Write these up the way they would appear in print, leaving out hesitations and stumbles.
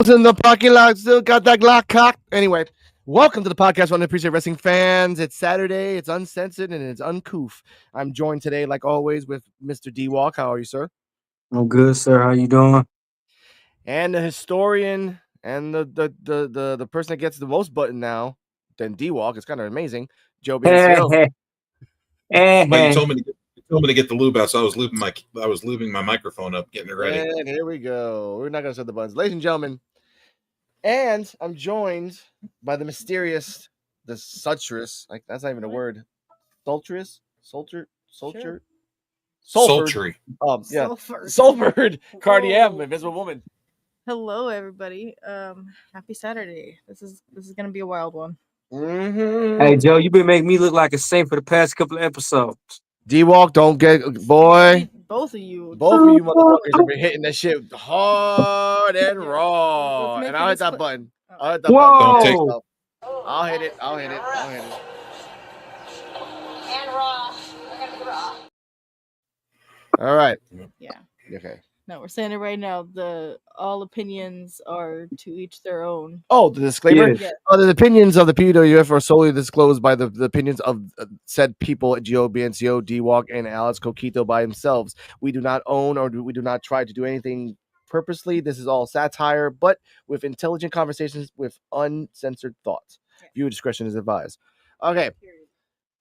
In the parking lot, still got that Glock cocked. Anyway, welcome to the podcast on Appreciate Wrestling fans. It's Saturday, it's uncensored, and it's uncouth. I'm joined today, like always, with Mr. D-Walk. How are you, sir? I'm good, sir. How you doing? And the historian and the person that gets the most button now than D-Walk. It's kind of amazing. Joe BNCO. But you told me to get the lube out, so I was lubing my microphone up, getting it ready. And here we go. We're not gonna set the buttons, ladies and gentlemen. And I'm joined by the mysterious, the sultrous, like that's not even a word. Sultrous? Sultry. Sultry. Yeah. Sulfured Karrion, Invisible Woman. Hello, everybody. Happy Saturday. This is gonna be a wild one. Mm-hmm. Hey, Joe, you been making me look like a saint for the past couple of episodes. D-Walk, don't get boy. Both of you motherfuckers have been hitting that shit hard and raw. And I'll hit that button. Whoa! I'll hit it. And raw. We're gonna be raw. All right. Yeah. Okay. No, we're saying it right now. All opinions are to each their own. Oh, the disclaimer? Yeah. The opinions of the P.UW.F are solely disclosed by the opinions of said people at Joe BNCO, D-Walk, and Alex Coquito by themselves. We do not own or we do not try to do anything purposely. This is all satire, but with intelligent conversations with uncensored thoughts. Viewer discretion is advised. Okay.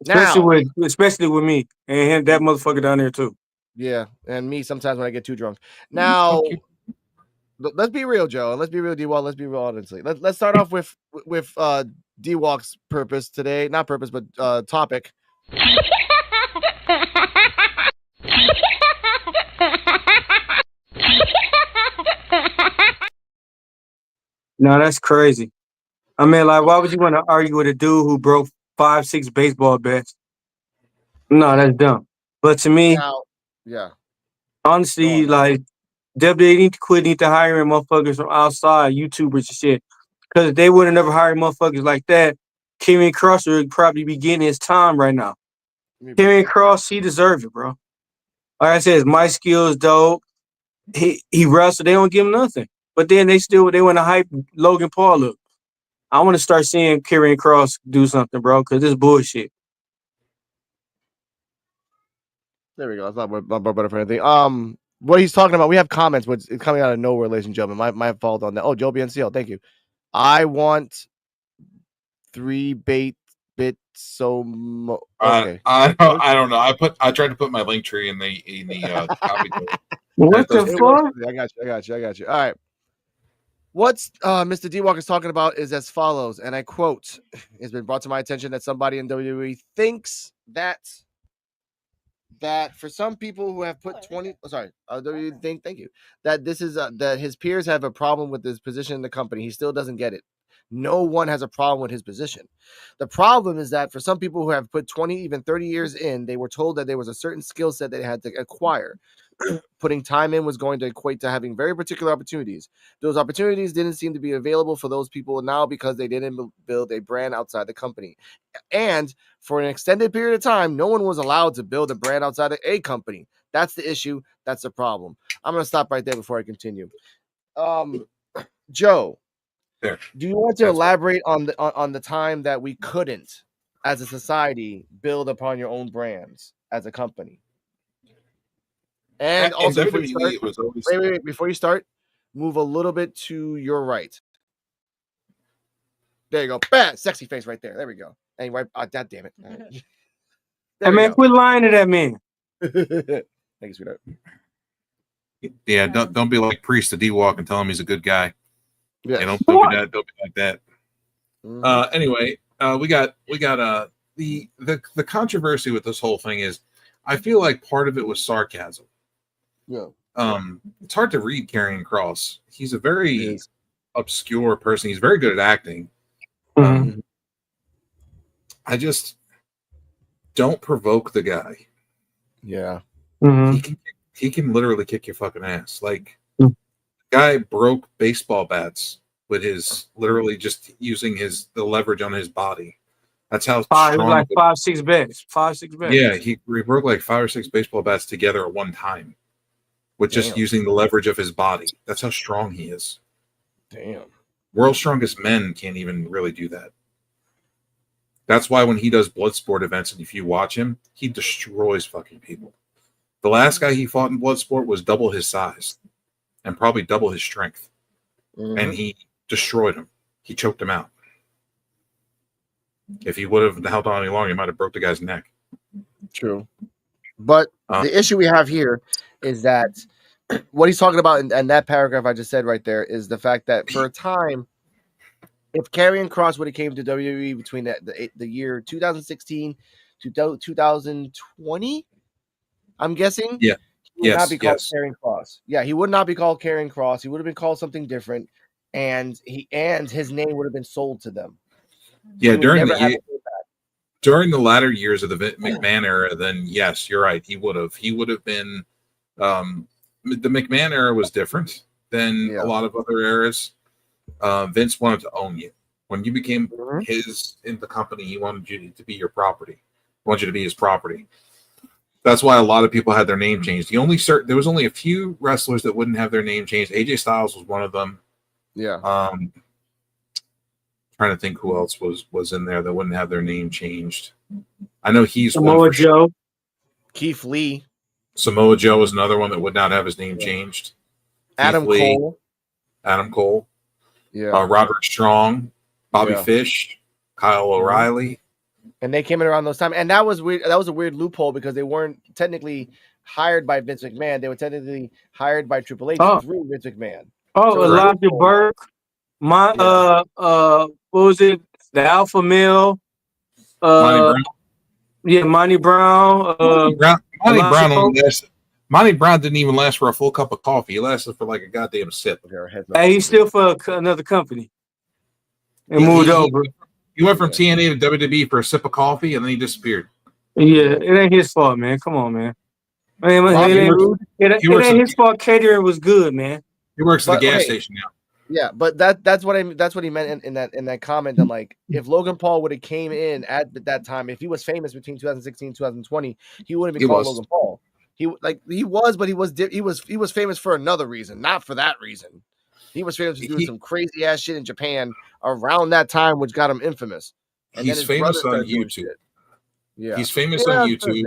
Especially with me and him, that motherfucker down there too. Yeah, and me sometimes when I get too drunk. Now, let's be real, Joe, and let's be real, D-Walk. Let's be real, honestly. Let's start off with D-Walk's purpose today. Not purpose, but topic. No, that's crazy. I mean, like, why would you want to argue with a dude who broke 5-6 baseball bats? No, that's dumb. But to me, yeah. Honestly, like, WWE need to hire motherfuckers from outside, YouTubers and shit. Because if they would have never hired motherfuckers like that, Karrion Kross would probably be getting his time right now. Karrion Kross, he deserves it, bro. Like I said, his mic skills dope. He wrestled, they don't give him nothing. But then they want to hype Logan Paul up. I want to start seeing Karrion Kross do something, bro, because this bullshit. There we go. That's not better for anything. What he's talking about, we have comments, but it's coming out of nowhere, ladies and gentlemen. My fault on that. Oh, Joe BNCL, thank you. I want 3 bits so okay. I don't know. I tried to put my link tree in the copy. What the fuck? I got you. All right. What's Mr. D-Walk is talking about is as follows, and I quote: "It's been brought to my attention that somebody in WWE thinks that for some people who have put 20, thank you, that this is that his peers have a problem with his position in the company. He still doesn't get it. No one has a problem with his position. The problem is that for some people who have put 20, even 30 years in, they were told that there was a certain skill set they had to acquire. Putting time in was going to equate to having very particular opportunities. Those opportunities didn't seem to be available for those people now because they didn't build a brand outside the company. And for an extended period of time, no one was allowed to build a brand outside of a company. That's the issue. That's the problem. I'm going to stop right there before I continue. Joe, There. Do you want to That's elaborate on the time that we couldn't, as a society, build upon your own brands as a company? And also, before you start, it was always wait, before you start, move a little bit to your right. There you go. Bam! Sexy face right there. There we go. And right, God damn it. Right. Hey, man, quit lying to that man. Thank you, sweetheart. Yeah, don't be like Priest to D-Walk and tell him he's a good guy. Yeah, don't be that. Don't be like that. Mm-hmm. Anyway, we got the controversy with this whole thing is, I feel like part of it was sarcasm. Yeah. It's hard to read Karrion Kross. He's a very obscure person. He's very good at acting. I just don't provoke the guy. Yeah. He can literally kick your fucking ass. Like, guy broke baseball bats with his literally just using the leverage on his body. That's how strong. Like 5-6 bats. 5-6 bats. Yeah, he broke like 5 or 6 baseball bats together at one time with just using the leverage of his body. That's how strong he is. Damn. World's strongest men can't even really do that. That's why when he does blood sport events, and if you watch him, he destroys fucking people. The last guy he fought in blood sport was double his size and probably double his strength. And he destroyed him. He choked him out. If he would have held on any longer, he might have broke the guy's neck. True. But the issue we have here is that what he's talking about in that paragraph I just said right there is the fact that for a time, if Karrion Kross would have came to WWE between the year 2016 to 2020, I'm guessing. Yeah. He would not be called Karrion Kross. Yeah, he would not be called Karrion Kross. He would have been called something different, and his name would have been sold to them. Yeah, during the latter years of the McMahon era, then yes, you're right. He would have been. The McMahon era was different than a lot of other eras. Vince wanted to own you. When you became his in the company, he wanted you to be your property. He wanted you to be his property. That's why a lot of people had their name changed. There was only a few wrestlers that wouldn't have their name changed. AJ Styles was one of them. Yeah. Trying to think who else was in there that wouldn't have their name changed. I know he's Samoa Joe. Keith Lee. Samoa Joe is another one that would not have his name changed. Adam Cole. Yeah. Roderick Strong, Bobby Fish, Kyle O'Reilly. And they came in around those times. And that was weird. That was a weird loophole because they weren't technically hired by Vince McMahon. They were technically hired by Triple H through Vince McMahon. So Elijah Burke. What was it? The Alpha Male. Monty Brown. Monty Brown didn't even last for a full cup of coffee. He lasted for like a goddamn sip. Hey, he's still for another company. And moved over. He went from TNA to WWE for a sip of coffee, and then he disappeared. Yeah, it ain't his fault, man. Come on, man. It ain't his fault. Catering was good, man. He works at the gas station now. Yeah, but that's what he meant in that comment. I'm like, if Logan Paul would have came in at that time, if he was famous between 2016 and 2020, he wouldn't be called Logan Paul. He was famous for another reason, not for that reason. He was famous for doing some crazy ass shit in Japan around that time, which got him infamous. And he's famous on YouTube. Yeah, he's famous on YouTube.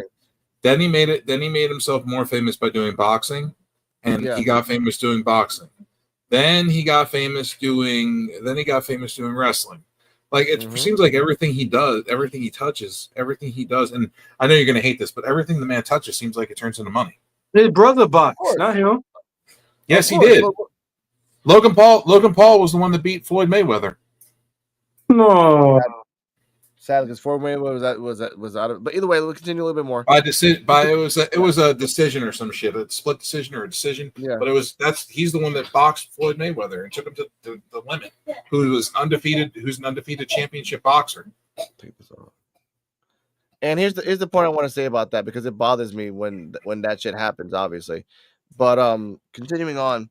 Then he made himself more famous by doing boxing, and he got famous doing boxing. Then he got famous doing wrestling. Like it seems like everything he does, everything he touches, everything he does, and I know you're gonna hate this, but everything the man touches seems like it turns into money. His brother boxed, not him. Yes, he did. Logan Paul was the one that beat Floyd Mayweather. No. Sadly, because Floyd Mayweather was out of. But either way, we'll continue a little bit more. It was a decision or some shit, a split decision or a decision. Yeah. But he's the one that boxed Floyd Mayweather and took him to the limit. Who's an undefeated championship boxer. Take this off. And here's the point I want to say about that, because it bothers me when that shit happens, obviously. But continuing on.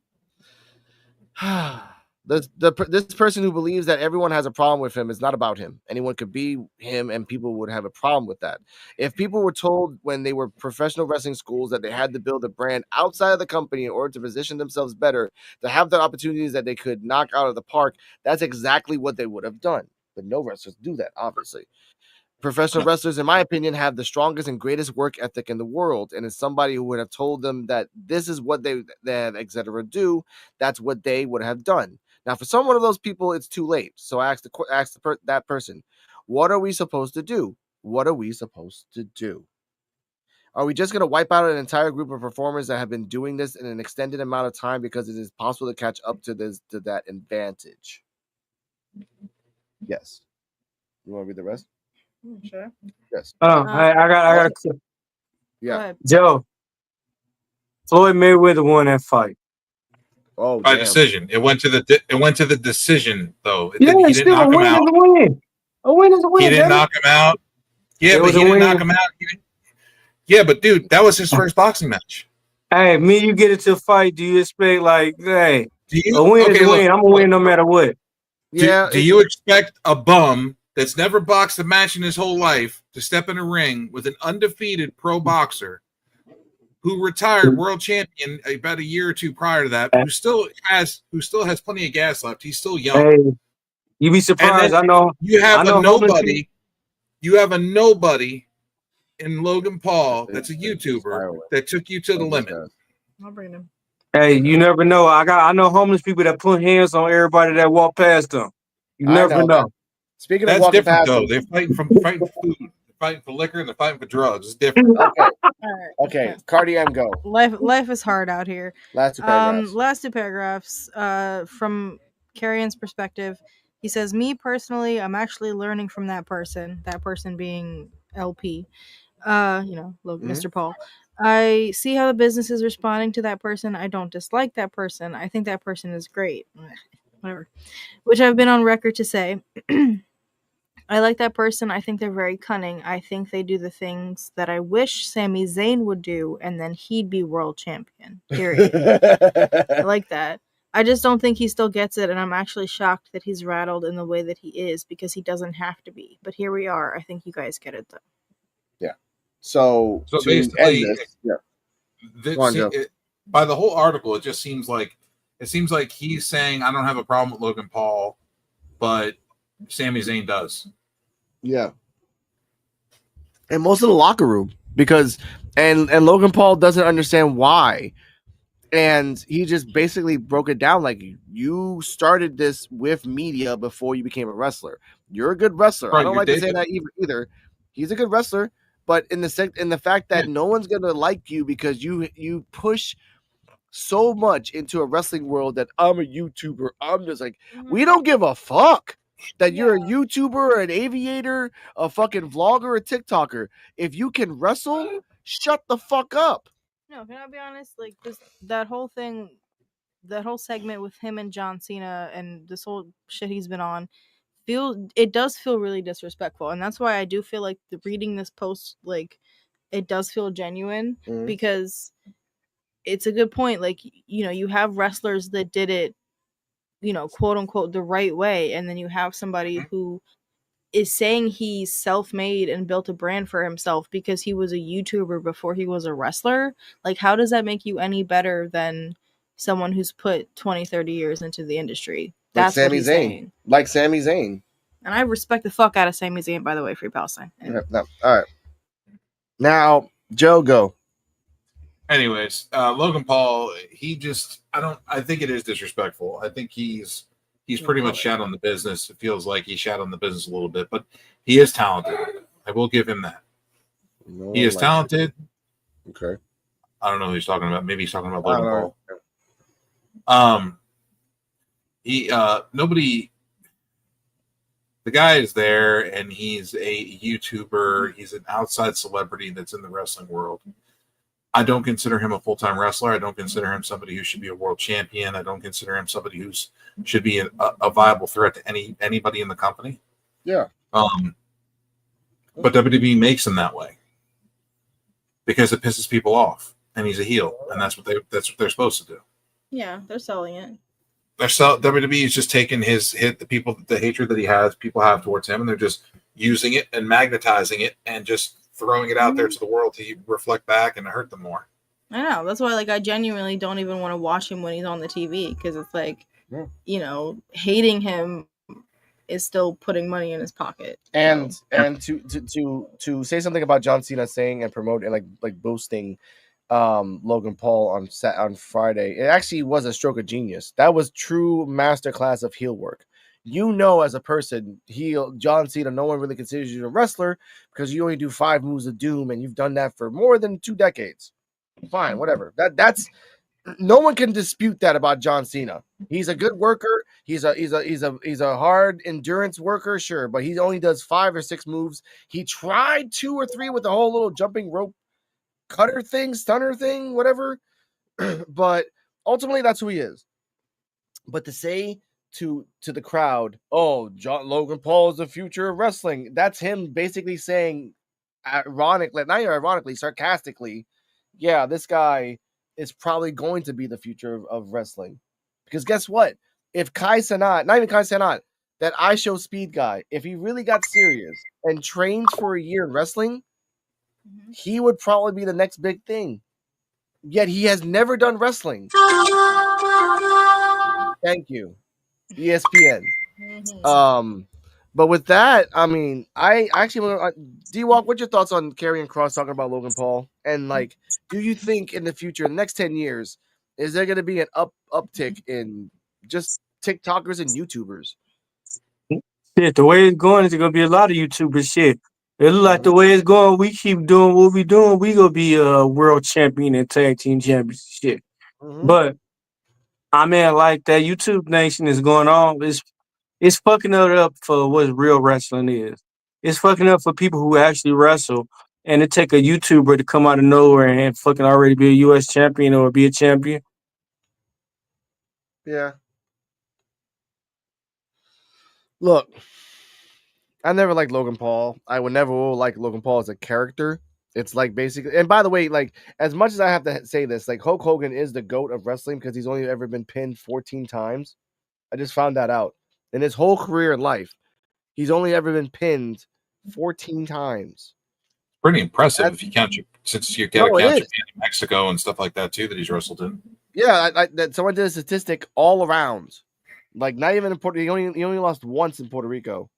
This person who believes that everyone has a problem with him is not about him. Anyone could be him, and people would have a problem with that. If people were told when they were professional wrestling schools that they had to build a brand outside of the company in order to position themselves better, to have the opportunities that they could knock out of the park, that's exactly what they would have done. But no wrestlers do that, obviously. Professional wrestlers, in my opinion, have the strongest and greatest work ethic in the world. And as somebody who would have told them that this is what they have, etc., do, that's what they would have done. Now, for some one of those people, it's too late. So I asked that person, what are we supposed to do? What are we supposed to do? Are we just going to wipe out an entire group of performers that have been doing this in an extended amount of time because it is possible to catch up to that advantage? Yes. You want to read the rest? Sure. Yes. I got a yeah. Joe. Floyd Mayweather won that fight. Oh, by damn. decision. It went to the decision though. Yeah, he didn't knock him out. A win is a win. He didn't knock him out. Yeah, but he didn't knock him out. Yeah, but dude, that was his first boxing match. Hey, you get into a fight. Do you expect a win is a win? I'm gonna win no matter what. Yeah. Do you expect a bum that's never boxed a match in his whole life to step in a ring with an undefeated pro boxer who retired world champion about a year or two prior to that, who still has plenty of gas left? He's still young. Hey, you be surprised. I know you have a nobody. You have a nobody in Logan Paul that's a YouTuber that took you to the limit. I'll bring him. Hey, you never know. I know homeless people that put hands on everybody that walk past them. You never know. Speaking That's of walking different past though. them, They're fighting for food. They're fighting for liquor and they're fighting for drugs. It's different. Okay. All right. Okay. Karrion, go. Life is hard out here. Last two paragraphs. Last two paragraphs. From Karrion's perspective, he says, "Me personally, I'm actually learning from that person. That person being LP. Logan, Mr. Paul. I see how the business is responding to that person. I don't dislike that person. I think that person is great. Whatever. Which I've been on record to say." I like that person. I think they're very cunning. I think they do the things that I wish Sami Zayn would do, and then he'd be world champion. Period. I like that. I just don't think he still gets it, and I'm actually shocked that he's rattled in the way that he is, because he doesn't have to be. But here we are. I think you guys get it, though. Yeah. So basically, this, by the whole article, it just seems like he's saying, I don't have a problem with Logan Paul, but Sami Zayn does. Yeah. And most of the locker room, because and Logan Paul doesn't understand why. And he just basically broke it down like, you started this with media before you became a wrestler. You're a good wrestler. Right, I don't like to say that either. He's a good wrestler, but in the fact that no one's gonna like you because you push so much into a wrestling world that I'm a YouTuber. I'm just like, we don't give a fuck that you're a YouTuber or an aviator, a fucking vlogger, a TikToker. If you can wrestle, shut the fuck up. No, can I be honest? Like, that whole thing, that whole segment with him and John Cena and this whole shit he's been on, it does feel really disrespectful. And that's why I do feel like reading this post, like, it does feel genuine, because it's a good point. Like, you have wrestlers that did it, quote unquote, the right way. And then you have somebody who is saying he's self-made and built a brand for himself because he was a YouTuber before he was a wrestler. Like, how does that make you any better than someone who's put 20, 30 years into the industry? That's what he's saying. Like Sami Zayn. And I respect the fuck out of Sami Zayn, by the way, Free Palestine. Anyway. No. All right. Now, Joe, go. Anyways, Logan Paul, I think it is disrespectful. I think he's pretty much shat on the business. It feels like he shat on the business a little bit, but he is talented. I will give him that. He is talented. Okay. I don't know who he's talking about. Maybe he's talking about Logan Paul. The guy is there, and he's a YouTuber. He's an outside celebrity that's in the wrestling world. I don't consider him a full-time wrestler. I don't consider him somebody who should be a world champion. I don't consider him somebody who should be a viable threat to anybody in the company. Yeah. But WWE makes him that way because it pisses people off, and he's a heel, and that's what they're supposed to do. Yeah, they're selling it. WWE is just taking the hatred that he has, people have towards him, and they're just using it and magnetizing it and just throwing it out there to the world to reflect back and hurt them more. I know. That's why, I genuinely don't even want to watch him when he's on the TV, because it's hating him is still putting money in his pocket. And to say something about John Cena saying and promoting like boosting Logan Paul on Friday, it actually was a stroke of genius. That was true masterclass of heel work. As a person, John Cena, no one really considers you a wrestler because you only do 5 moves of doom, and you've done that for more than 2 decades. Fine, whatever. That's no one can dispute that about John Cena. He's a good worker. He's a hard endurance worker, sure, but he only does 5 or 6 moves. He tried 2 or 3 with the whole little jumping rope cutter thing, stunner thing, whatever. But ultimately, that's who he is. But to say to the crowd, "Oh, Logan Paul is the future of wrestling," that's him basically saying, ironically, not ironically, sarcastically, yeah, this guy is probably going to be the future of wrestling. Because guess what? If Kai Cenat, not even Kai Cenat, that I Show Speed guy, if he really got serious and trained for a year in wrestling, he would probably be the next big thing. Yet he has never done wrestling. Thank you, ESPN. But with that, I mean, I actually, D-Walk, what's your thoughts on Karrion Kross talking about Logan Paul? And do you think in the future, in the next 10 years, is there going to be an uptick in just TikTokers and YouTubers? Shit, the way it's going is going to be a lot of YouTubers. Shit, it look like the way it's going, we keep doing what we doing, we going to be a world champion and tag team champions. Shit. But I mean, like that YouTube nation is going on. It's fucking it up for what real wrestling is. It's fucking up for people who actually wrestle, and it take a YouTuber to come out of nowhere and fucking already be a U.S. champion or be a champion. Yeah. Look, I never liked Logan Paul. I would never like Logan Paul as a character. It's basically, and by the way, as much as I have to say this, Hulk Hogan is the GOAT of wrestling because he's only ever been pinned 14 times. I just found that out. In his whole career in life, he's only ever been pinned 14 times. Pretty impressive if you count since you got to count Japan and Mexico and stuff like that too that he's wrestled in. Yeah, someone did a statistic all around. Not even in Puerto. He only lost once in Puerto Rico.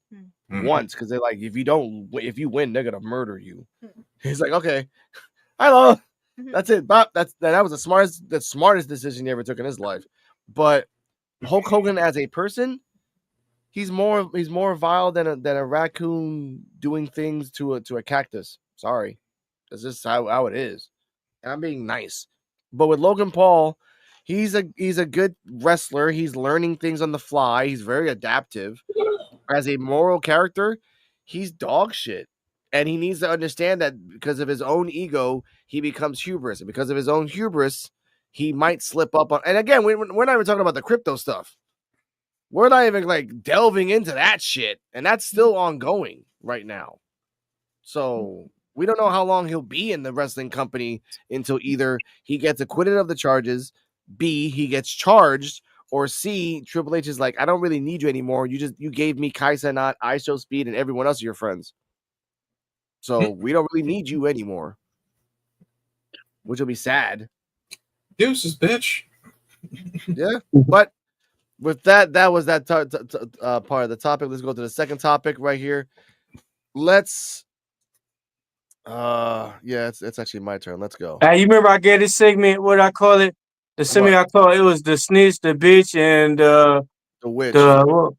Once, because they're if you win, they're gonna murder you. He's like, okay, hello, that's it. Bob, that was the smartest decision he ever took in his life. But Hulk Hogan as a person, he's more vile than a raccoon doing things to a cactus. Sorry, that's just how it is. And I'm being nice. But with Logan Paul, he's a good wrestler. He's learning things on the fly. He's very adaptive. As a moral character, he's dog shit. And he needs to understand that because of his own ego, he becomes hubris. And because of his own hubris, he might slip up on. And again, we're not even talking about the crypto stuff. We're not even delving into that shit. And that's still ongoing right now. So we don't know how long he'll be in the wrestling company until either he gets acquitted of the charges, B, he gets charged, or C, Triple H is I don't really need you anymore. You gave me Kai Cenat, I Show Speed, and everyone else of your friends. So we don't really need you anymore. Which will be sad. Deuces, bitch. Yeah. But with that was that part of the topic. Let's go to the second topic right here. Let's it's actually my turn. Let's go. Hey, you remember I gave this segment, what I call it? The segment I call it was the snitch, the bitch, and the witch. The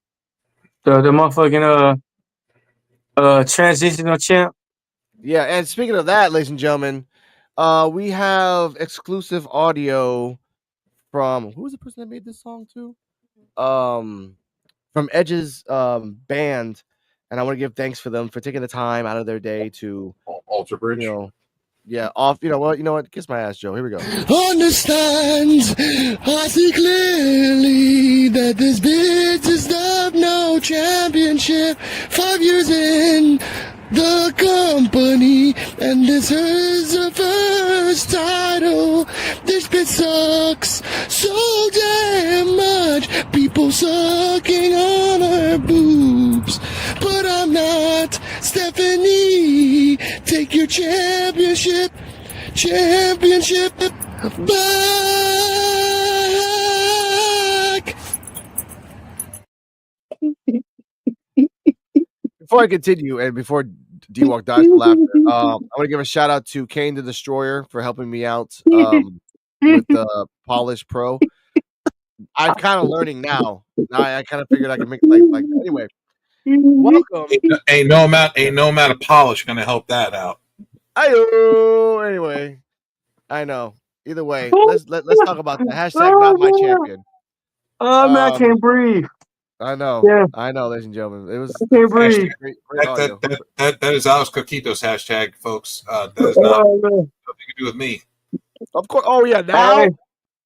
motherfucking transitional champ. Yeah, and speaking of that, ladies and gentlemen, we have exclusive audio from who was the person that made this song too? From Edge's band, and I want to give thanks for them for taking the time out of their day to Alter Bridge. You know what? Kiss my ass, Joe. Here we go. Understands, I see clearly that this bitch is of no championship. 5 years in the company, and this is her first title. This bitch sucks so damn much. people sucking on her boobs. But I'm not Stephanie. Take your championship back. Before I continue, and before D-Walk dies from laughter, I want to give a shout out to Kane the Destroyer for helping me out with the Polish Pro. I'm kind of learning now. Now I kind of figured I can make like anyway. Welcome. Ain't no amount of polish gonna help that out. Anyway, I know. Either way, let's talk about the hashtag not my champion. Oh man, I can't breathe. I know. Yeah. I know, ladies and gentlemen. It was I can't breathe. great That is Alex Coquito's hashtag, folks. That is not nothing to do with me. Of course. Oh yeah, now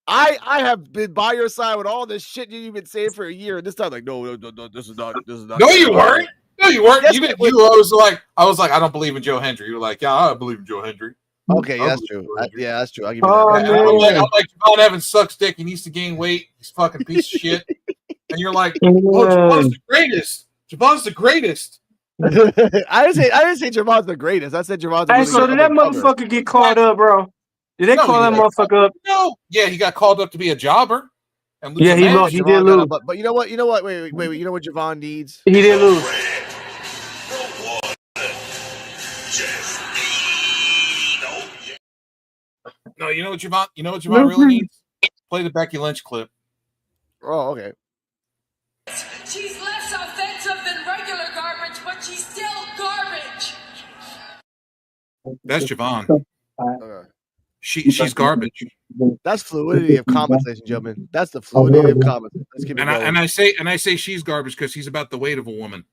I have been by your side with all this shit you've been saying for a year, and this time like no, this is not. No, you weren't. No, you weren't. Yes, You didn't. I was like, I don't believe in Joe Hendry. You were like, yeah, I believe in Joe Hendry. Okay, that's true. Yeah, that's true. I'll give you that. I'm like, Javon Evans sucks dick. He needs to gain weight. He's a fucking piece of shit. And you're like, oh, Javon's the greatest. Javon's the greatest. I didn't say Javon's the greatest. I said Javon's the greatest. So did that motherfucker get called up, bro? Did they call that motherfucker up? No. Yeah, he got called up to be a jobber. And yeah, he did lose. But you know what? Wait. You know what Javon needs? He did lose. No, you know what Javon really needs? Play the Becky Lynch clip. Oh, okay. She's less offensive than regular garbage, but she's still garbage. That's Javon. Okay. She's garbage. That's fluidity of comments, ladies and gentlemen. That's the fluidity of comments. Let's keep it going. And I say she's garbage because he's about the weight of a woman.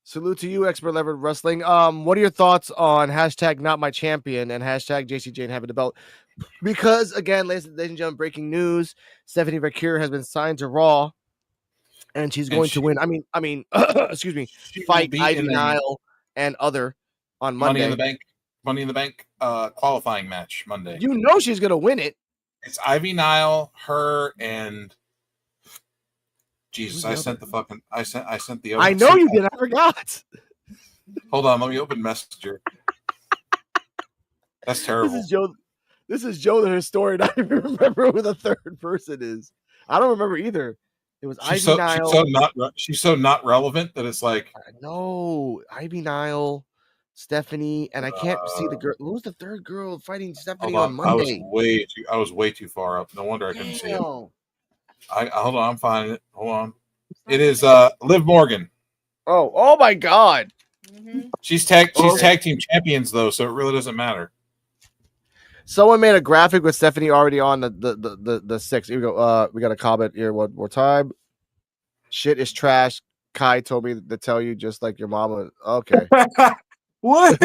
Salute to you, expert level wrestling. What are your thoughts on hashtag not my champion and hashtag JC Jane having the belt? Because again, ladies and gentlemen, breaking news: Stephanie Vaquer has been signed to Raw, and she's going to win. I mean, excuse me, fight Ivy Nile and other on Monday. Money in the Bank qualifying match Monday. You know she's gonna win it. It's Ivy Nile, her, and Jesus. I sent the other. I know you did. I forgot. Hold on, let me open Messenger. That's terrible. This is Joe the historian. I don't even remember who the third person is. I don't remember either. It was Ivy Nile. She's so not relevant that it's like no Ivy Nile. Stephanie, and I can't see the girl. Who was the third girl fighting Stephanie on Monday? I was way too far up. No wonder I couldn't see it. Hold on, I'm finding it. Hold on. It is Liv Morgan. Oh my God. Mm-hmm. She's tag team champions though, so it really doesn't matter. Someone made a graphic with Stephanie already on the 6. Here we go. We got a comment here one more time. Shit is trash. Kai told me to tell you just like your mama. Okay. What?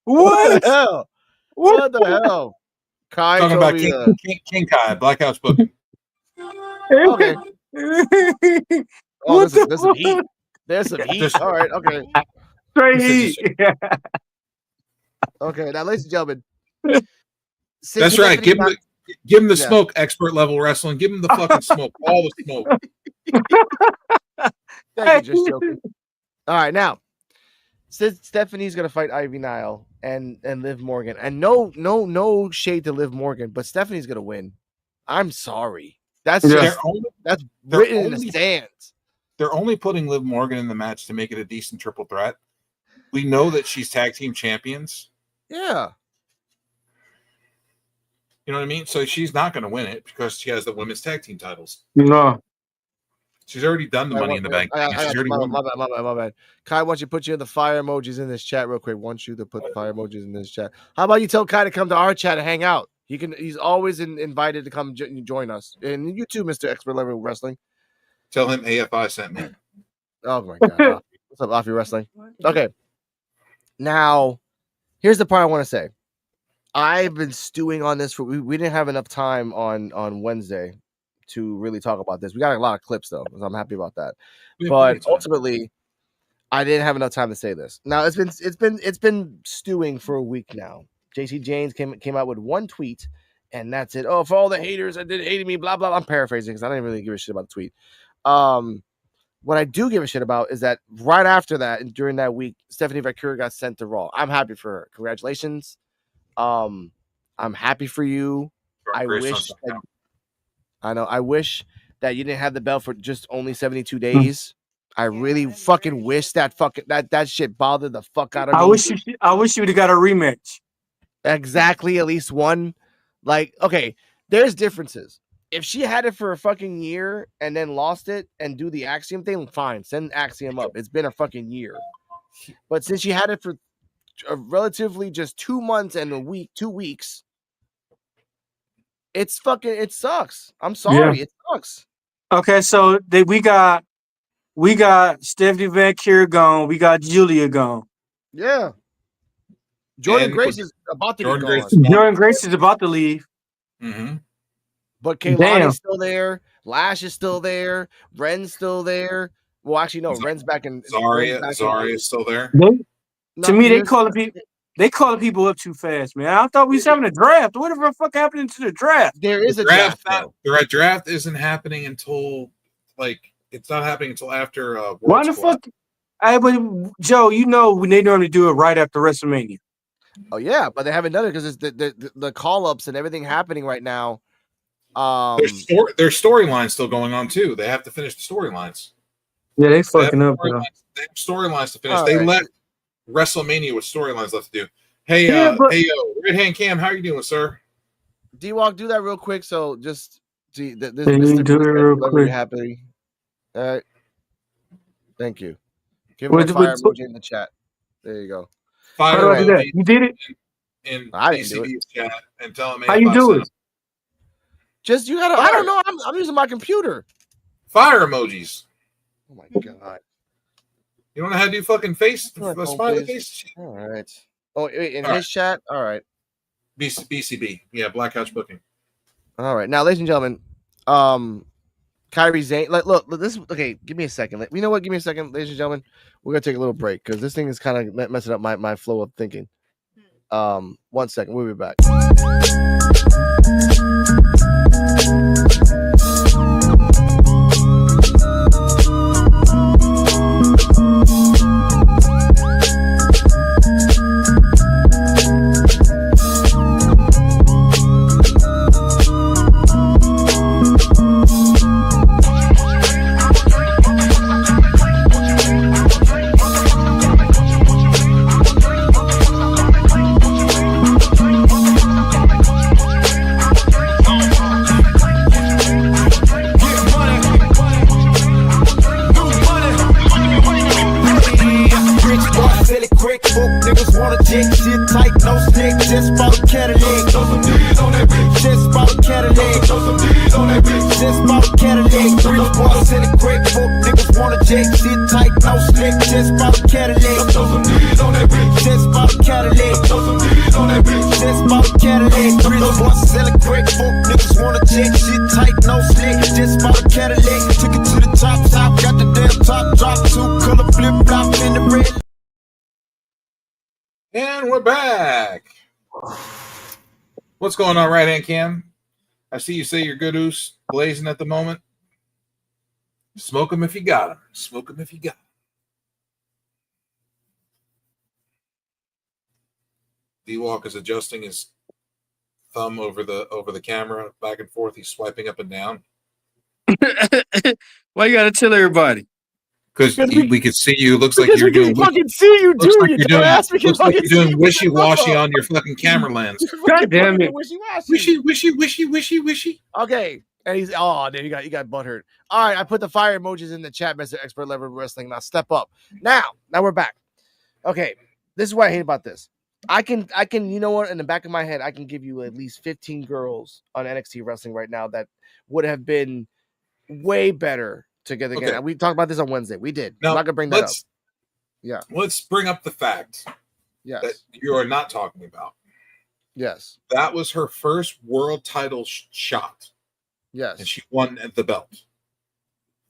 What the hell? What the hell? Kai talking about King Kai, Blackhouse booking. Okay. Oh, there's some heat. There's some heat. All right. Okay. Straight heat. Okay. Now, ladies and gentlemen. That's right. Give him the smoke, expert level wrestling. Give him the fucking smoke. All the smoke. Thank you, just joking. All right. Now. Since Stephanie's gonna fight Ivy Nile and Liv Morgan, and no shade to Liv Morgan, but Stephanie's gonna win. I'm sorry. That's written in the stands. They're only putting Liv Morgan in the match to make it a decent triple threat. We know that she's tag team champions. Yeah. You know what I mean? So she's not gonna win it because she has the women's tag team titles. No. She's already done the Money in the Bank. My bad. Kai wants you to put you in the fire emojis in this chat real quick. Wants you to put the fire emojis in this chat. How about you tell Kai to come to our chat and hang out? He's always invited to come join us. And you too, Mr. Expert Level Wrestling. Tell him AFI sent me. Oh my God. What's up, Offie Wrestling? Okay. Now, here's the part I want to say. I've been stewing on this we didn't have enough time on Wednesday to really talk about this. We got a lot of clips though, so I'm happy about that. But ultimately, I didn't have enough time to say this. Now it's been stewing for a week now. JC James came out with one tweet, And that's it. Oh, for all the haters that did hating me, blah, blah. I'm paraphrasing because I don't really give a shit about the tweet. What I do give a shit about is that right after that, and during that week, Stephanie Vaquero got sent to Raw. I'm happy for her. Congratulations. I'm happy for you. I wish that you didn't have the belt for just only 72 days. I really fucking wish that shit bothered the fuck out of me. I wish you would have got a rematch. Exactly, at least one. Like, okay, there's differences. If she had it for a fucking year and then lost it and do the Axiom thing, fine, send Axiom up. It's been a fucking year. But since she had it for relatively just 2 months and 2 weeks, it sucks. I'm sorry, it sucks. Okay, so we got Stephanie Vaquero gone. We got Julia gone. Yeah. Jordan Grace is about to be gone. Jordan Grace is about to leave. Mm-hmm. But Kaylani's still there. Lash is still there. Ren's still there. Well, actually, no. Ren's back in. Zarya is still there. To me, they calling people up too fast, man. I thought we was having a draft. Whatever the fuck happened to the draft? There is a draft. The draft isn't happening until it's not happening until after. Why the fuck? Joe, you know when they normally do it right after WrestleMania. Oh yeah, but they haven't done it because it's the call ups and everything happening right now. There's storylines still going on too. They have to finish the storylines. Yeah, they fucking up. They have storylines to finish. They left WrestleMania with storylines left to do. Hey, right hand Cam, how are you doing, sir? D-Walk, do that real quick. So just this do it real quick. Happy. All right. Thank you. Give him a fire emoji in the chat. There you go. How do I do that? You did it? In DCB's chat and tell him how you do it. Just you gotta. I don't know. I'm using my computer. Fire emojis. Oh my god. You don't know how to do fucking face the smiley face. All right. Oh, in his chat. All right. BCB. Yeah, Black Couch Booking. All right. Now, ladies and gentlemen, Kairi Sane. Look. This. Okay. Give me a second. You know what? Give me a second, ladies and gentlemen. We're gonna take a little break because this thing is kind of messing up my flow of thinking. 1 second. We'll be back. And we're back. What's going on, right hand Cam? I see you say your good oos blazing at the moment. Smoke them if you got them. Smoke them if you got them. D-Walk is adjusting his thumb over the camera back and forth. He's swiping up and down. Why you gotta tell everybody? Because we could see you. Looks like you're doing. Fucking see you, dude. Like you're doing wishy-washy on your fucking camera lens. God damn it! Wishy. Okay, and he's dude, you got butthurt. All right, I put the fire emojis in the chat, Mr. Expert Level Wrestling. Now step up. Now we're back. Okay, this is what I hate about this. I can, you know what? In the back of my head, I can give you at least 15 girls on NXT Wrestling right now that would have been way better together again. Okay. We talked about this on Wednesday. We did. Now, I'm not gonna bring that up. Yeah. Let's bring up the fact that you are not talking about. Yes. That was her first world title shot. Yes. And she won the belt.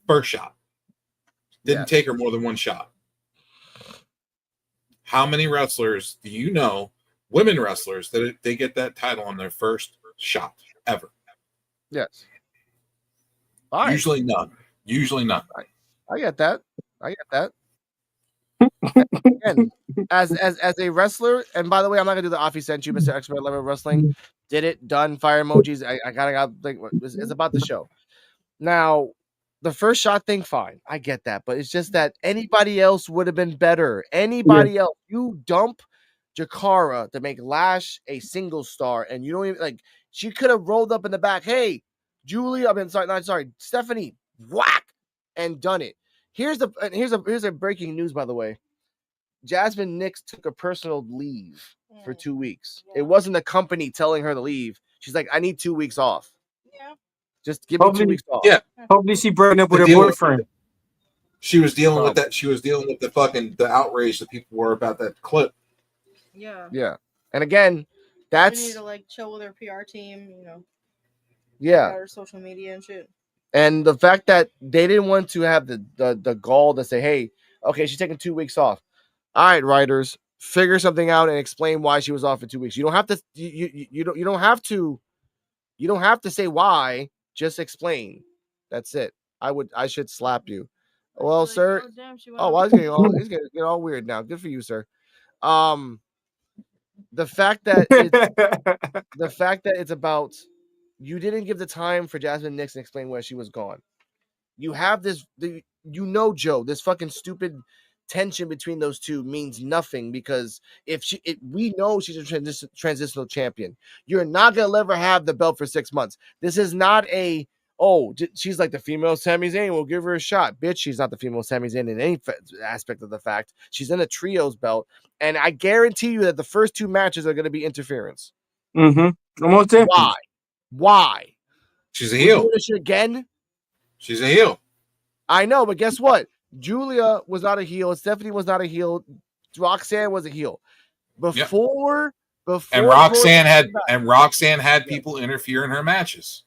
First shot. Didn't take her more than one shot. How many wrestlers do you know, women wrestlers, that they get that title on their first shot ever. Yes. All right. Usually none. I get that. Again, as a wrestler, and by the way, I'm not gonna do the off he sent you, Mr. Expert Level Wrestling. Did it, done, fire emojis. I got like it's about the show. Now, the first shot thing, fine. I get that, but it's just that anybody else would have been better. Anybody else. You dump Jakara to make Lash a single star, and you don't even like she could have rolled up in the back. Hey, Julie, Stephanie, whack, and done it. Here's a breaking news, by the way. Jasmine Nix took a personal leave for 2 weeks. It wasn't the company telling her to leave. She's like, I need 2 weeks off. Yeah. Just give me 2 weeks off. Yeah. Hopefully she broke up with her boyfriend. She was dealing with that. She was dealing with the outrage that people were about that clip. Yeah. Yeah. And again, that's we need to like chill with her PR team, Yeah. Her social media and shit. And the fact that they didn't want to have the gall to say, hey, okay, she's taking 2 weeks off. All right, writers, figure something out and explain why she was off for 2 weeks. You don't have to you don't have to say why, just explain. That's it. I should slap you. Well, like, sir. Oh, damn, he's getting all weird now. Good for you, sir. The fact that it's about you didn't give the time for Jasmine Nix to explain where she was gone. You have this, Joe, this fucking stupid tension between those two means nothing because we know she's a transitional champion. You're not gonna let her have the belt for 6 months. This is not she's like the female Sami Zayn. We'll give her a shot, bitch. She's not the female Sami Zayn in any aspect of the fact. She's in a trios belt, and I guarantee you that the first 2 matches are going to be interference. Why? She's a heel. Doing this shit again? She's a heel. I know, but guess what? Julia was not a heel. Stephanie was not a heel. Roxanne was a heel. Before and Roxanne had people interfere in her matches.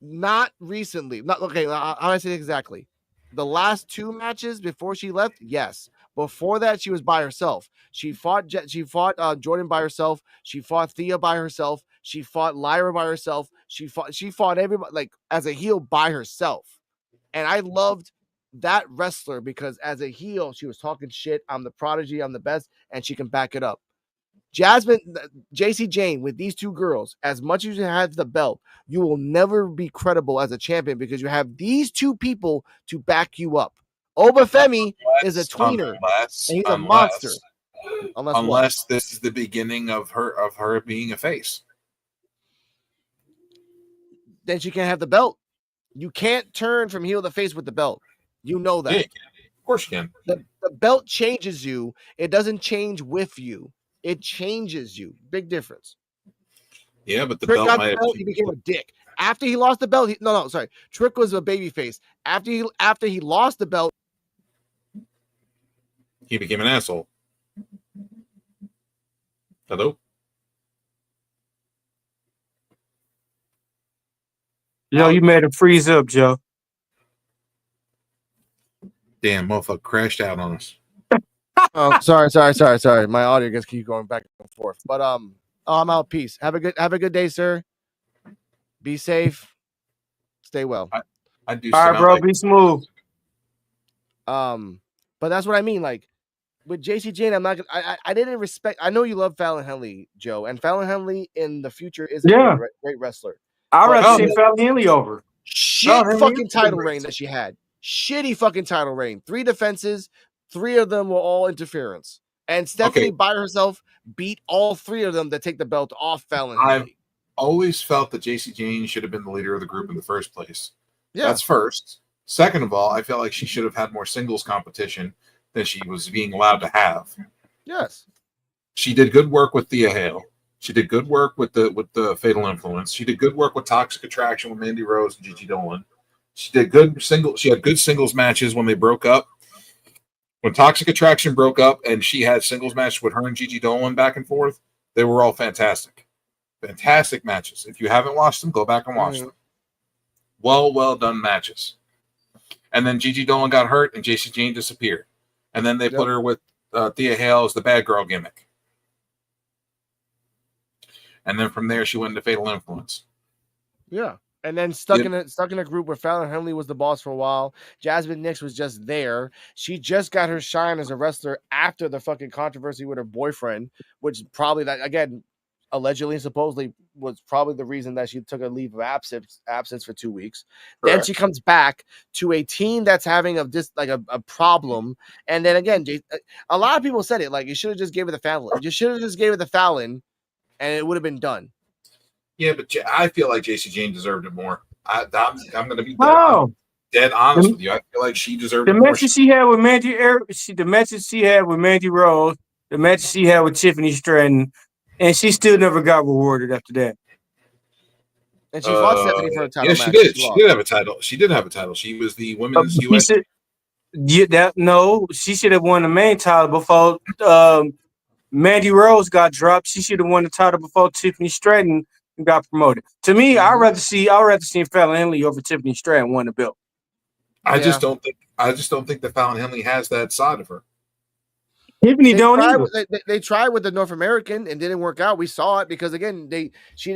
Not recently. Not okay. How do I say it exactly? The last 2 matches before she left, yes. Before that, she was by herself. She fought Jordan by herself. She fought Thea by herself. She fought Lyra by herself. She fought everybody like as a heel by herself. And I loved that wrestler because as a heel, she was talking shit. I'm the prodigy. I'm the best. And she can back it up. Jasmine, JC Jane, with these 2 girls, as much as you have the belt, you will never be credible as a champion because you have these 2 people to back you up. Obafemi is a tweener, and he's a monster. Unless this is the beginning of her being a face. Then she can't have the belt. You can't turn from heel to face with the belt. You know that. Yeah, of course you can. The belt changes you. It doesn't change with you. It changes you. Big difference. Yeah, but the Trick belt got might the belt, he became a dick. After he lost the belt, Trick was a baby face. After he lost the belt, he became an asshole. Hello? Yo, you made it freeze up, Joe. Damn, motherfucker crashed out on us. Oh, sorry. My audio gets keep going back and forth. But I'm out. Peace. Have a good day, sir. Be safe. Stay well. I do. All right, bro. Be smooth. But that's what I mean. Like with JC Jane, I'm not gonna. I didn't respect. I know you love Fallon Henley, Joe, and Fallon Henley in the future is a great wrestler. I'd rather see Fallon Henley over. Fucking title reign that she had. Shitty fucking title reign. 3 defenses. 3 of them were all interference. And Stephanie by herself beat all 3 of them to take the belt off Fallon Henley. I've always felt that JC Jane should have been the leader of the group in the first place. Yeah. That's first. Second of all, I felt like she should have had more singles competition than she was being allowed to have. Yes. She did good work with Thea Hale. She did good work with the Fatal Influence. She did good work with Toxic Attraction with Mandy Rose and Gigi Dolan. She had good singles matches when they broke up. When Toxic Attraction broke up and she had singles matches with her and Gigi Dolan back and forth, they were all fantastic. Fantastic matches. If you haven't watched them, go back and watch them. Well done matches. And then Gigi Dolan got hurt and JC Jane disappeared. And then they put her with Thea Hale as the bad girl gimmick. and then from there she went into Fatal Influence. Yeah. And then stuck in a group where Fallon Henley was the boss for a while. Jasmine Nix was just there. She just got her shine as a wrestler after the fucking controversy with her boyfriend, which probably that again, allegedly and supposedly was probably the reason that she took a leave of absence for 2 weeks. Correct. Then she comes back to a team that's having a problem. And then again, a lot of people said it like you should have just gave it the Fallon. You should have just gave it the Fallon, and it would have been done. Yeah, but I feel like JC Jane deserved it more. I'm going to be dead honest with you. I feel like she deserved it more. The matches she had with the matches she had with Mandy Rose, the matches she had with Tiffany Stratton, and she still never got rewarded after that. And she fought Stephanie for a title match. She did. She did have a title. She did have a title. She was the women's US. She should have won the main title before Mandy Rose got dropped. She should have won the title before Tiffany Stratton got promoted. To me, I'd rather see Fallon Henley over Tiffany Stratton win the belt. I just don't think that Fallon Henley has that side of her. Tiffany don't either. They tried with the North American and didn't work out. We saw it because again, she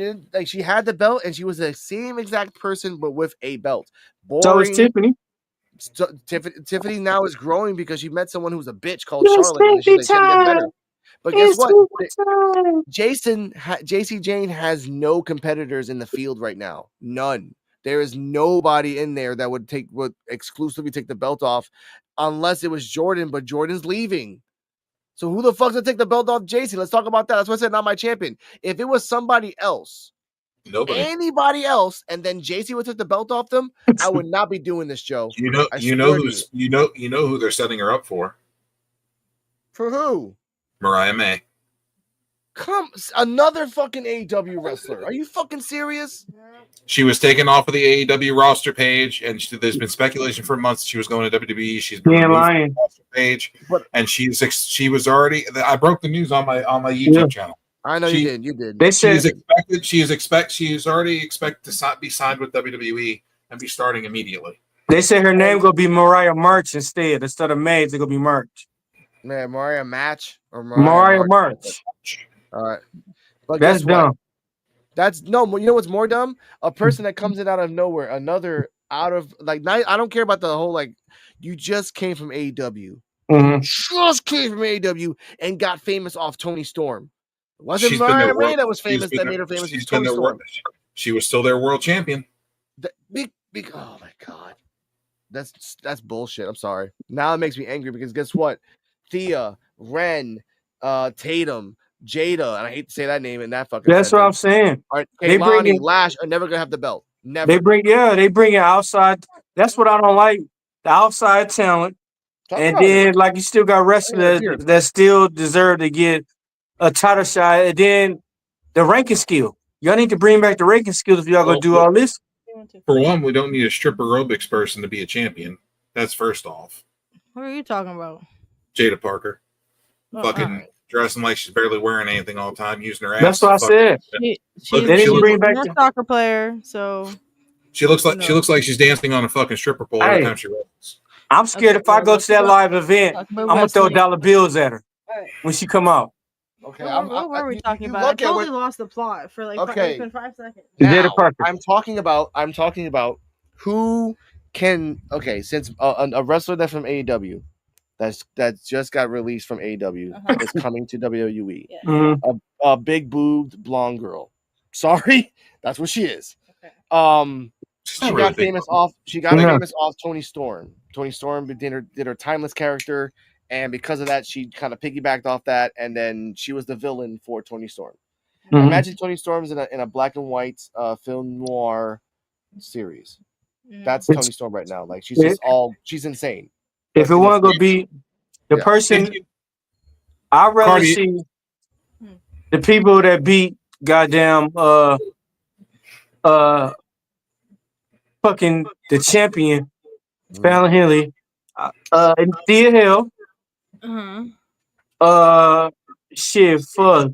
had the belt and she was the same exact person but with a belt. Boring. So is Tiffany. Tiffany now is growing because she met someone who's a bitch called Charlotte. And she's like, get better. But guess what? JC Jane has no competitors in the field right now. None. There is nobody in there that would exclusively take the belt off unless it was Jordan, but Jordan's leaving. So who the fuck's gonna take the belt off JC? Let's talk about that. That's why I said not my champion. If it was somebody else, anybody else, and then JC would take the belt off them, I would not be doing this, Joe. You know who they're setting her up for. For who? Mariah May. Another fucking AEW wrestler. Are you fucking serious? She was taken off of the AEW roster page, and there's been speculation for months she was going to WWE. She's been removed from the roster page, and she was already. I broke the news on my YouTube channel. I know you did. They said she's already expected to be signed with WWE and be starting immediately. They said her name gonna be Mariah March instead of May. It's gonna be March. Man, Mariah Match or Mariah March. All right, but that's dumb. That's no. You know what's more dumb? A person that comes in out of nowhere, I don't care about the whole like. You just came from AEW, just came from AEW, and got famous off Tony Storm. It wasn't Mariah May that was famous that made her famous. It was Tony Storm. She was still their world champion. Big. Oh my god, that's bullshit. I'm sorry. Now it makes me angry because guess what? Thea, Ren, Tatum, Jada, and I hate to say that name in that fucking. That's what I'm saying. All right, Kaylani, Lash are never gonna have the belt. Never. They bring it outside. That's what I don't like. The outside talent, and then like you still got wrestlers that still deserve to get a title shot. And then the ranking skill. Y'all need to bring back the ranking skills if y'all gonna do all this. For one, we don't need a strip aerobics person to be a champion. That's first off. What are you talking about? Jada Parker. Dressing like she's barely wearing anything all the time, using her ass. That's what I said. She's a soccer player, so she looks like she's dancing on a fucking stripper pole every time she rolls. I'm scared if I go to that live event, I'm gonna throw dollar bills at her when she come out. Okay, what were we talking about? I totally lost the plot for like 5 seconds. Now, I'm talking about who can. Okay, since a wrestler that's from AEW. That just got released from AEW is coming to WWE. Yeah. A big boobed blonde girl. Sorry, that's what she is. Okay. She got famous off Tony Storm. Tony Storm did her timeless character, and because of that, she kind of piggybacked off that, and then she was the villain for Tony Storm. Imagine Tony Storm's in a black and white film noir series. That's Tony Storm right now. Like she's insane. If it wasn't gonna be the person, I'd rather see the people that beat goddamn fucking the champion, Fallon Henley, and Thea Hill. Shit, fuck.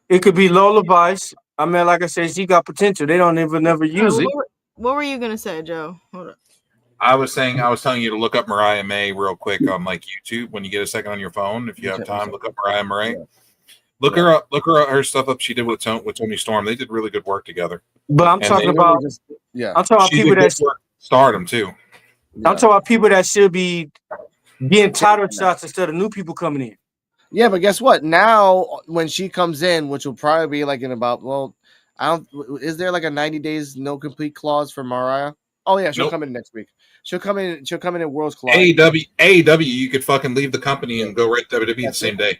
It could be Lola Vice. I mean, like I said, she got potential. They don't even never use it. What were you gonna say, Joe? Hold up. I was telling you to look up Mariah May real quick on like YouTube when you get a second on your phone. If you have time, look up Mariah May. Look her up. Look her stuff up. She did with Tony Storm. They did really good work together. But I'm talking about I'm talking about people that stardom too. I'm talking about people that should be getting title shots instead of new people coming in. Yeah, but guess what? Now when she comes in, which will probably be like in about is there like a 90 days no complete clause for Mariah? Oh yeah, she'll come in next week. She'll come in in Worlds Collide. AEW, you could fucking leave the company and go right to WWE the same day.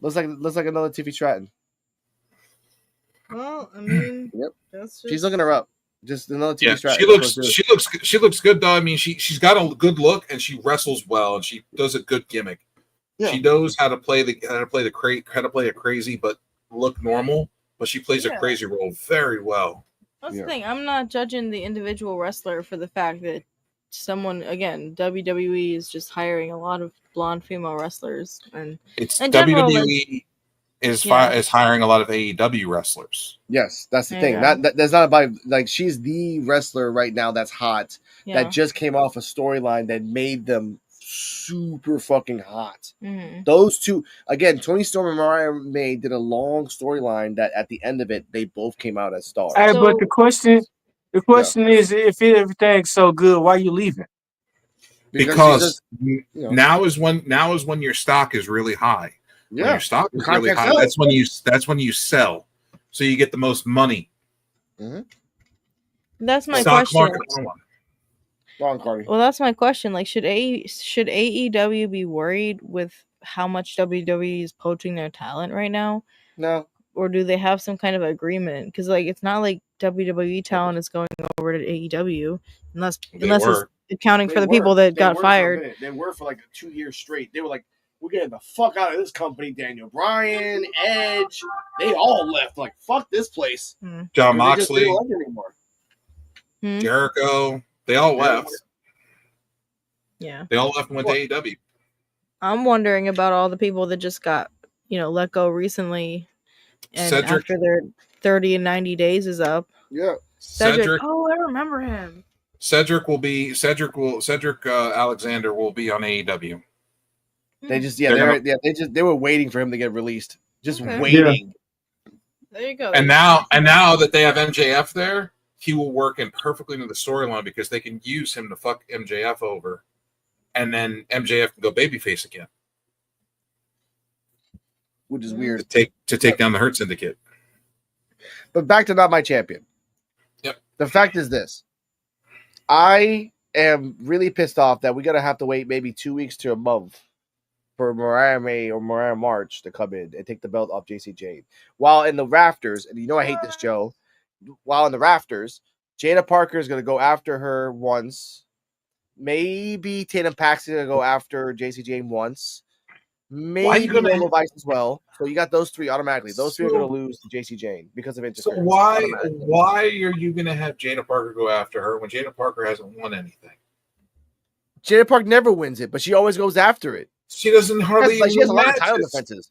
Looks like another Tiffy Stratton. Well, I mean, She's looking her up. Just another Tiffy Stratton. She looks good though. I mean, she's got a good look and she wrestles well and she does a good gimmick. Yeah. She knows how to play a crazy but look normal, but she plays a crazy role very well. That's the thing. I'm not judging the individual wrestler for the fact that WWE is just hiring a lot of blonde female wrestlers, and WWE is hiring a lot of AEW wrestlers. Yes, that's the thing. That's not about like she's the wrestler right now that's hot that just came off a storyline that made them super fucking hot. Mm-hmm. Those two, again, Tony Storm and Mariah May did a long storyline that at the end of it, they both came out as stars. Hey, but the question is, if everything's so good, why are you leaving? Because now is when your stock is really high. Yeah, when your stock is really high. That's when you sell, so you get the most money. Mm-hmm. That's my question. Well, that's my question. Like, should AEW be worried with how much WWE is poaching their talent right now? No. Or do they have some kind of agreement? Because like it's not like WWE talent is going over to AEW unless it's accounting for the people that got fired. They were for like 2 years straight. They were like, we're getting the fuck out of this company. Daniel Bryan, Edge, they all left. Like, fuck this place. John Moxley, Jericho. They all left. Yeah. They all left and went to AEW. I'm wondering about all the people that just got, let go recently. And after their 30 and 90 days is up. Yeah. Cedric. Oh, I remember him. Cedric Alexander will be on AEW. They just they were waiting for him to get released. Just waiting. Yeah. There you go. And now that they have MJF there, he will work in perfectly into the storyline because they can use him to fuck MJF over, and then MJF can go babyface again, which is weird to take down the Hurt Syndicate. But back to Not My Champion. Yep. The fact is this: I am really pissed off that we're gonna have to wait maybe 2 weeks to a month for Mariah May or Mariah March to come in and take the belt off JC Jane. While in the rafters, and I hate this, Joe. While in the rafters, Jada Parker is going to go after her once. Maybe Tatum Paxton is going to go after JC Jane once. Maybe Lola Vice as well. So you got those three automatically. Those three are going to lose to JC Jane because of interference. So why are you going to have Jada Parker go after her when Jada Parker hasn't won anything? Jada Parker never wins it, but she always goes after it. She doesn't hardly. She has a lot of title defenses.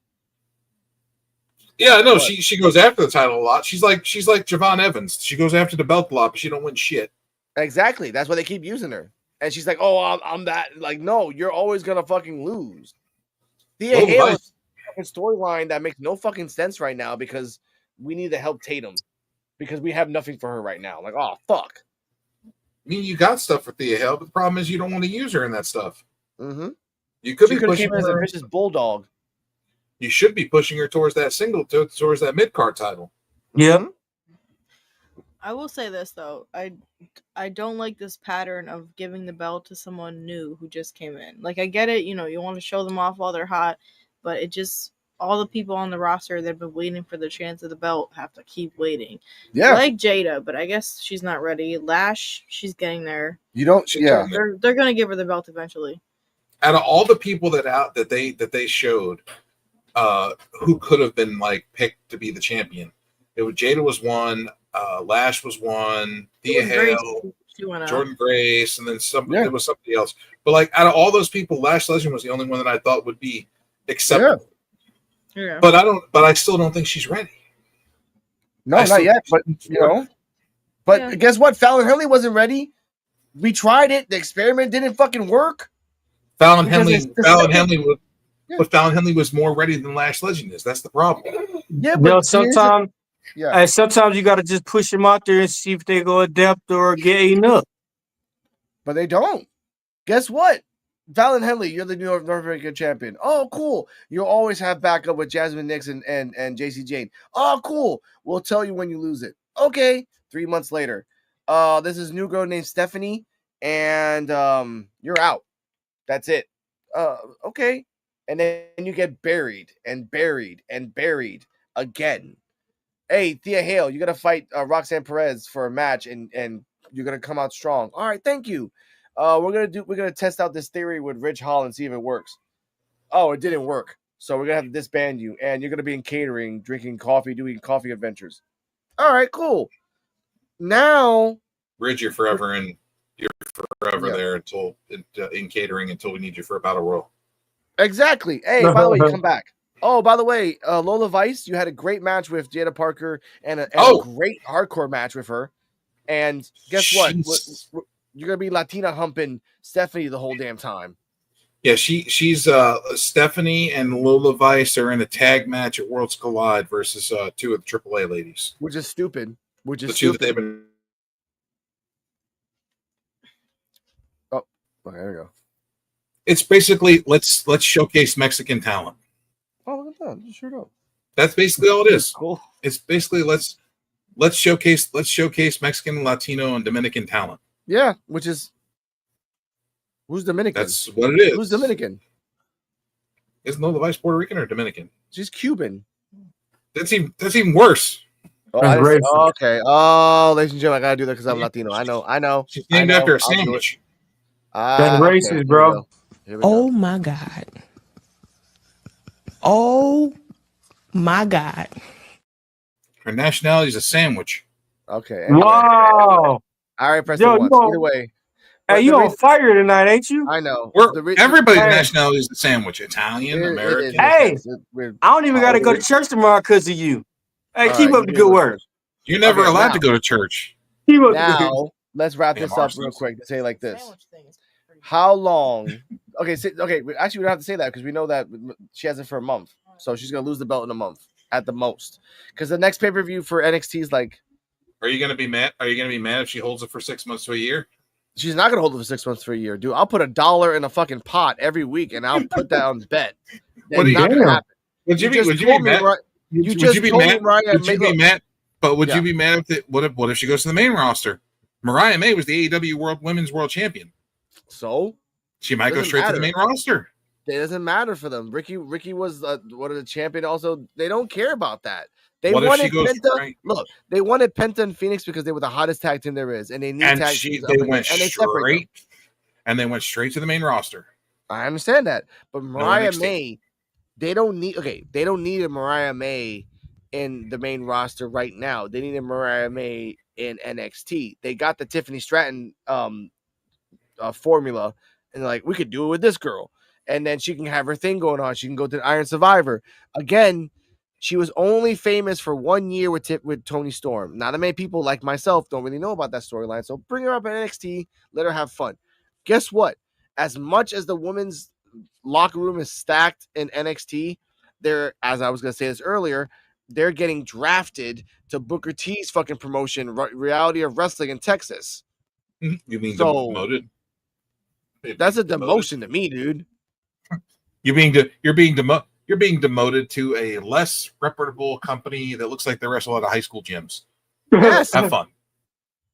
Yeah, no, she goes after the title a lot. She's like Javon Evans. She goes after the belt a lot, but she don't win shit. Exactly. That's why they keep using her. And she's like, "Oh, I'm that." Like, no, you're always gonna fucking lose. Thea Hale's storyline that makes no fucking sense right now because we need to help Tatum because we have nothing for her right now. Like, oh fuck. I mean, you got stuff for Thea Hale, but the problem is you don't want to use her in that stuff. Mm-hmm. You could be pushing her as a vicious bulldog. You should be pushing her towards that towards that mid-card title. Yeah. I will say this though, I don't like this pattern of giving the belt to someone new who just came in. Like I get it, you want to show them off while they're hot, but it just all the people on the roster that have been waiting for the chance of the belt have to keep waiting. Yeah, like Jada, but I guess she's not ready. Lash, she's getting there. They're gonna give her the belt eventually. Out of all the people that they showed. Who could have been like picked to be the champion? Jada was one, Lash was one, Thea Hale, Jordan Grace, and then there was somebody else. But like out of all those people, Lash Legend was the only one that I thought would be acceptable. Yeah. But I still don't think she's ready. No, not yet. But But guess what? Fallon Henley wasn't ready. We tried it. The experiment didn't fucking work. Fallon Henley Yeah. But Fallon Henley was more ready than Lash Legend is. That's the problem. Yeah, but sometimes, sometimes you got to just push them out there and see if they go adapt or get enough. But they don't. Guess what? Fallon Henley, you're the New North American champion. Oh, cool. You'll always have backup with Jasmine Nixon and JC Jane. Oh, cool. We'll tell you when you lose it. Okay. 3 months later. This is a new girl named Stephanie, and you're out. That's it. Okay. And then you get buried and buried and buried again. Hey, Thea Hale, you gotta fight Roxanne Perez for a match, and you're gonna come out strong. All right, thank you. We're gonna test out this theory with Ridge Hall and see if it works. Oh, it didn't work. So we're gonna have to disband you, and you're gonna be in catering, drinking coffee, doing coffee adventures. All right, cool. Now, Ridge, you're forever there until in catering until we need you for a battle royal. Exactly. Hey, by the way, come back. Oh, by the way, Lola Vice, you had a great match with Jada Parker and a great hardcore match with her. And guess what? You're gonna be Latina humping Stephanie the whole damn time. Yeah, she's Stephanie and Lola Vice are in a tag match at Worlds Collide versus two of the AAA ladies, which is stupid. Which is the stupid. Two that they've been. Oh, there we go. It's basically let's showcase Mexican talent. Oh, look at that! Sure do. That's basically all it is. Cool. It's basically let's showcase Mexican, Latino, and Dominican talent. Yeah, which is who's Dominican? That's what it is. Who's Dominican? Isn't Lola Vice Puerto Rican or Dominican? She's Cuban. That's even worse. Oh, okay. Oh, ladies and gentlemen, I gotta do that because I'm Latino. I know. She's named after a sandwich. That's racist, bro. Oh my God. Oh my God. Her nationality is a sandwich. Okay. Anyway. Wow. All right, press once. Either way. Hey, you on fire tonight, ain't you? I know. Everybody's nationality is a sandwich. Italian, American. Hey, I don't even got to go to church tomorrow because of you. Hey, keep up the good work. You're never allowed to go to church. Now, let's wrap this up real quick to say like this. How long? Okay, actually, we don't have to say that because we know that she has it for a month. So she's going to lose the belt in a month at the most. Because the next pay-per-view for NXT is like... Are you going to be mad? Are you going to be mad if she holds it for 6 months to a year? She's not going to hold it for 6 months to a year, dude. I'll put $1 in a fucking pot every week, and I'll put that on bet. What are you going to happen? Would you be mad? Would you be mad? But would you be mad if what if she goes to the main roster? Mariah May was the AEW Women's World Champion. So she might go straight to the main roster. It doesn't matter for them. Ricky was one of the champion. Also, they don't care about that. They wanted Penta. Look, they wanted Penta and Phoenix because they were the hottest tag team there is, and they need tag teams. They went straight to the main roster. I understand that, but Mariah May, they don't need a Mariah May in the main roster right now. They need a Mariah May in NXT. They got the Tiffany Stratton formula, and they're like, we could do it with this girl, and then she can have her thing going on. She can go to the Iron Survivor again. She was only famous for 1 year with Toni Storm. Not that many people like myself don't really know about that storyline. So bring her up in NXT, let her have fun. Guess what? As much as the women's locker room is stacked in NXT, they're, as I was going to say this earlier, they're getting drafted to Booker T's fucking promotion, Reality of Wrestling in Texas. You mean demoted? That's a demotion to me, dude. You're being demoted to a less reputable company that looks like they wrestle at a high school gyms. Yes. Have fun.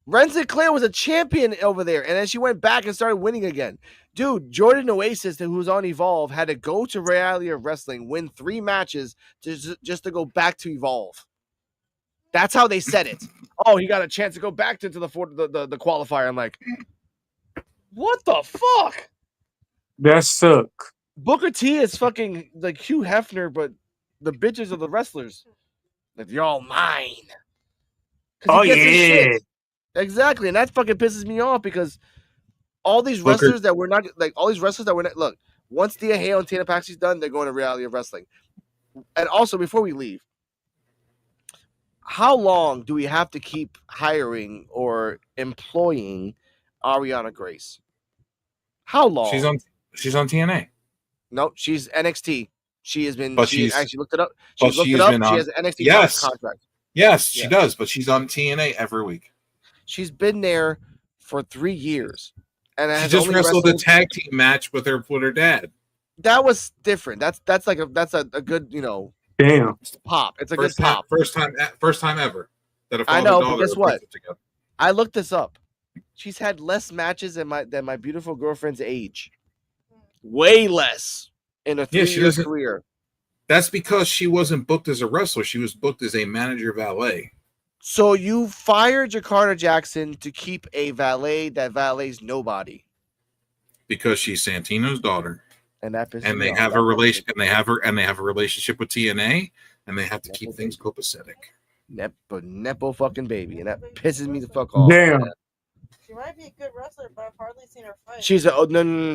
Ren Sinclair was a champion over there, and then she went back and started winning again. Dude, Jordan Oasis, who was on Evolve, had to go to Reality of Wrestling, win 3 matches just to go back to Evolve. That's how they said it. Oh, he got a chance to go back to the qualifier. I'm like, what the fuck? That suck. Booker T is fucking like Hugh Hefner, but the bitches are the wrestlers. Like, you're all mine. Oh, yeah. Exactly. And that fucking pisses me off because all these wrestlers that we're not, look, once Thea Hale and Tina Paxley's done, they're going to Reality of Wrestling. And also, before we leave, how long do we have to keep hiring or employing Ariana Grace? How long? She's on TNA. No, she's NXT. She has been. But She she's actually looked it up. but She's looked she it has up. been She on. has an NXT Yes, contract. yes, she Yeah. does. But she's on TNA every week. She's been there for 3 years, and She has just only wrestled a wrestled. tag team match with her dad. That was different. That's like a good Damn. pop. It's a First good time, pop. first time ever that a I father know, daughter but guess would what? wrestle together. I looked this up. She's had less matches than my beautiful girlfriend's age. Way less in a Yeah, she 3-year doesn't. career. That's because she wasn't booked as a wrestler. She was booked as a manager valet. So you fired Jakarta Jackson to keep a valet that valets nobody, Because she's Santino's daughter, and that pisses and me they off. have a relation, and they have a relationship with TNA, and they have to keep things copacetic. Nepo fucking baby, and that pisses me the fuck off. Damn. Man. She might be a good wrestler, but I've hardly seen her fight. She's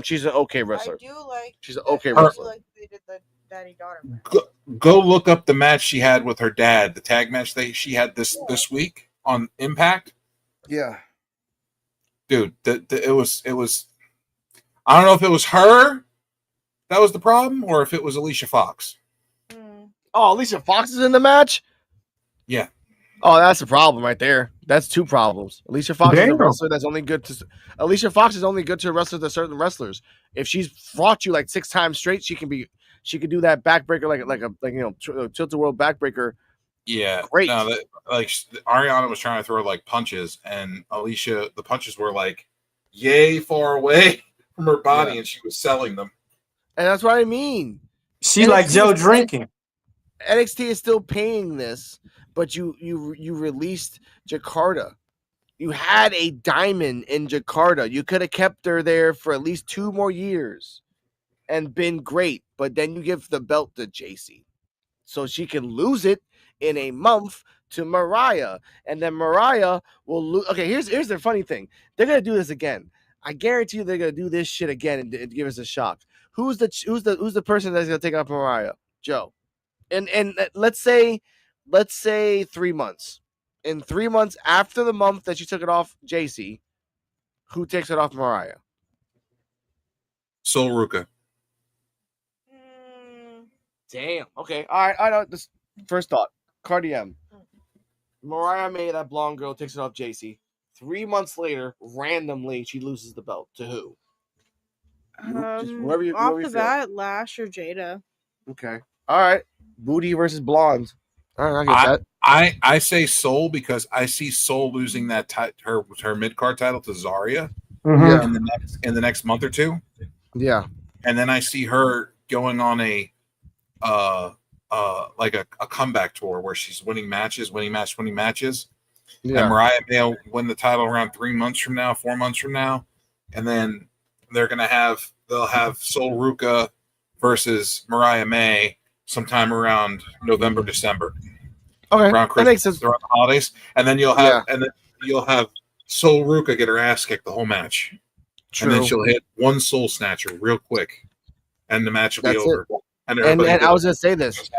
she's an okay wrestler. I do like. She's an okay Her- wrestler. Like they did the daddy-daughter match. Go look up the match she had with her dad, the tag match she had this week on Impact. Yeah. Dude, it was. I don't know if it was her that was the problem, or if it was Alicia Fox. Oh, Alicia Fox is in the match? Yeah. Oh, that's a problem right there. That's 2 problems. Alicia Fox is a Damn. wrestler that's only good to. Alicia Fox is only good to wrestle to certain wrestlers. If she's fought you like 6 times straight, she could do that backbreaker like tilt a world backbreaker. Yeah, Great. No, Ariana was trying to throw like punches, and Alicia, the punches were like yay far away from her body, and she was selling them. And that's what I mean. She like Joe drinking. NXT is still paying this, but you released Jakarta. You had a diamond in Jakarta. You could have kept her there for at least 2 more years and been great, but then you give the belt to JC so she can lose it in a month to Mariah, and then Mariah will lose. Okay, here's the funny thing. They're gonna do this again. I guarantee you they're gonna do this shit again and give us a shock. Who's the person that's gonna take out Mariah? Joe. And let's say 3 months. In 3 months after the month that she took it off JC, who takes it off Mariah? Sol Ruka. Damn. Okay. All right. I know. This first thought. Karrion. Mariah May, that blonde girl, takes it off JC. 3 months later, randomly, she loses the belt to who? Off the bat, Lash or Jada. Okay. All right. Booty versus blonde. All right, I get that. I say Sol because I see Sol losing that her mid card title to Zarya in the next month or 2. Yeah. And then I see her going on a comeback tour where she's winning matches. Yeah. And Mariah May will win the title around 3 months from now, 4 months from now, and then they'll have Sol Ruka versus Mariah May sometime around November, December. Okay, around Christmas, that makes sense. around the holidays, and then you'll have Sol Ruka get her ass kicked the whole match. True. And then she'll hit one Soul Snatcher real quick, and the match will be over. And I was gonna say this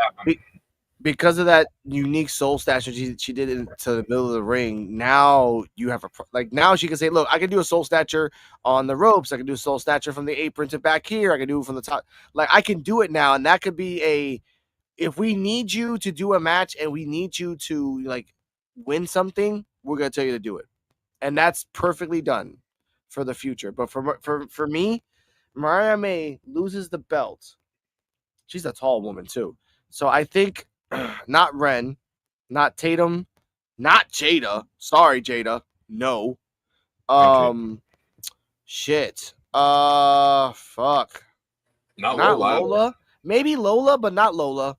because of that unique Soul Snatcher she did into the middle of the ring. Now you have now she can say, "Look, I can do a Soul Snatcher on the ropes. I can do a Soul Snatcher from the apron to back here. I can do it from the top. Like I can do it now." And that could be if we need you to do a match and we need you to win something, we're gonna tell you to do it, and that's perfectly done for the future. But for me, Mariah May loses the belt. She's a tall woman too. So I think not Ren, not Tatum, not Jada. Sorry, Jada. No. Shit. Fuck. Not Lola. Maybe Lola, but not Lola.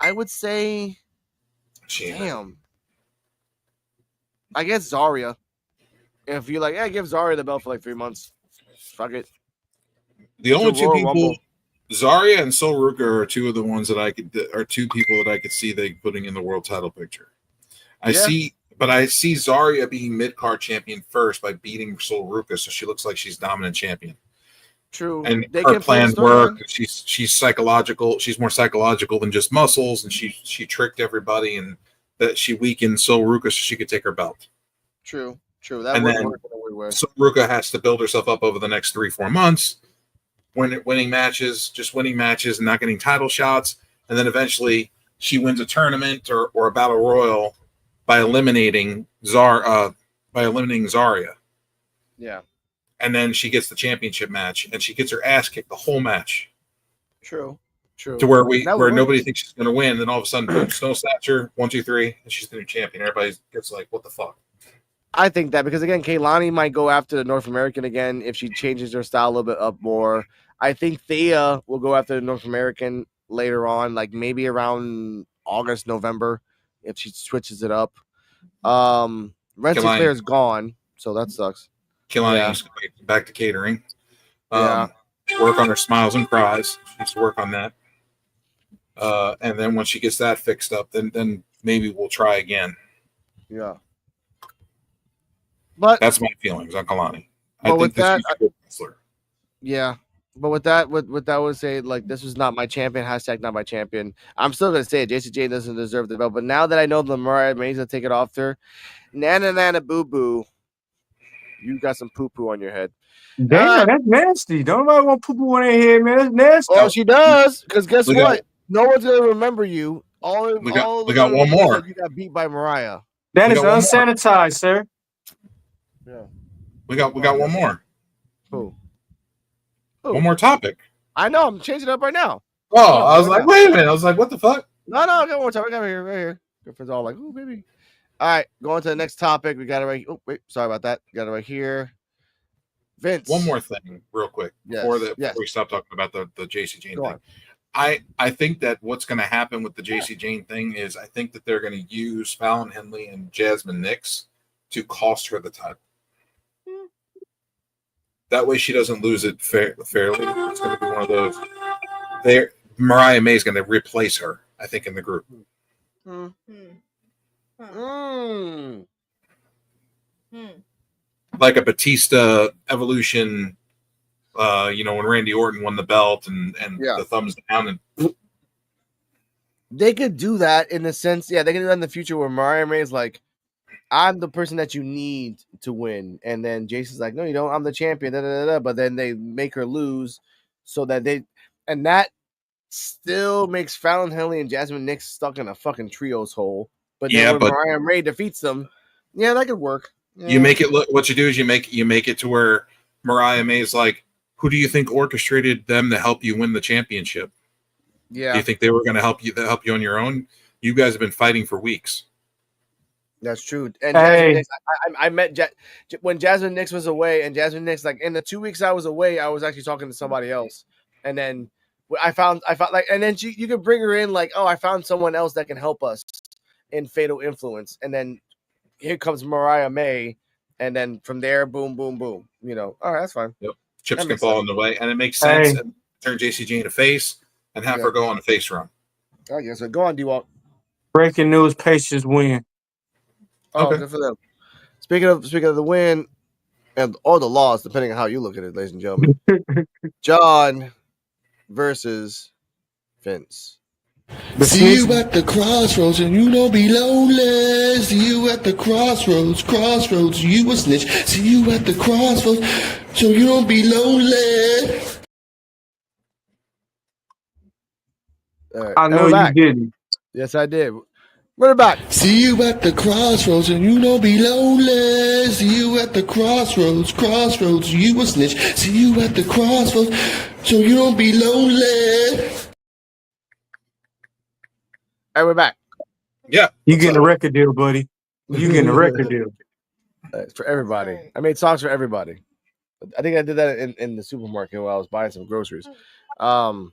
I would say damn. I guess Zarya. If you're like, give Zarya the belt for 3 months. Fuck it. The only 2 people, Zarya and Sol Ruka, are 2 of the ones that I could see they putting in the world title picture. I see Zarya being mid-card champion first by beating Sol Ruka, so she looks like she's dominant champion. True. And her plans work. She's psychological. She's more psychological than just muscles, and she tricked everybody, and that she weakened Sol Ruka so she could take her belt. True. That would work in a weird way. So Ruka has to build herself up over the next 3-4 months, winning matches, just winning matches and not getting title shots, and then eventually she wins a tournament or a battle royal by eliminating Zarya. Yeah. And then she gets the championship match, and she gets her ass kicked the whole match. True. To where nobody thinks she's going to win. Then all of a sudden, boom, Snow Snatcher, 1, 2, 3, and she's the new champion. Everybody gets like, what the fuck? I think that because again, Kaylani might go after the North American again if she changes her style a little bit up more. I think Thea will go after the North American later on, like maybe around August, November, if she switches it up. Rensselaer is gone, so that sucks. Kaylani needs to go back to catering. Yeah. Work on her smiles and cries. She needs to work on that. And then once she gets that fixed up, then maybe we'll try again. Yeah. But that's my feelings on Kalani. I think this is a good wrestler. Yeah. But with that would say, like, this was not my champion, #not my champion. I'm still gonna say it. Jacy Jayne doesn't deserve the belt. But now that I know the Mariah May's gonna take it off her, nana boo boo, you got some poo poo on your head. Damn, that's nasty. Don't nobody want poo poo on their head, man. That's nasty. Well, she does, because guess what? No one's gonna remember you. We got one more. You got beat by Mariah. That is unsanitized, sir. Yeah. We got one more. Who? One more topic. I know. I'm changing it up right now. Oh, I was like, wait a minute. I was like, what the fuck? No, I got one more topic. Right here. Girlfriend's all like, oh, baby. All right, going to the next topic. We got it right. Oh, wait, sorry about that. Got it right here. Vince. One more thing, real quick, before we stop talking about the Jacy Jayne thing. I think that what's going to happen with the Jacy Jayne thing is I think that they're going to use Fallon Henley and Jasmine Nix to cost her the title. That way she doesn't lose it fairly. It's going to be one of those. Mariah May is going to replace her, I think, in the group. Like a Batista Evolution, when Randy Orton won the belt and the thumbs down. And they could do that in the sense, they can do that in the future where Mariah May is like, I'm the person that you need to win. And then Jason's like, no, you don't. I'm the champion. But then they make her lose so that that still makes Fallon Henley and Jasmine Nix stuck in a fucking trios hole. But then when Mariah May defeats them, that could work. Yeah. You make it look. What you do is you make it to where Mariah May is like, who do you think orchestrated them to help you win the championship? Yeah. Do you think they were going to help you on your own? You guys have been fighting for weeks. That's true. And Jasmine Nix, I met when Jasmine Nix was away, and Jasmine Nix, like in the 2 weeks I was away, I was actually talking to somebody else, and then I found like, and then you could bring her in like, oh, I found someone else that can help us in Fatal Influence, and then here comes Mariah May, and then from there, boom, boom, boom. All right, that's fine. Yep, chips can fall in the way, and it makes sense. And turn Jacy Jayne a face and have her go on a face run. Oh yeah, so go on, D-Walk. Breaking news: Patience win. Oh, okay. Good for them. Speaking of the win or the loss, depending on how you look at it, ladies and gentlemen. John versus Vince. See you at the crossroads and you don't be lonely. See you at the crossroads, you a snitch. See you at the crossroads, so you don't be lonely. All right. I know you didn't. Yes, I did. Run it back. See you at the crossroads and you don't be lonely. See you at the crossroads, you a snitch. See you at the crossroads, so you don't be lonely. All right, we're back. Yeah. You getting a record deal, buddy. You getting a record deal. It's for everybody. I made songs for everybody. I think I did that in the supermarket while I was buying some groceries. Amazing.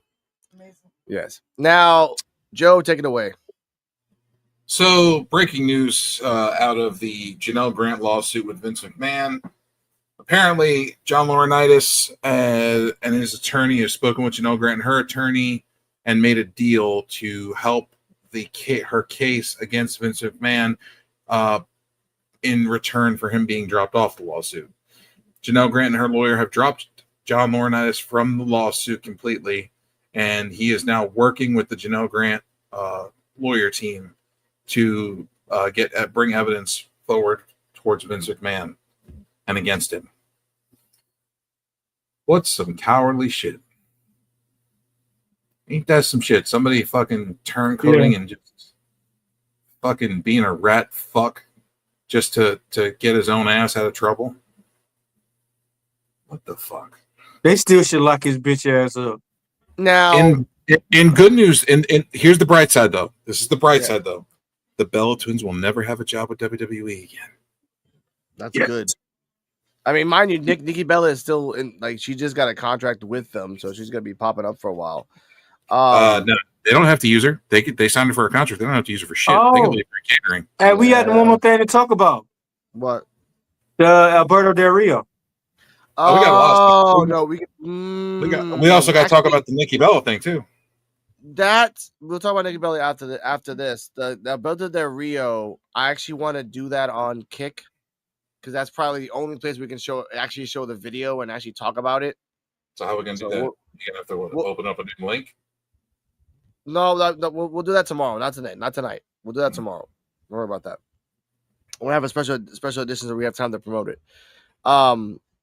Yes. Now, Joe, take it away. So, breaking news out of the Janelle Grant lawsuit with Vince McMahon. Apparently, John Laurinaitis and his attorney have spoken with Janelle Grant and her attorney and made a deal to help her case against Vince McMahon in return for him being dropped off the lawsuit. Janelle Grant and her lawyer have dropped John Laurinaitis from the lawsuit completely, and he is now working with the Janelle Grant lawyer team to bring evidence forward towards Vince McMahon and against him. What's some cowardly shit? Ain't that some shit? Somebody fucking turncoating and just fucking being a rat fuck just to get his own ass out of trouble. What the fuck? They still should lock his bitch ass up. Now, in good news, and here's the bright side though. This is the bright side though. The Bella Twins will never have a job with WWE again. That's good. I mean, mind you, Nikki Bella is still in. Like, she just got a contract with them, so she's gonna be popping up for a while. No, they don't have to use her. They signed her for a contract. They don't have to use her for shit. They can leave her catering. And we had one more thing to talk about. What? The Alberto Del Rio. Oh, we got lost. No, we also got to talk about the Nikki Bella thing too. We'll talk about Nikki Bella after this. The Alberto Del Rio. I actually want to do that on Kick, because that's probably the only place we can show the video and actually talk about it. So how are we gonna do that? You're gonna have to open up a new link. No, we'll do that tomorrow. Not tonight. We'll do that tomorrow. Don't worry about that. We'll have a special edition so we have time to promote it.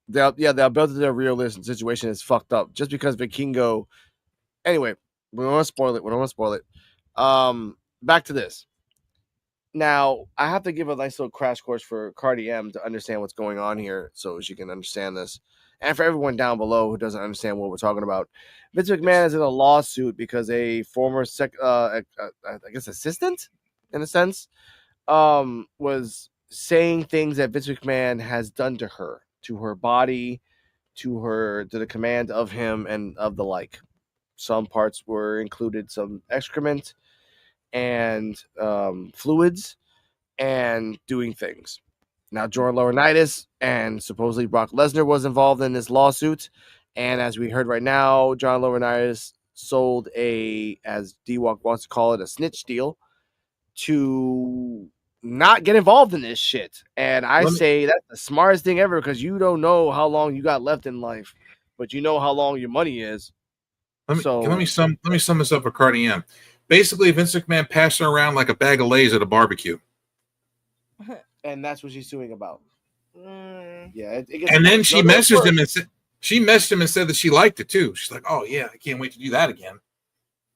The Alberto Del Rio situation is fucked up just because Vikingo. Anyway, we don't want to spoil it. Back to this. Now, I have to give a nice little crash course for Karrion to understand what's going on here so she can understand this. And for everyone down below who doesn't understand what we're talking about, Vince McMahon is in a lawsuit because a former, I guess, assistant, in a sense, was saying things that Vince McMahon has done to her body, to the command of him, and of the like. Some parts were included some excrement and fluids and doing things. Now, Jordan Laurinaitis and supposedly Brock Lesnar was involved in this lawsuit. And as we heard right now, John Laurinaitis sold as D-Walk wants to call it, a snitch deal to not get involved in this shit. And I say that's the smartest thing ever, because you don't know how long you got left in life, but you know how long your money is. Let me sum this up for Karrion. Basically, Vince McMahon passed her around like a bag of Lay's at a barbecue. And that's what she's suing about. Yeah. And then she messaged him and said that she liked it too. She's like, "Oh yeah, I can't wait to do that again."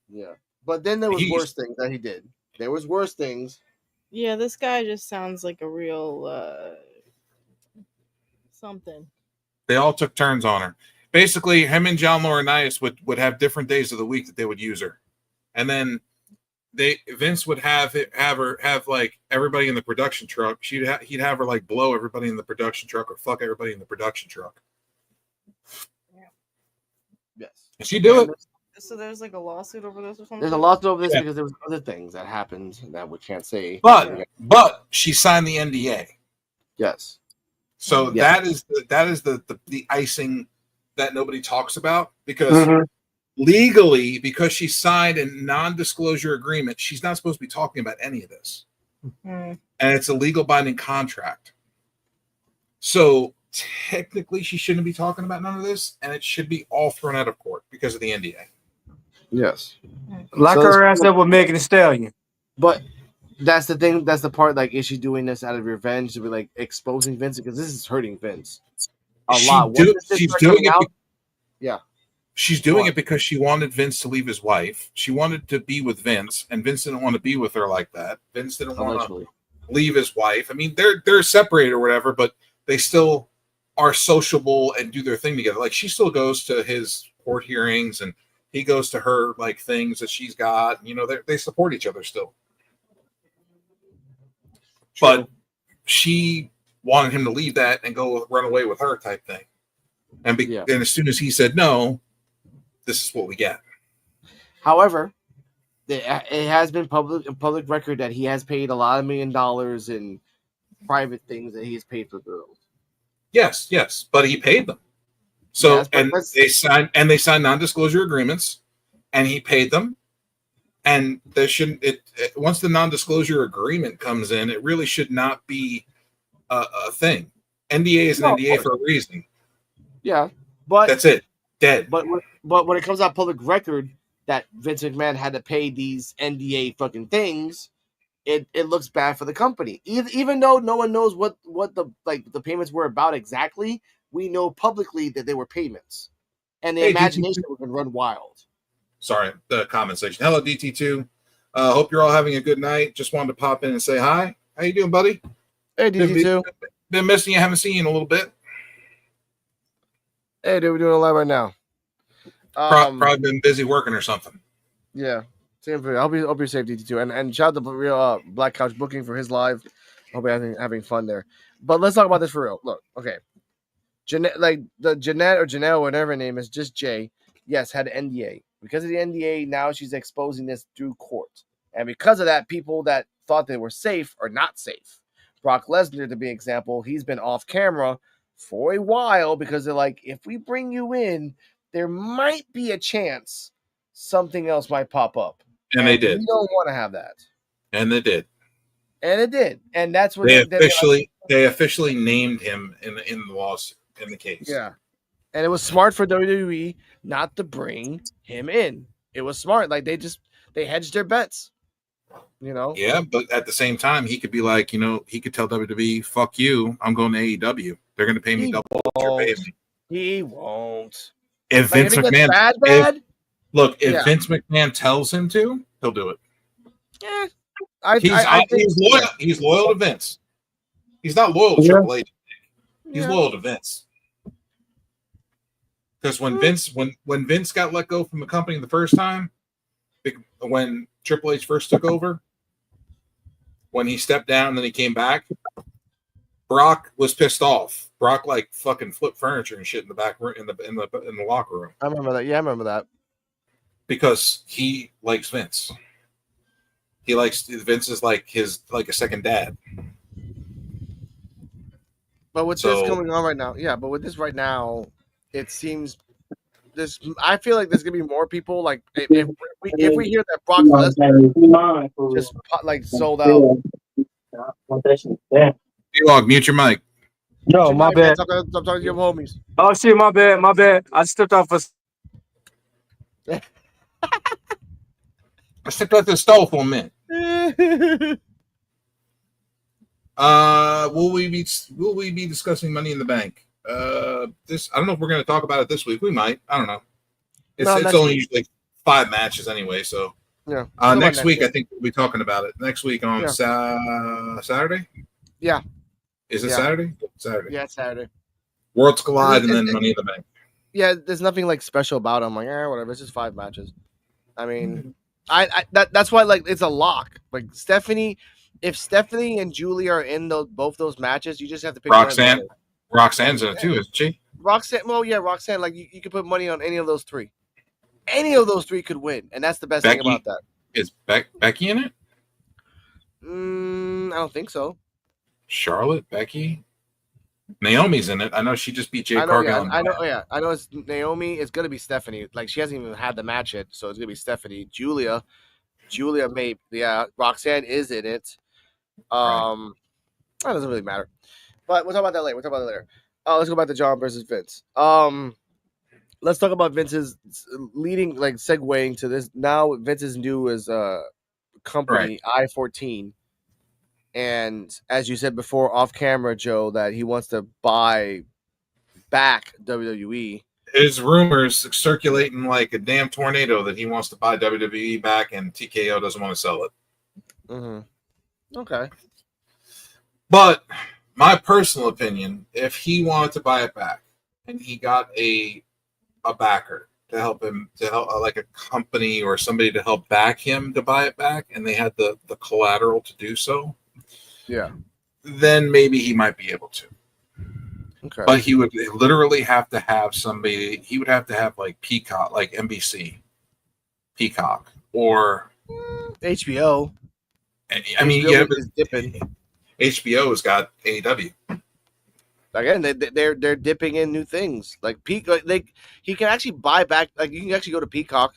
Yeah. But then there was worse things that he did. There was worse things. Yeah, this guy just sounds like a real something. They all took turns on her. Basically, him and John Laurinaitis would have different days of the week that they would use her. And then Vince would have like everybody in the production truck. He'd have her like blow everybody in the production truck or fuck everybody in the production truck. Yeah. Yes. And she'd do it. So there's like a lawsuit over this or something? There's a lawsuit over this because there was other things that happened that we can't say. But she signed the NDA. Yes. So that is the icing that nobody talks about, because legally, because she signed a non-disclosure agreement, she's not supposed to be talking about any of this. And it's a legal binding contract. So technically she shouldn't be talking about none of this, and it should be all thrown out of court because of the NDA. Yes. Lock her ass up with Megan Thee Stallion. But that's the thing. That's the part. Like, is she doing this out of revenge to be like exposing Vince? Because this is hurting Vince a lot. She's doing it. Yeah. She's doing it because she wanted Vince to leave his wife. She wanted to be with Vince, and Vince didn't want to be with her like that. Vince didn't want to leave his wife. I mean, they're separated or whatever, but they still are sociable and do their thing together. Like, she still goes to his court hearings, and he goes to her like things that she's got. You know, they support each other still. But she wanted him to leave that and go run away with her type thing. And as soon as he said no, this is what we get. However, it has been public record that he has paid a lot of $1 million in private things that he has paid for girls. Yes, but he paid them. So they signed non-disclosure agreements, and he paid them. And there shouldn't once the non-disclosure agreement comes in, it really should not be a thing. NDA is an NDA for a reason. Yeah, but that's it. Dead. But when it comes out public record that Vince McMahon had to pay these NDA fucking things, it looks bad for the company. Even though no one knows what the payments were about exactly, we know publicly that they were payments, and the imagination was going to run wild. sorry, the comment section. Hello, DT2. Hope you're all having a good night. Just wanted to pop in and say hi. How you doing, buddy? Hey, DT2. Been missing you. Haven't seen you in a little bit. Hey, dude, we're doing a live right now. Probably been busy working or something. Yeah. Same for you. Hope you're safe, DT2. And shout out to real Black Couch Booking for his live. Hope you're having fun there. But let's talk about this for real. Look, okay. Jeanette, like the Jeanette or Janelle, whatever her name is, just Jay, yes, had an NDA. Because of the NDA, now she's exposing this through court. And because of that, people that thought they were safe are not safe. Brock Lesnar, to be an example, he's been off camera for a while because they're like, if we bring you in, there might be a chance something else might pop up. And they did. We don't want to have that. And they did. And it did. And that's what they officially named him in the lawsuit, in the case. Yeah. And it was smart for WWE not to bring him in. It was smart. Like they hedged their bets. You know? Yeah, but at the same time, he could be like, he could tell WWE, fuck you, I'm going to AEW. They're going to pay me double what you're paying me. He won't. If Vince McMahon bad? If Vince McMahon tells him to, he'll do it. Yeah. He's loyal. He's loyal to Vince. He's not loyal to Triple H. He's loyal to Vince. Because when Vince got let go from the company the first time, when Triple H first took over, when he stepped down and then he came back, Brock was pissed off. Brock like fucking flipped furniture and shit in the back room, in the locker room. I remember that. Yeah, I remember that. Because he likes Vince. He likes Vince is like a second dad. But with this going on right now, but with this right now, it seems I feel like there's gonna be more people. Like if we hear that Brock Lesnar just like sold out. P.UW.F, mute your mic. No, my bad. I'm talking to your homies. Oh shit, my bad. I stepped off I stepped off the stove for a minute. Will we be discussing Money in the Bank? I don't know if we're going to talk about it this week. We might. I don't know. It's only usually 5 matches anyway. So yeah. Next week I think we'll be talking about it. Next week on Saturday. Yeah. Is it Saturday? Saturday. Yeah, it's Saturday. Worlds Collide and then Money in the Bank. Yeah, there's nothing like special about it. I'm like, whatever. It's just 5 matches. I mean, that's why like it's a lock. Like if Stephanie and Julie are in both those matches, you just have to pick Roxanne. Roxanne's in it too, isn't she? Roxanne. Well, yeah, Roxanne. Like you could put money on any of those 3. Any of those 3 could win, and that's the best thing about that. Is Becky in it? I don't think so. Charlotte, Becky, Naomi's in it. I know she just beat Jade Cargill. I know. Yeah, I know. It's Naomi. It's gonna be Stephanie. Like she hasn't even had the match yet, so it's gonna be Stephanie. Julia may. Yeah, Roxanne is in it. That doesn't really matter. But we'll talk about that later. Let's go back to John versus Vince. Let's talk about Vince's leading, like segueing to this. Now Vince's new is company I-14, and as you said before off camera, Joe, that he wants to buy back WWE. There's rumors circulating like a damn tornado that he wants to buy WWE back, and TKO doesn't want to sell it. Mm-hmm. Okay. But my personal opinion, if he wanted to buy it back and he got a backer to help like a company or somebody to help back him to buy it back, and they had the collateral to do so, then maybe he might be able to. Okay. But he would literally have to have somebody. He would have to have like Peacock, like NBC, Peacock, or HBO. I mean, HBO is dipping. HBO has got AEW. Again, they're dipping in new things. Like he can actually buy back. Like you can actually go to Peacock.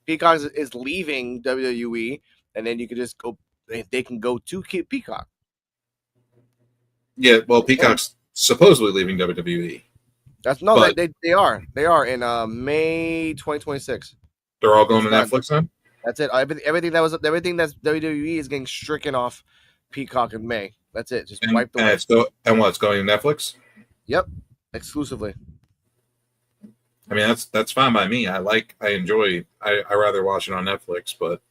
Peacock is leaving WWE, and then you can just go. They can go to Peacock. Yeah, well, Peacock's supposedly leaving WWE. They are in May 2026. They're all going to Netflix then. That's it. Everything that's WWE is getting stricken off Peacock in May. That's it. Just wipe the and it's going to Netflix? Yep. Exclusively. I mean, that's fine by me. I enjoy. I rather watch it on Netflix, but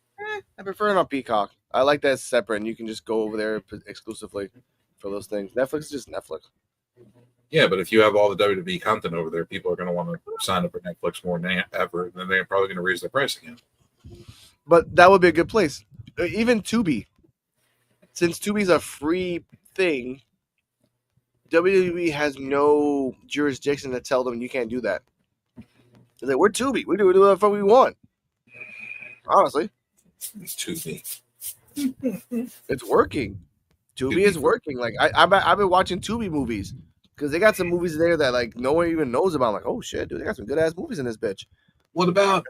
I prefer it on Peacock. I like that it's separate, and you can just go over there exclusively for those things. Netflix is just Netflix. yeah. But if you have all the WWE content over there, people are going to want to sign up for Netflix more than ever. And then they're probably going to raise the price again. But that would be a good place. Even Tubi, since Tubi's a free thing, WWE has no jurisdiction to tell them you can't do that. They're like, we're Tubi. We do whatever we want. Honestly, It's Tubi. it's working. Tubi is working. Like I've been watching Tubi movies because they got some movies there that like no one even knows about. I'm like, oh shit, dude, they got some good ass movies in this bitch. What about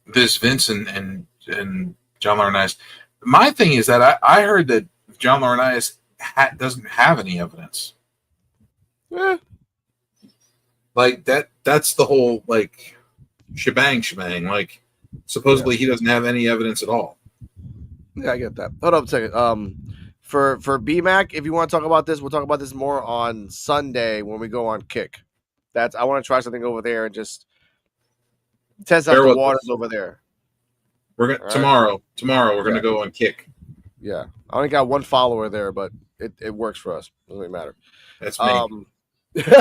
this Vince and John Laurinaitis? My thing is that I heard that John Laurinaitis doesn't have any evidence. Yeah. Like that's the whole like shebang. Like supposedly he doesn't have any evidence at all. Yeah, I get that. Hold up a second. For BMAC, if you want to talk about this, we'll talk about this more on Sunday when we go on Kick. I want to try something over there and just test out the waters over there. We're gonna tomorrow we're gonna go on Kick. Yeah, I only got one follower there, but it works for us. Doesn't really matter. That's me.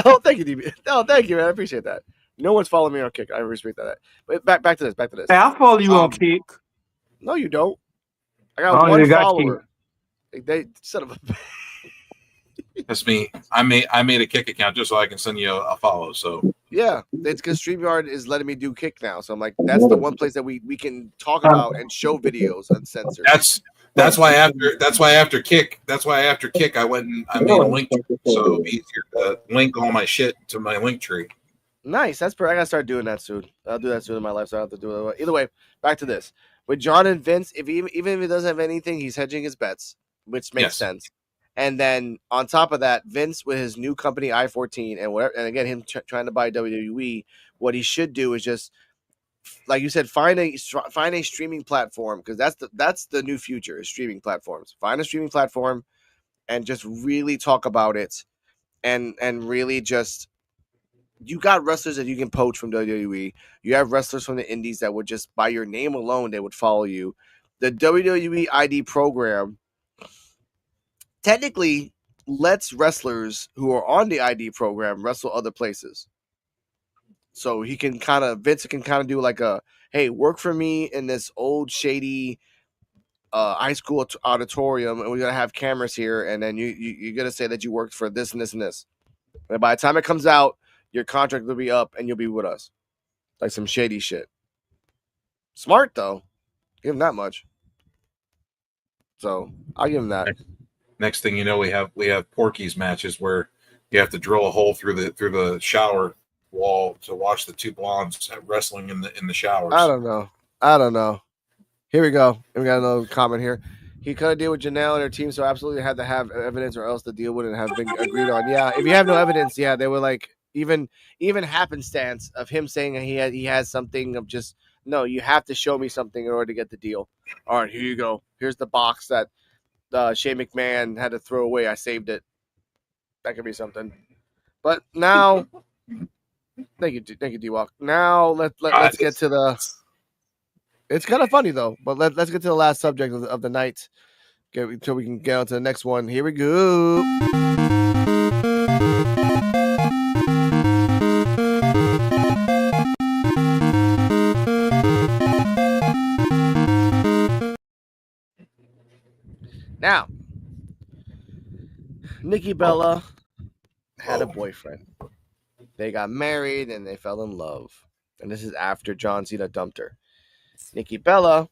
Oh, thank you, DB. Oh, thank you, man. I appreciate that. No one's following me on Kick. I respect that. But back to this. Hey, I'll follow you on Kick. No, you don't. I got one follower. They son of a. That's me. I made a Kick account just so I can send you a follow. So yeah, it's because StreamYard is letting me do Kick now. So I'm like, that's the one place that we can talk about and show videos uncensored. That's why after Kick I went and I made a link so easier to link all my shit to my link tree. Nice. I gotta start doing that soon. I'll do that soon in my life, so I have to do it. Either way, back to this. With John and Vince, even if he doesn't have anything, he's hedging his bets, which makes sense. And then on top of that, Vince with his new company I-14 and whatever, and again him trying to buy WWE, what he should do is just, like you said, find a streaming platform, because that's the new future is streaming platforms. Find a streaming platform and just really talk about it, and really just. You got wrestlers that you can poach from WWE. You have wrestlers from the indies that would just, by your name alone, they would follow you. The WWE ID program technically lets wrestlers who are on the ID program wrestle other places. So Vince can kind of do like a, hey, work for me in this old shady high school auditorium, and we're gonna have cameras here, and then you're gonna say that you worked for this and this and this. And by the time it comes out, your contract will be up and you'll be with us. Like some shady shit. Smart, though. Give him that much. So I'll give him that. Next thing you know, we have Porky's matches where you have to drill a hole through the shower wall to watch the two blondes wrestling in the showers. I don't know. Here we go. We got another comment here. He couldn't deal with Janelle and her team, so absolutely had to have evidence, or else the deal wouldn't have been agreed on. Yeah, if you have no evidence, yeah, they were like, even happenstance of him saying he has something of just, no, you have to show me something in order to get the deal. All right, here you go. Here's the box that Shane McMahon had to throw away. I saved it. That could be something. But now, thank you, D-Walk. Now let's get to the. It's kind of funny though, but let's get to the last subject of the night, until we can get on to the next one. Here we go. Now, Nikki Bella had a boyfriend. They got married and they fell in love. And this is after John Cena dumped her. Nikki Bella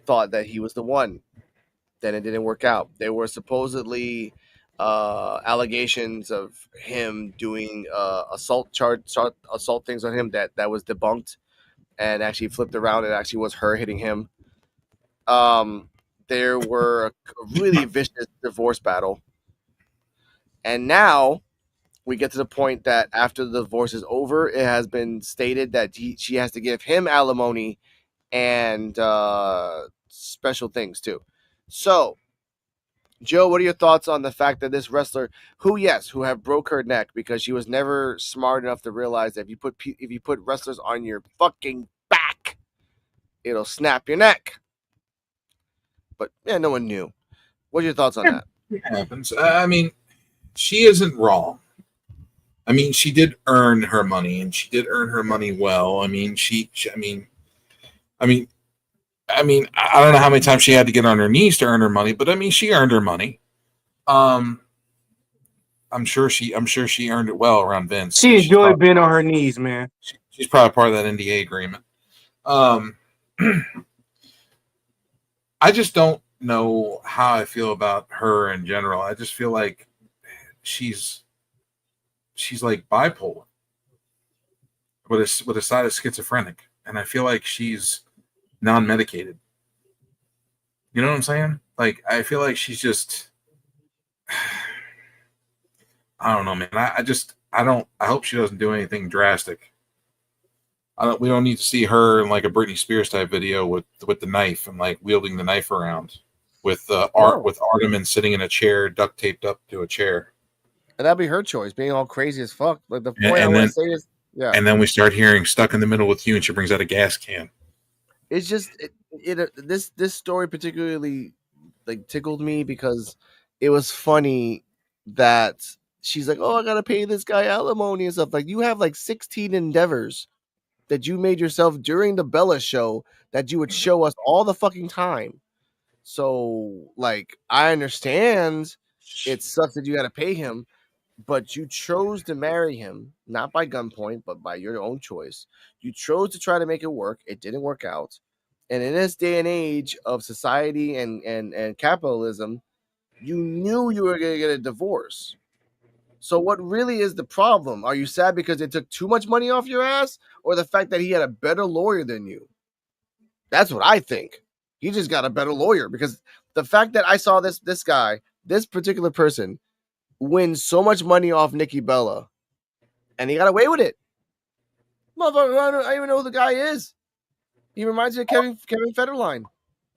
thought that he was the one. Then it didn't work out. There were supposedly allegations of him doing assault things on him that was debunked and actually flipped around. It actually was her hitting him. There were a really vicious divorce battle. And now we get to the point that after the divorce is over, it has been stated that she has to give him alimony and special things too. So Joe, what are your thoughts on the fact that this wrestler, who have broke her neck because she was never smart enough to realize that if you put wrestlers on your fucking back, it'll snap your neck. But yeah, no one knew. What are your thoughts on that? It happens. I mean, she isn't wrong. I mean, she did earn her money, and she did earn her money well. I mean, I don't know how many times she had to get on her knees to earn her money, but I mean, she earned her money. I'm sure she earned it well around Vince. She enjoyed being on her knees, man. She's probably part of that NDA agreement. I just don't know how I feel about her in general. I just feel like she's like bipolar with a side of schizophrenic, and I feel like she's non-medicated. You know what I'm saying? Like, I feel like she's just, I don't know, man. I hope she doesn't do anything drastic. We don't need to see her in like a Britney Spears type video with the knife and like wielding the knife around with Artemis sitting in a chair, duct taped up to a chair. And that'd be her choice, being all crazy as fuck. Like the point I want to say is, yeah. And then we start hearing "Stuck in the Middle with You," and she brings out a gas can. It's just this story particularly like tickled me because it was funny that she's like, oh, I gotta pay this guy alimony and stuff. Like, you have like 16 endeavors that you made yourself during the Bella show that you would show us all the fucking time. So, like, I understand it sucks that you got to pay him, but you chose to marry him, not by gunpoint, but by your own choice. You chose to try to make it work. It didn't work out. And in this day and age of society and capitalism, you knew you were going to get a divorce. So what really is the problem? Are you sad because it took too much money off your ass, or the fact that he had a better lawyer than you? That's what I think. He just got a better lawyer, because the fact that I saw this guy, this particular person, win so much money off Nikki Bella, and he got away with it. Motherfucker, I don't even know who the guy is. He reminds me of Kevin Federline.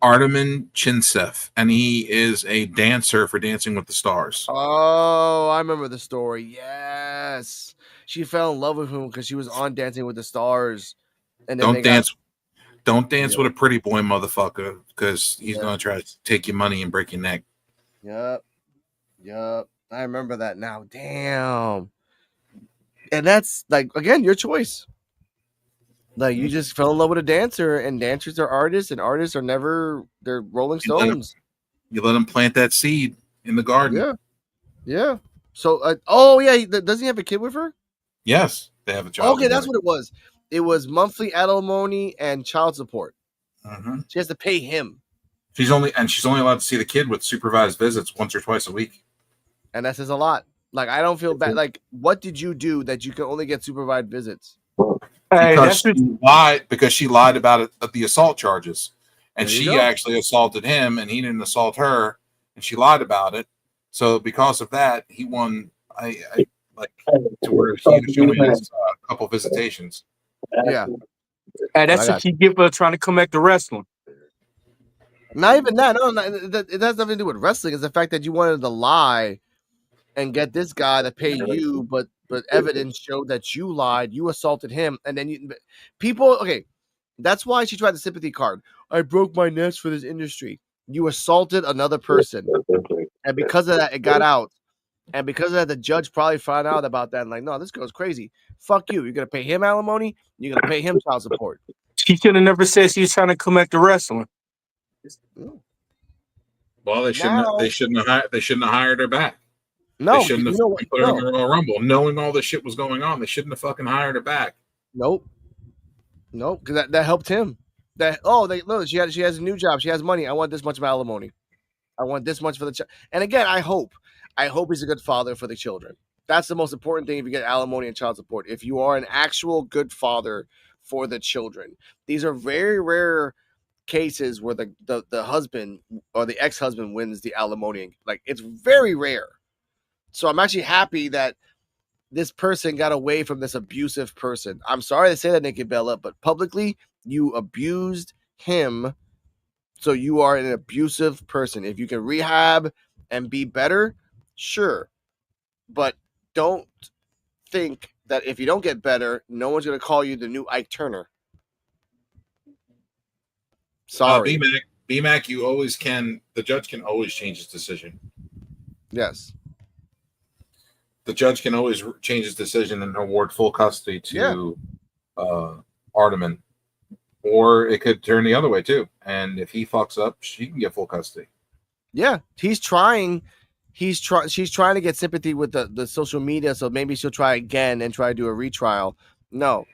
Artemis Chinsef, and he is a dancer for Dancing with the Stars. Oh, I remember the story. Yes, she fell in love with him because she was on Dancing with the Stars. And then don't dance with a pretty boy, motherfucker, because he's gonna try to take your money and break your neck. Yep. I remember that now. Damn. And that's like, again, your choice. Like, you just fell in love with a dancer, and dancers are artists, and artists are never, they're Rolling Stones. You let him plant that seed in the garden. Yeah. So, doesn't he have a kid with her? Yes, they have a child. Okay, that's what it was. It was monthly alimony and child support. Mm-hmm. She has to pay him. She's only allowed to see the kid with supervised visits once or twice a week. And that says a lot. Like, I don't feel bad. Like, what did you do that you can only get supervised visits? Because she lied about it, the assault charges, and she actually assaulted him, and he didn't assault her, and she lied about it. So because of that, he won. I like to where he was showing us a couple visitations. Yeah, and that's what you get for trying to come back to wrestling. Not even that. No, it has nothing to do with wrestling. It's the fact that you wanted to lie and get this guy to pay you, but evidence showed that you lied, you assaulted him, and then that's why she tried the sympathy card. I broke my nest for this industry. You assaulted another person, and because of that, it got out, and because of that, the judge probably found out about that and like, no, this girl's crazy. Fuck you. You're gonna pay him alimony. You're gonna pay him child support. She should have never said she was trying to come back to wrestling. Well, they shouldn't have hired her back. No, they shouldn't have put her in the Royal Rumble, knowing all this shit was going on. They shouldn't have fucking hired her back. Nope, because that helped him. She has a new job. She has money. I want this much of alimony. I want this much for the child. And again, I hope he's a good father for the children. That's the most important thing if you get alimony and child support. If you are an actual good father for the children, these are very rare cases where the husband or the ex-husband wins the alimony. Like, it's very rare. So I'm actually happy that this person got away from this abusive person. I'm sorry to say that, Nikki Bella, but publicly you abused him. So you are an abusive person. If you can rehab and be better, sure. But don't think that if you don't get better, no one's going to call you the new Ike Turner. Sorry. BMAC, you always can. The judge can always change his decision. Yes. The judge can always change his decision and award full custody to Arteman. Or it could turn the other way too. And if he fucks up, she can get full custody. Yeah. She's trying to get sympathy with the social media, so maybe she'll try again and try to do a retrial. No.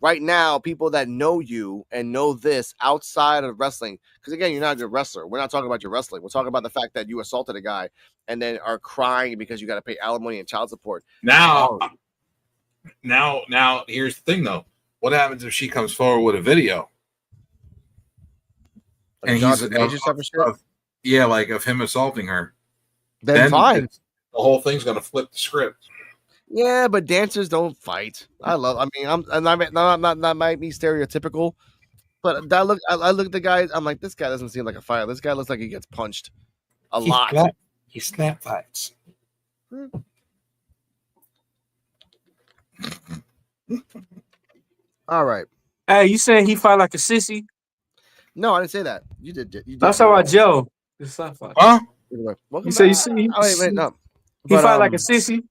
Right now, people that know you and know this outside of wrestling, because again, you're not a good wrestler. We're not talking about your wrestling. We're talking about the fact that you assaulted a guy and then are crying because you got to pay alimony and child support. Now, here's the thing though. What happens if she comes forward with a video? Like and he's of him assaulting her. Then fine. The whole thing's gonna flip the script. Yeah, but dancers don't fight. That might be stereotypical, but I look at the guys. I'm like, this guy doesn't seem like a fighter. This guy looks like he gets punched a lot. He slap fights. All right. Hey, you saying he fight like a sissy? No, I didn't say that. You did. That's how I Joe. Huh? You say you see? Wait, no. He fight like a sissy.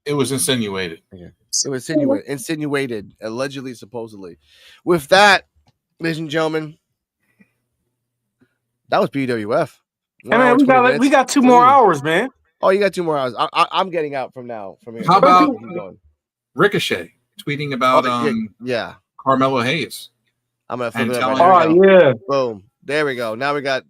It was insinuated. Okay. It was insinuated, allegedly, supposedly. With that, ladies and gentlemen, that was P.UW.F. Hey man, we got 2 more hours, man. Oh, you got 2 more hours. I'm getting out from now. From here. How about Ricochet tweeting about Carmelo Hayes? I'm gonna flip it up. Oh yeah. Boom. There we go. Now we got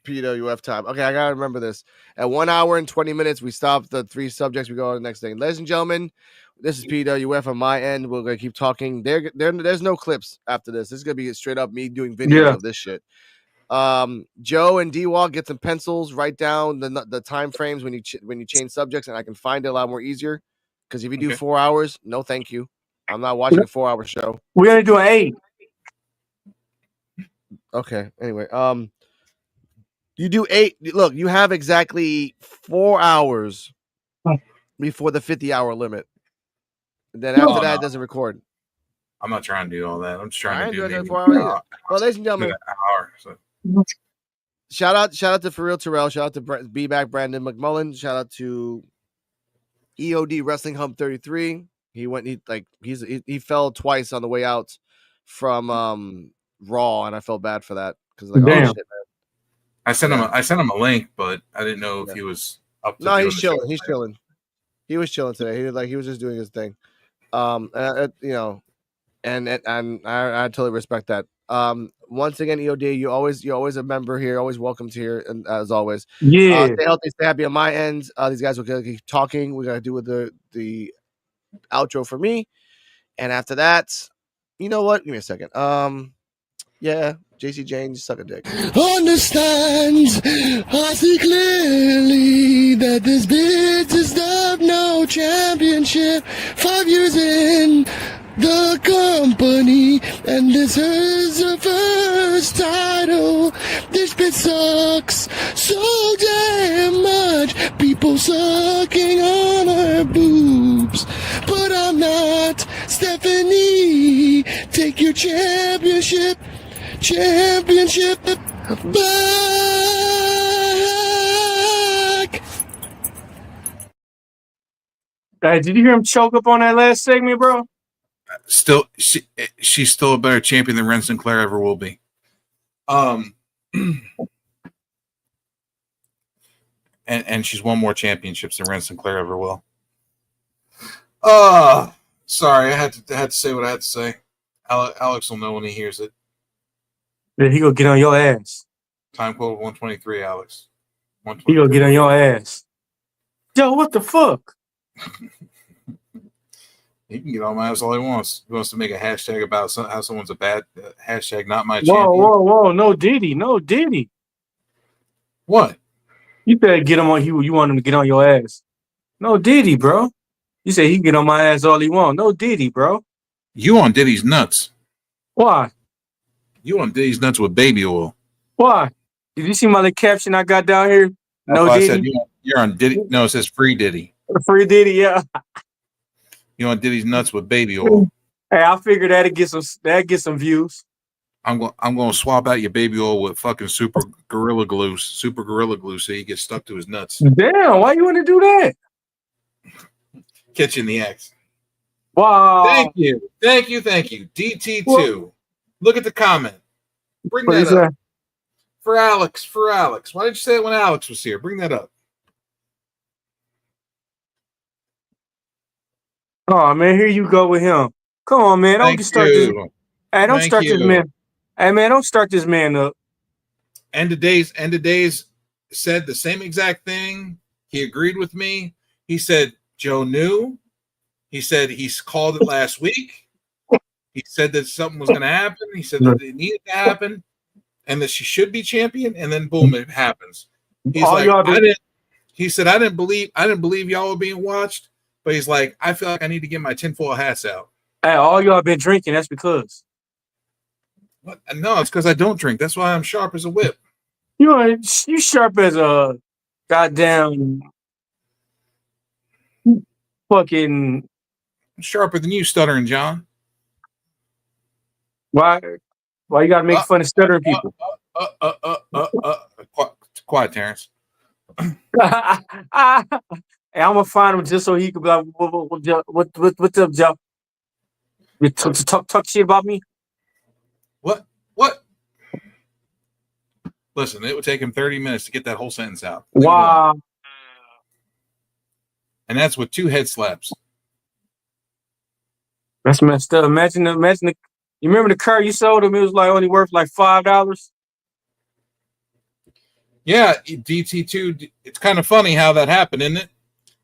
P.UW.F. time. Okay, I gotta remember this. At 1 hour and 20 minutes, we stop the 3 subjects. We go to the next thing. Ladies and gentlemen, this is P.UW.F. on my end. We're gonna keep talking. There's no clips after this. This is gonna be straight up me doing videos of this shit. Joe and D-Walk, get some pencils. Write down the time frames when you change subjects, and I can find it a lot more easier. Because if you do 4 hours, no, thank you. I'm not watching a 4-hour show. We're gonna do an 8. Okay. Anyway, you do 8. Look, you have exactly 4 hours before the 50-hour limit. And then after that, it doesn't record. I'm not trying to do all that. I'm just trying to do maybe 4 hours. Well, ladies and gentlemen, shout out to For Real Terrell. Shout out to B-Back Brandon McMullen. Shout out to EOD Wrestling Hump 33. He fell twice on the way out from Raw, and I felt bad for that because oh shit, man. I sent him a link, but I didn't know if he was up to. No, he's chilling. He's chilling. He was chilling today. He was just doing his thing. And I totally respect that. Once again, EOD, you're always a member here, always welcome to here, and as always, stay healthy, stay happy on my end. These guys will keep talking. We gotta do with the outro for me, and after that, you know what? Give me a second. Yeah, JC Jane, just suck a dick. Understands, I see clearly that this bitch is of no championship. 5 years in the company, and this is her first title. This bitch sucks so damn much. People sucking on her boobs, but I'm not Stephanie. Take your championship back. Hey, did you hear him choke up on that last segment, bro? Still, she's still a better champion than Ren Sinclair ever will be. And she's won more championships than Ren Sinclair ever will. Sorry, I had to say what I had to say. Alex will know when he hears it. Yeah, he gonna get on your ass. Time code 123, Alex. He gonna get on your ass. Yo, what the fuck? He can get on my ass all he wants. He wants to make a hashtag about how someone's a bad hashtag, not my champion. Whoa. No Diddy. What? You said get him on you want him to get on your ass. No Diddy, bro. You say he can get on my ass all he want. No Diddy, bro. You on Diddy's nuts. Why? You on Diddy's nuts with baby oil. Why? Did you see my little caption I got down here? No Diddy. You're on Diddy. No, it says free Diddy. Free Diddy, yeah. You on Diddy's nuts with baby oil. Hey, I figured that'd get some views. I'm going to swap out your baby oil with fucking super gorilla glue so he gets stuck to his nuts. Damn, why you want to do that? Catching the X. Wow. Thank you. DT2. Well, look at the comment. Bring what that is up. that? For Alex. Why did you say it when Alex was here? Bring that up. Oh man, here you go with him. Come on, man. Don't start this. Hey, don't start this man. Hey man, don't start this man up. End of days said the same exact thing. He agreed with me. He said Joe knew. He said he's called it last week. He said that something was going to happen. He said that it needed to happen and that she should be champion. And then boom, it happens. He's like, he said, I didn't believe y'all were being watched. But he's like, I feel like I need to get my tinfoil hats out. Hey, all y'all been drinking. That's because. What? No, it's because I don't drink. That's why I'm sharp as a whip. You sharp as a goddamn fucking. Sharper than you, Stuttering John. Why you gotta make fun of stuttering people? Quiet, Terrence. Hey, I'm gonna find him just so he could be like, what's up, Joe? You talk shit about me? What? Listen, it would take him 30 minutes to get that whole sentence out. Wow. And that's with 2 head slaps. That's messed up. Imagine the. You remember the car you sold him? It was like only worth like $5. Yeah, DT2. It's kind of funny how that happened, isn't it?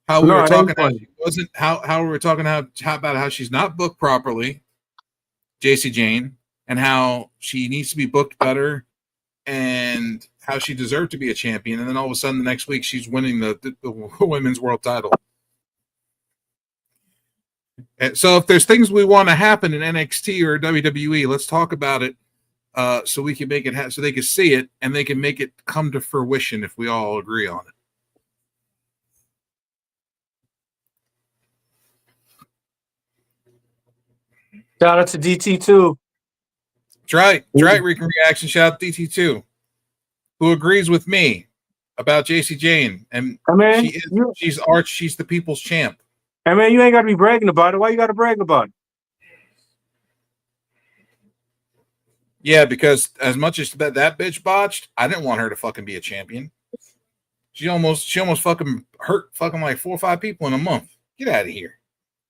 How we were talking how she wasn't how we were talking how about how she's not booked properly, JC Jane, and how she needs to be booked better, and how she deserved to be a champion, and then all of a sudden the next week she's winning the women's world title. And so if there's things we want to happen in NXT or WWE, let's talk about it, so we can make it so they can see it and they can make it come to fruition if we all agree on it. Shout out to DT2. That's right, Rico Reaction. Shout out to DT2, who agrees with me about JC Jane, and she's the people's champ. Hey man, you ain't got to be bragging about it. Why you got to brag about it? Yeah, because as much as that bitch botched, I didn't want her to fucking be a champion. She almost fucking hurt fucking like 4 or 5 people in a month. Get out of here,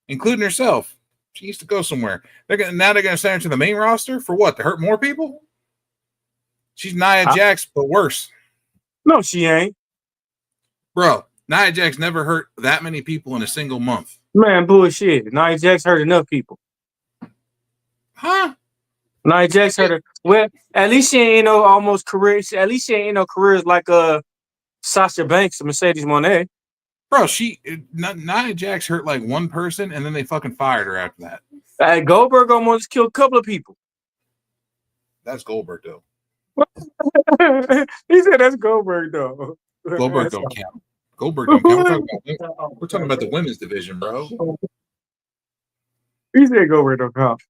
including herself. She used to go somewhere. They're gonna send her to the main roster for what? To hurt more people? She's Nia Jax, but worse. No, she ain't. Bro, Nia Jax never hurt that many people in a single month. Man, bullshit. Nia Jax hurt enough people. Huh? Nia Jax hurt her. Well, at least she ain't no almost career. At least she ain't no careers like Sasha Banks or Mercedes Moné. Bro, Nia Jax hurt like one person, and then they fucking fired her after that. Goldberg almost killed a couple of people. That's Goldberg, though. He said that's Goldberg, though. Goldberg don't count. Goldberg don't count. We're talking about the women's division, bro. He said Goldberg don't count.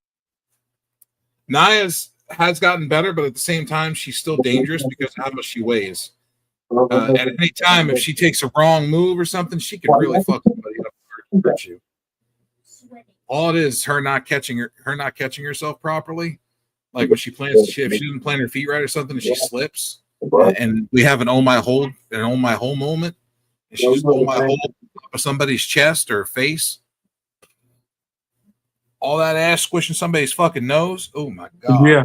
Nia's has gotten better, but at the same time, she's still dangerous because of how much she weighs. At any time, if she takes a wrong move or something, she can really fuck somebody up and hurt you. All it is her not catching herself properly. Like when she plants, if she doesn't plant her feet right or something, and she slips, and we have an oh my hole moment, and she just oh my hole up somebody's chest or face. All that ass squishing somebody's fucking nose. Oh my god. Yeah.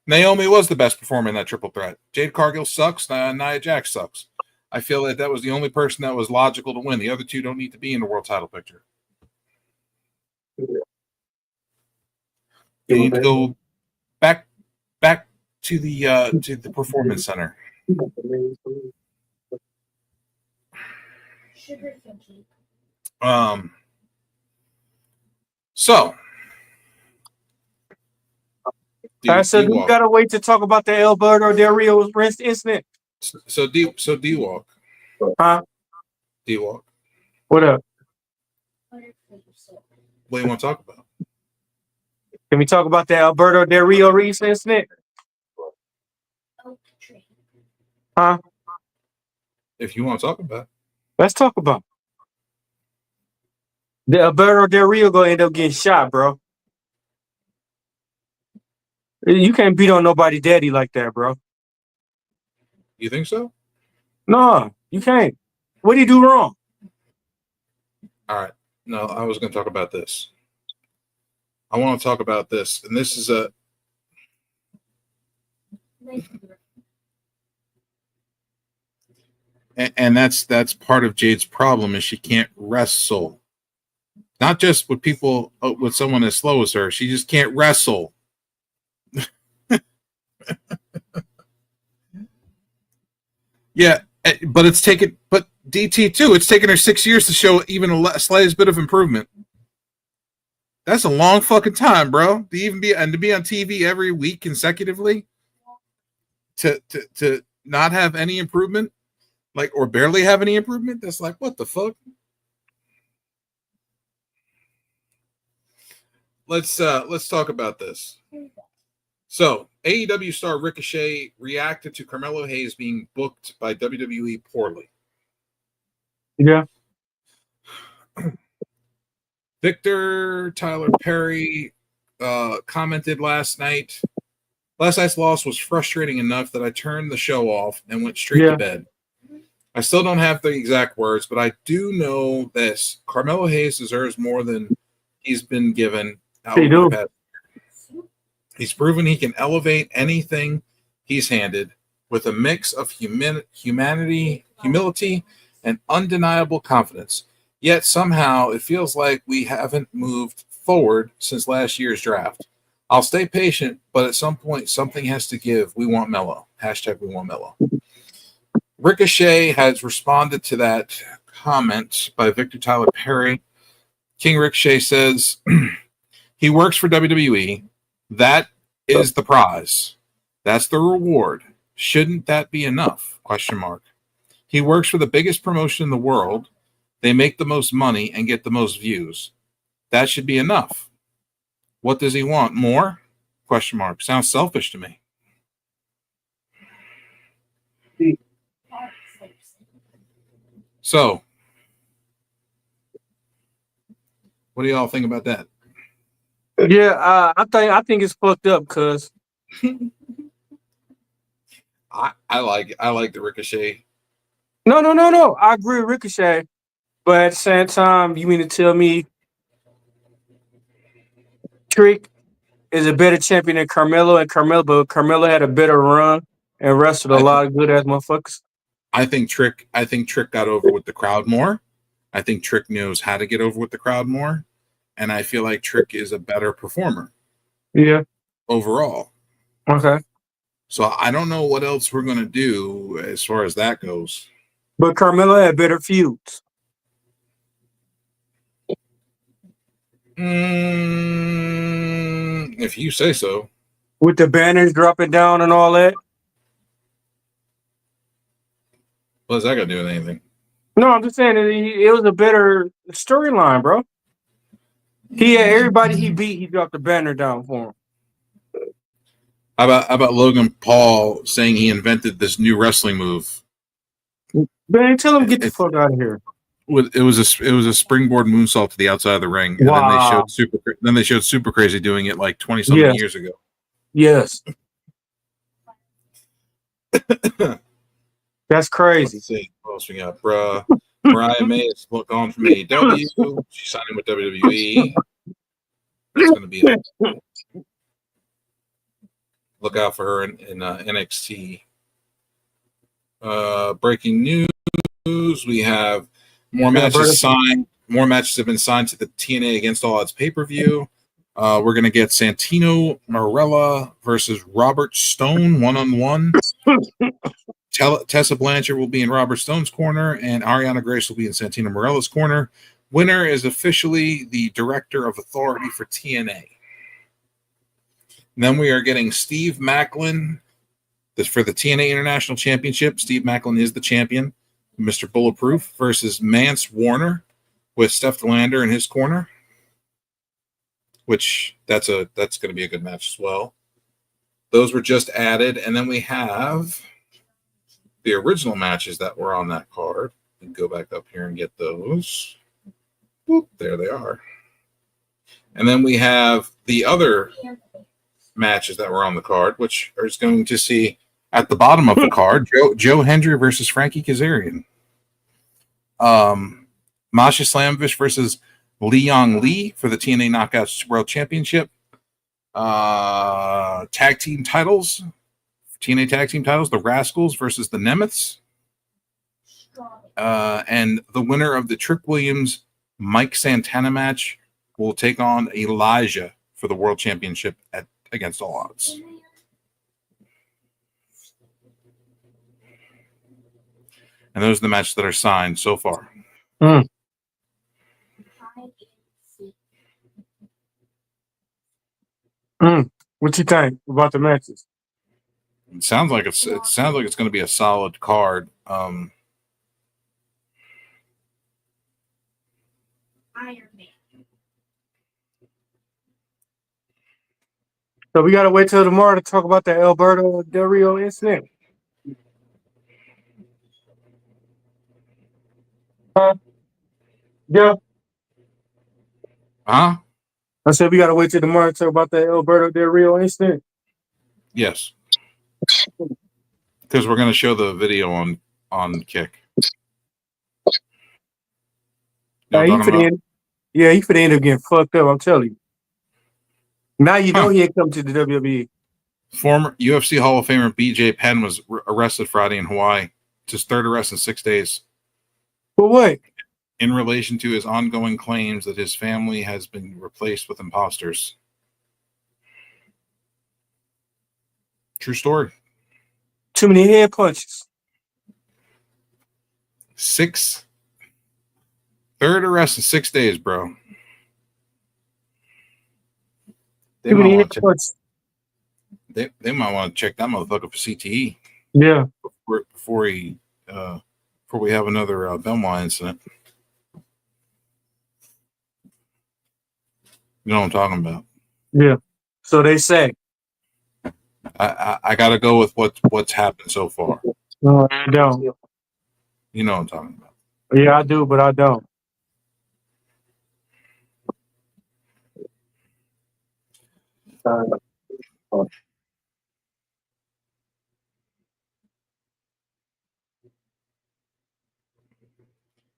Naomi was the best performer in that triple threat. Jade Cargill sucks. Nia Jax sucks. I feel that was the only person that was logical to win. The other two don't need to be in the world title picture. They need to go back to the performance center. So. I said we gotta wait to talk about the Alberto Del Rio incident. So D-Walk. Huh? D-Walk. What up? What do you want to talk about? Can we talk about the Alberto Del Rio Reese incident? Huh? If you want to talk about it. Let's talk about it. The Alberto Del Rio gonna end up getting shot, bro. You can't beat on nobody's daddy like that, bro. You think so? No, you can't. What did he do wrong? All right. No, I was going to talk about this. I want to talk about this, and this is and that's part of Jade's problem is she can't wrestle. Not just with people, with someone as slow as her. She just can't wrestle. Yeah, but DT too. It's taken her 6 years to show even a slightest bit of improvement. That's a long fucking time, bro. To be on TV every week consecutively, to not have any improvement, like, or barely have any improvement. That's like, what the fuck? Let's talk about this. So, AEW star Ricochet reacted to Carmelo Hayes being booked by WWE poorly. Yeah. Victor Tyler Perry commented last night. Last night's loss was frustrating enough that I turned the show off and went straight to bed. I still don't have the exact words, but I do know this. Carmelo Hayes deserves more than he's been given. He's proven he can elevate anything he's handed with a mix of humility, and undeniable confidence. Yet somehow it feels like we haven't moved forward since last year's draft. I'll stay patient, but at some point something has to give. We want Melo. # we want Melo. Ricochet has responded to that comment by Victor Tyler Perry. King Ricochet says he works for WWE. That is the prize. That's the reward. Shouldn't that be enough? ? He works for the biggest promotion in the world. They make the most money and get the most views. That should be enough. What does he want? More? ? Sounds selfish to me. So, what do y'all think about that? Yeah, I think it's fucked up because I like the Ricochet. No. I agree with Ricochet, but at the same time, you mean to tell me Trick is a better champion than Carmelo, but Carmelo had a better run and wrestled a lot of good ass motherfuckers? I think Trick got over with the crowd more. I think Trick knows how to get over with the crowd more. And I feel like Trick is a better performer. Yeah. Overall. Okay. So I don't know what else we're going to do as far as that goes. But Carmelo had better feuds. If you say so. With the banners dropping down and all that? What's that got to do with anything? No, I'm just saying it was a better storyline, bro. He had everybody he beat, he dropped the banner down for him. How about Logan Paul saying he invented this new wrestling move? Man, tell him get the fuck out of here. It was a springboard moonsault to the outside of the ring, and then they showed Super Crazy doing it like 20-something years ago. Yes. That's crazy. Let's see what else we got, bruh. Mariah May is gone from AEW. She's signing with WWE. That's going to be look out for her in NXT. Breaking news: we have more matches signed. More matches have been signed to the TNA Against All Odds pay-per-view. We're going to get Santino Marella versus Robert Stone 1-on-1. Tessa Blanchard will be in Robert Stone's corner, and Ariana Grace will be in Santino Marella's corner. Winner is officially the Director of Authority for TNA. And then we are getting Steve Maclin, For the TNA International Championship, Steve Macklin is the champion. Mr. Bulletproof versus Mance Warner with Steph DeLander in his corner, which that's going to be a good match as well. Those were just added, and then we have the original matches that were on that card. And go back up here and get those. Whoop, there they are. And then we have the other matches that were on the card, which is going to see at the bottom of the card, Joe Hendry versus Frankie Kazarian. Masha Slamovich versus Leon Lee for the TNA Knockouts World Championship. Tag team titles, TNA tag team titles, the Rascals versus the Nemeths. And the winner of the Trick Williams Mike Santana match will take on Elijah for the World Championship against all odds. And those are the matches that are signed so far. What you think about the matches? It sounds like it's going to be a solid card. So we gotta wait till tomorrow to talk about the Alberto Del Rio incident. Yeah. Huh? I said we gotta wait till tomorrow to talk about the Alberto Del Rio incident. Yes. Because we're going to show the video on Kick. He could end up getting fucked up, I'm telling you. Now you know he ain't come to the WWE. Former UFC Hall of Famer BJ Penn was arrested Friday in Hawaii. It's his third arrest in 6 days. For what? In relation to his ongoing claims that his family has been replaced with imposters. True story. Too many head punches. Third arrest in 6 days, bro. They Too many head might punches. they might want to check that motherfucker for CTE. Yeah. Before we have another Benoit incident. You know what I'm talking about? Yeah. So they say. I got to go with what's happened so far. No, I don't. You know what I'm talking about. Yeah, I do, but I don't.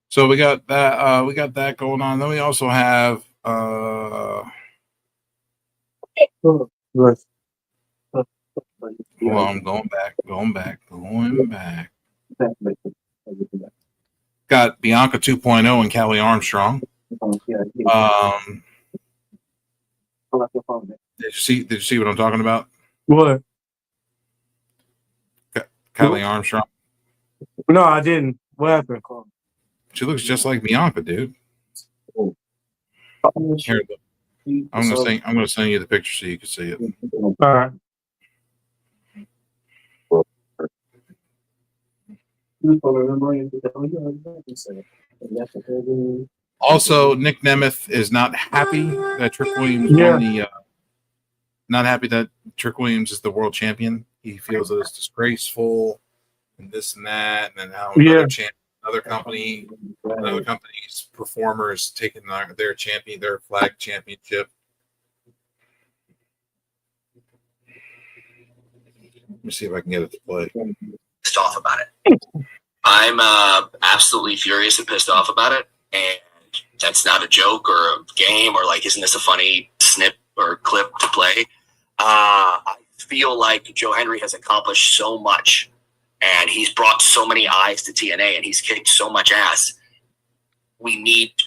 So we got that going on. Then we also have hold on, going back. Got Bianca 2.0 and Callie Armstrong. Did you see what I'm talking about? What? Callie Armstrong. No, I didn't. What happened? She looks just like Bianca, dude. Here, I'm gonna send you the picture so you can see it. All right. Also, Nick Nemeth is not happy that Trick Williams won the. Not happy that Trick Williams is the world champion. He feels that it's disgraceful and this and that, and then how another company's performers taking their flag championship. Let me see if I can get it to play. Pissed off about it. I'm absolutely furious and pissed off about it, and that's not a joke or a game or like, isn't this a funny snip or clip to play? I feel like Joe Hendry has accomplished so much, and he's brought so many eyes to TNA, and he's kicked so much ass.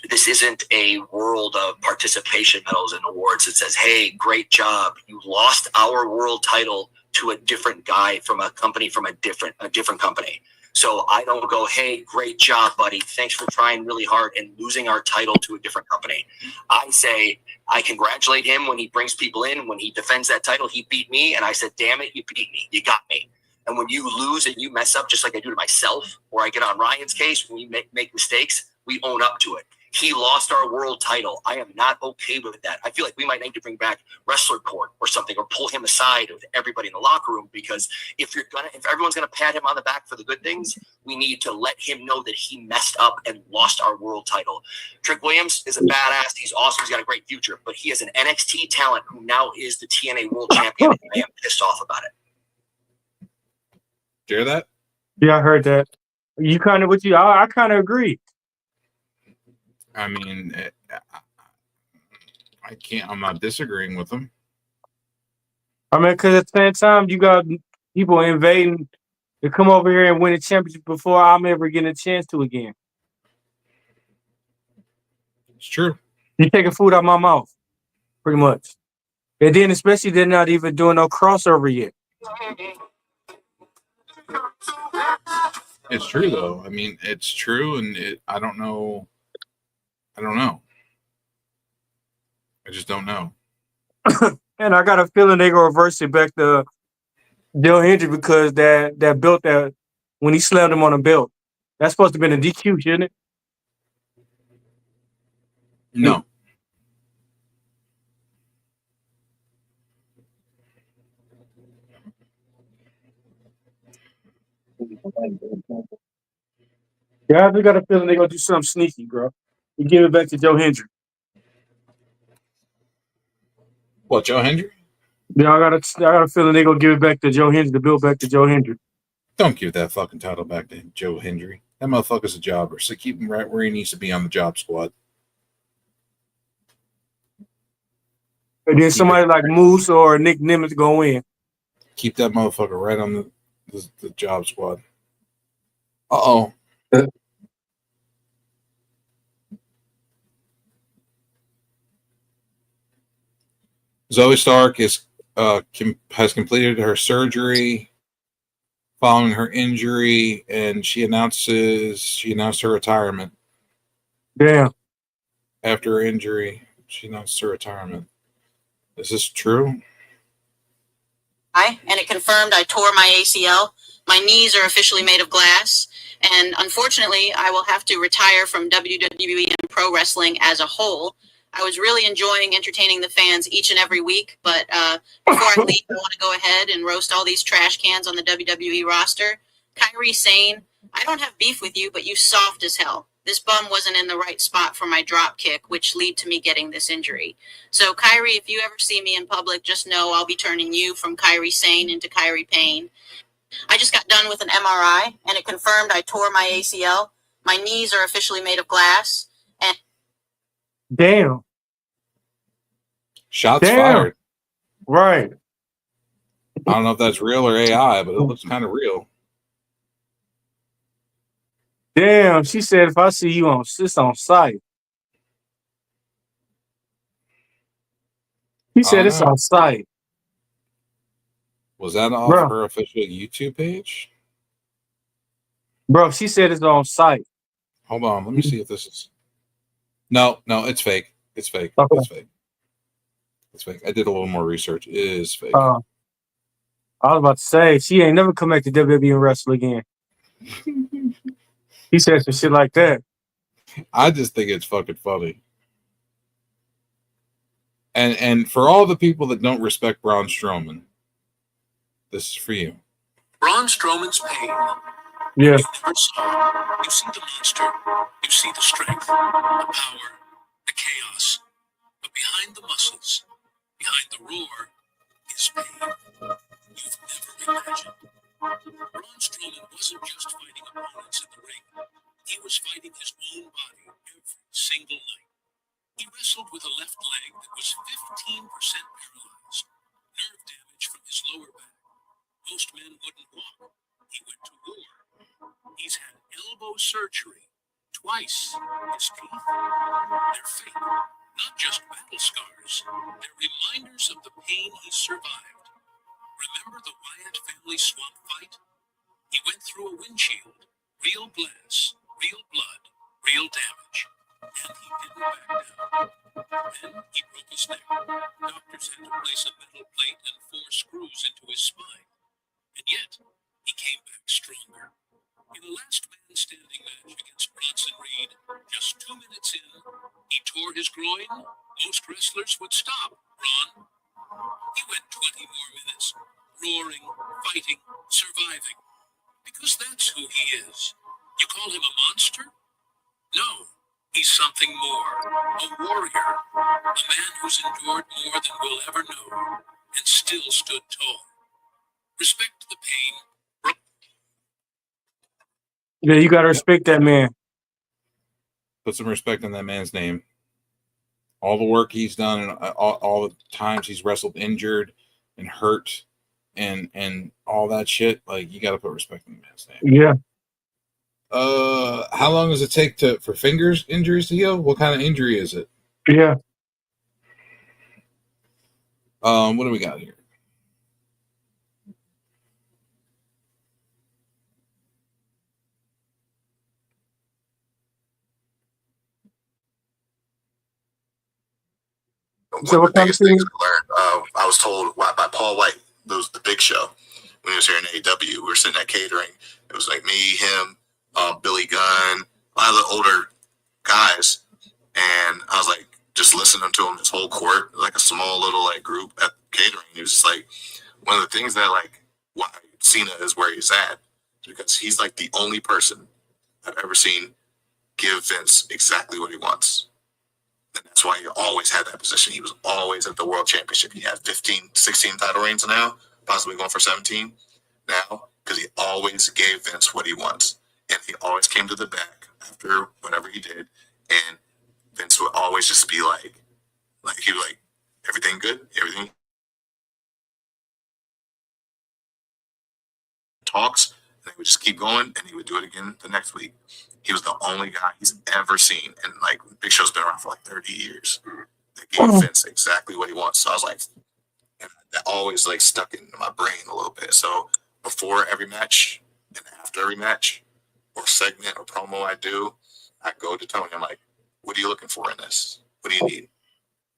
This isn't a world of participation medals and awards that says, hey, great job. You lost our world title to a different guy from a company from a different company. So I don't go, hey, great job, buddy. Thanks for trying really hard and losing our title to a different company. I say, I congratulate him when he brings people in. When he defends that title, he beat me. And I said, damn it, you beat me. You got me. And when you lose and you mess up, just like I do to myself, or I get on Ryan's case, when we make mistakes, we own up to it. He lost our world title. I am not okay with that. I feel like we might need to bring back wrestler court or something, or pull him aside with everybody in the locker room, because if everyone's gonna pat him on the back for the good things, we need to let him know that he messed up and lost our world title. Trick Williams is a badass. He's awesome. He's got a great future, but he is an NXT talent who now is the TNA world champion. And I am pissed off about it. Hear that? Yeah, I heard that. You kind of I kind of agree. I mean, I'm not disagreeing with them. I mean, because at the same time, you got people invading to come over here and win a championship before I'm ever getting a chance to again. It's true. You're taking food out of my mouth, pretty much. And then especially they're not even doing no crossover yet. It's true, though. I mean, it's true, and I don't know. I just don't know. And I got a feeling they're going to reverse it back to Del Hendry, because that belt that when he slammed him on the belt, that's supposed to have been a DQ, shouldn't it? No. Yeah, I got a feeling they're going to do something sneaky, bro. You give it back to Joe Hendry. What, Joe Hendry? Yeah, I got a feeling they're going to give it back to Joe Hendry, the bill back to Joe Hendry. Don't give that fucking title back to Joe Hendry. That motherfucker's a jobber, so keep him right where he needs to be on the job squad. And then somebody like Moose or Nick Nimitz go in. Keep that motherfucker right on the job squad. Uh-oh. Zoe Stark has completed her surgery following her injury, and she announced her retirement. Damn. After her injury, she announced her retirement. Is this true? And it confirmed I tore my ACL. My knees are officially made of glass, and unfortunately, I will have to retire from WWE and pro wrestling as a whole. I was really enjoying entertaining the fans each and every week, but before I leave, I want to go ahead and roast all these trash cans on the WWE roster. Kairi Sane, I don't have beef with you, but you soft as hell. This bum wasn't in the right spot for my drop kick, which led to me getting this injury. So, Kairi, if you ever see me in public, just know I'll be turning you from Kairi Sane into Kairi Payne. I just got done with an MRI, and it confirmed I tore my ACL. My knees are officially made of glass. And damn. Shots fired. Right. I don't know if that's real or AI, but it looks kind of real. Damn, she said if I see you on site. He said it's on site. Was that off her official YouTube page? Bro, she said it's on site. Hold on, let me see if this is. No, it's fake. It's fake. Okay. It's fake. It's fake. I did a little more research. It is fake. I was about to say, she ain't never come back to WWE and wrestle again. He said some shit like that. I just think it's fucking funny. And for all the people that don't respect Braun Strowman, this is for you. Braun Strowman's pain. Yeah. You never saw. You see the monster. You see the strength, the power, the chaos. But behind the muscles, behind the roar, is pain. You've never imagined. Braun Strowman wasn't just fighting opponents in the ring. He was fighting his own body every single night. He wrestled with a left leg that was 15% paralyzed, nerve damage from his lower back. Most men wouldn't walk. He went to war. He's had elbow surgery twice. His teeth, they're fake, not just battle scars. They're reminders of the pain he survived. Remember the Wyatt family swamp fight? He went through a windshield, real glass, real blood, real damage, and he didn't back down. Then he broke his neck. Doctors had to place a metal plate and 4 screws into his spine. And yet, he came back stronger. In the last man standing match against Bronson Reed, just 2 minutes in, he tore his groin. Most wrestlers would stop, Ron. He went 20 more minutes, roaring, fighting, surviving. Because that's who he is. You call him a monster? No, he's something more. A warrior. A man who's endured more than we'll ever know, and still stood tall. Respect the pain. Yeah, you gotta respect that man. Put some respect on that man's name. All the work he's done and all the times he's wrestled injured and hurt and all that shit, like, you got to put respect on the man's name. Yeah. How long does it take for fingers injuries to heal? What kind of injury is it? Yeah. What do we got here? One of the biggest things I learned, I was told by Paul White, it was the Big Show, when he was here in AEW. We were sitting at catering. It was like me, him, Billy Gunn, a lot of the older guys. And I was like, just listening to him, this whole court, like a small little like group at catering. He was just like, one of the things that like why Cena is where he's at, because he's like the only person I've ever seen give Vince exactly what he wants. And that's why he always had that position. He was always at the World Championship. He had 15, 16 title reigns now, possibly going for 17 now, because he always gave Vince what he wants. And he always came to the back after whatever he did. And Vince would always just be like he was like, everything good? Everything talks. And they would just keep going, and he would do it again the next week. He was the only guy he's ever seen, and like Big Show's been around for like 30 years. That gave Vince exactly what he wants. So I was like, and that always like stuck into my brain a little bit. So before every match and after every match or segment or promo I do, I go to Tony. I'm like, what are you looking for in this? What do you need?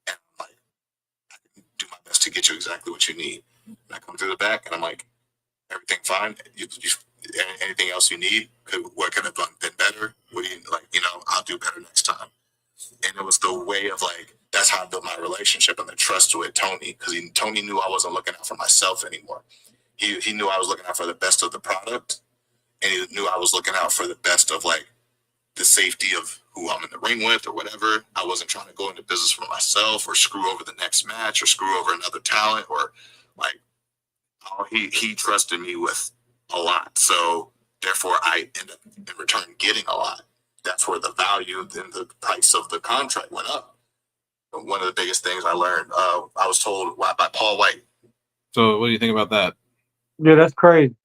And I'm like, I can do my best to get you exactly what you need. And I come through the back, and I'm like, everything fine? Anything else you need? What could have been better? What do you like? I'll do better next time. And it was the way of like, that's how I built my relationship and the trust with Tony, because Tony knew I wasn't looking out for myself anymore. He knew I was looking out for the best of the product, and he knew I was looking out for the best of like the safety of who I'm in the ring with or whatever. I wasn't trying to go into business for myself or screw over the next match or screw over another talent or like. He trusted me with a lot, so therefore I end up in return getting a lot. That's where the value and the price of the contract went up. But one of the biggest things I learned, I was told by Paul White. So what do you think about that? Yeah, that's crazy.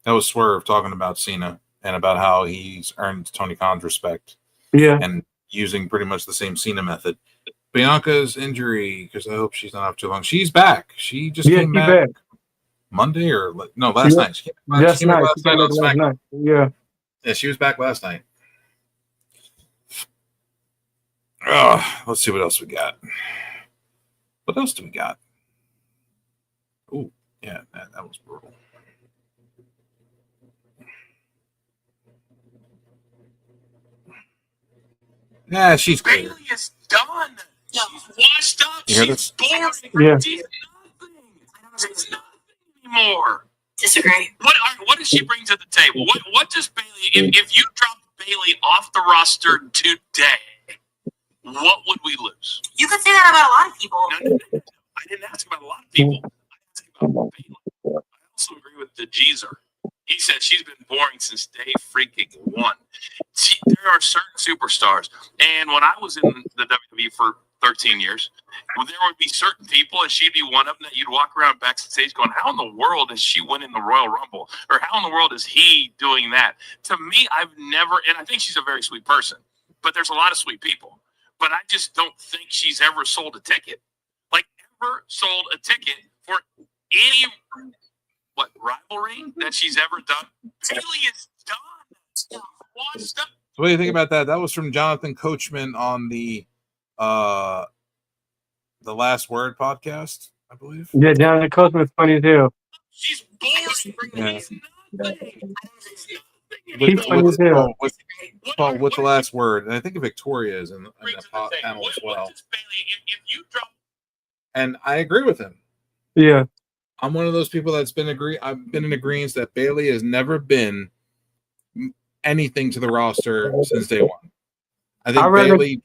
That was Swerve talking about Cena and about how he's earned Tony Khan's respect. Yeah. And using pretty much the same Cena method. Bianca's injury, because I hope she's not off too long. She's back. She just came back. Monday or no, last night. She came back last night on SmackDown. Yeah. Yeah, she was back last night. Let's see what else we got. What else do we got? Oh, yeah, that was brutal. Yeah, she's Bailey clear. is done. She's washed up. You hear She's this? boring. Yeah. She's nothing. She's nothing anymore. Disagree. What does she bring to the table? What does Bailey? If you dropped Bailey off the roster today, what would we lose? You could say that about a lot of people. No, I didn't ask about a lot of people. I asked about Bailey. I also agree with the Jeezer. He said she's been boring since day freaking one. There are certain superstars, and when I was in the WWE for 13 years, there would be certain people, and she'd be one of them that you'd walk around backstage going, how in the world is she winning the Royal Rumble? Or how in the world is he doing that? To me, I've never, and I think she's a very sweet person, but there's a lot of sweet people. But I just don't think she's ever sold a ticket. Like, ever sold a ticket for any, rivalry that she's ever done? Bailey is done. Washed up. So what do you think about that? That was from Jonathan Coachman on the Last Word podcast, I believe. Yeah, Jonathan Coachman's funny too. She's boring. Yeah. He's nothing. He's funny as hell. What's the last word? And I think Victoria is in the panel as well. And I agree with him. Yeah. I'm one of those people that's I've been in agreement that Bailey has never been anything to the roster since day one. I think Bailey,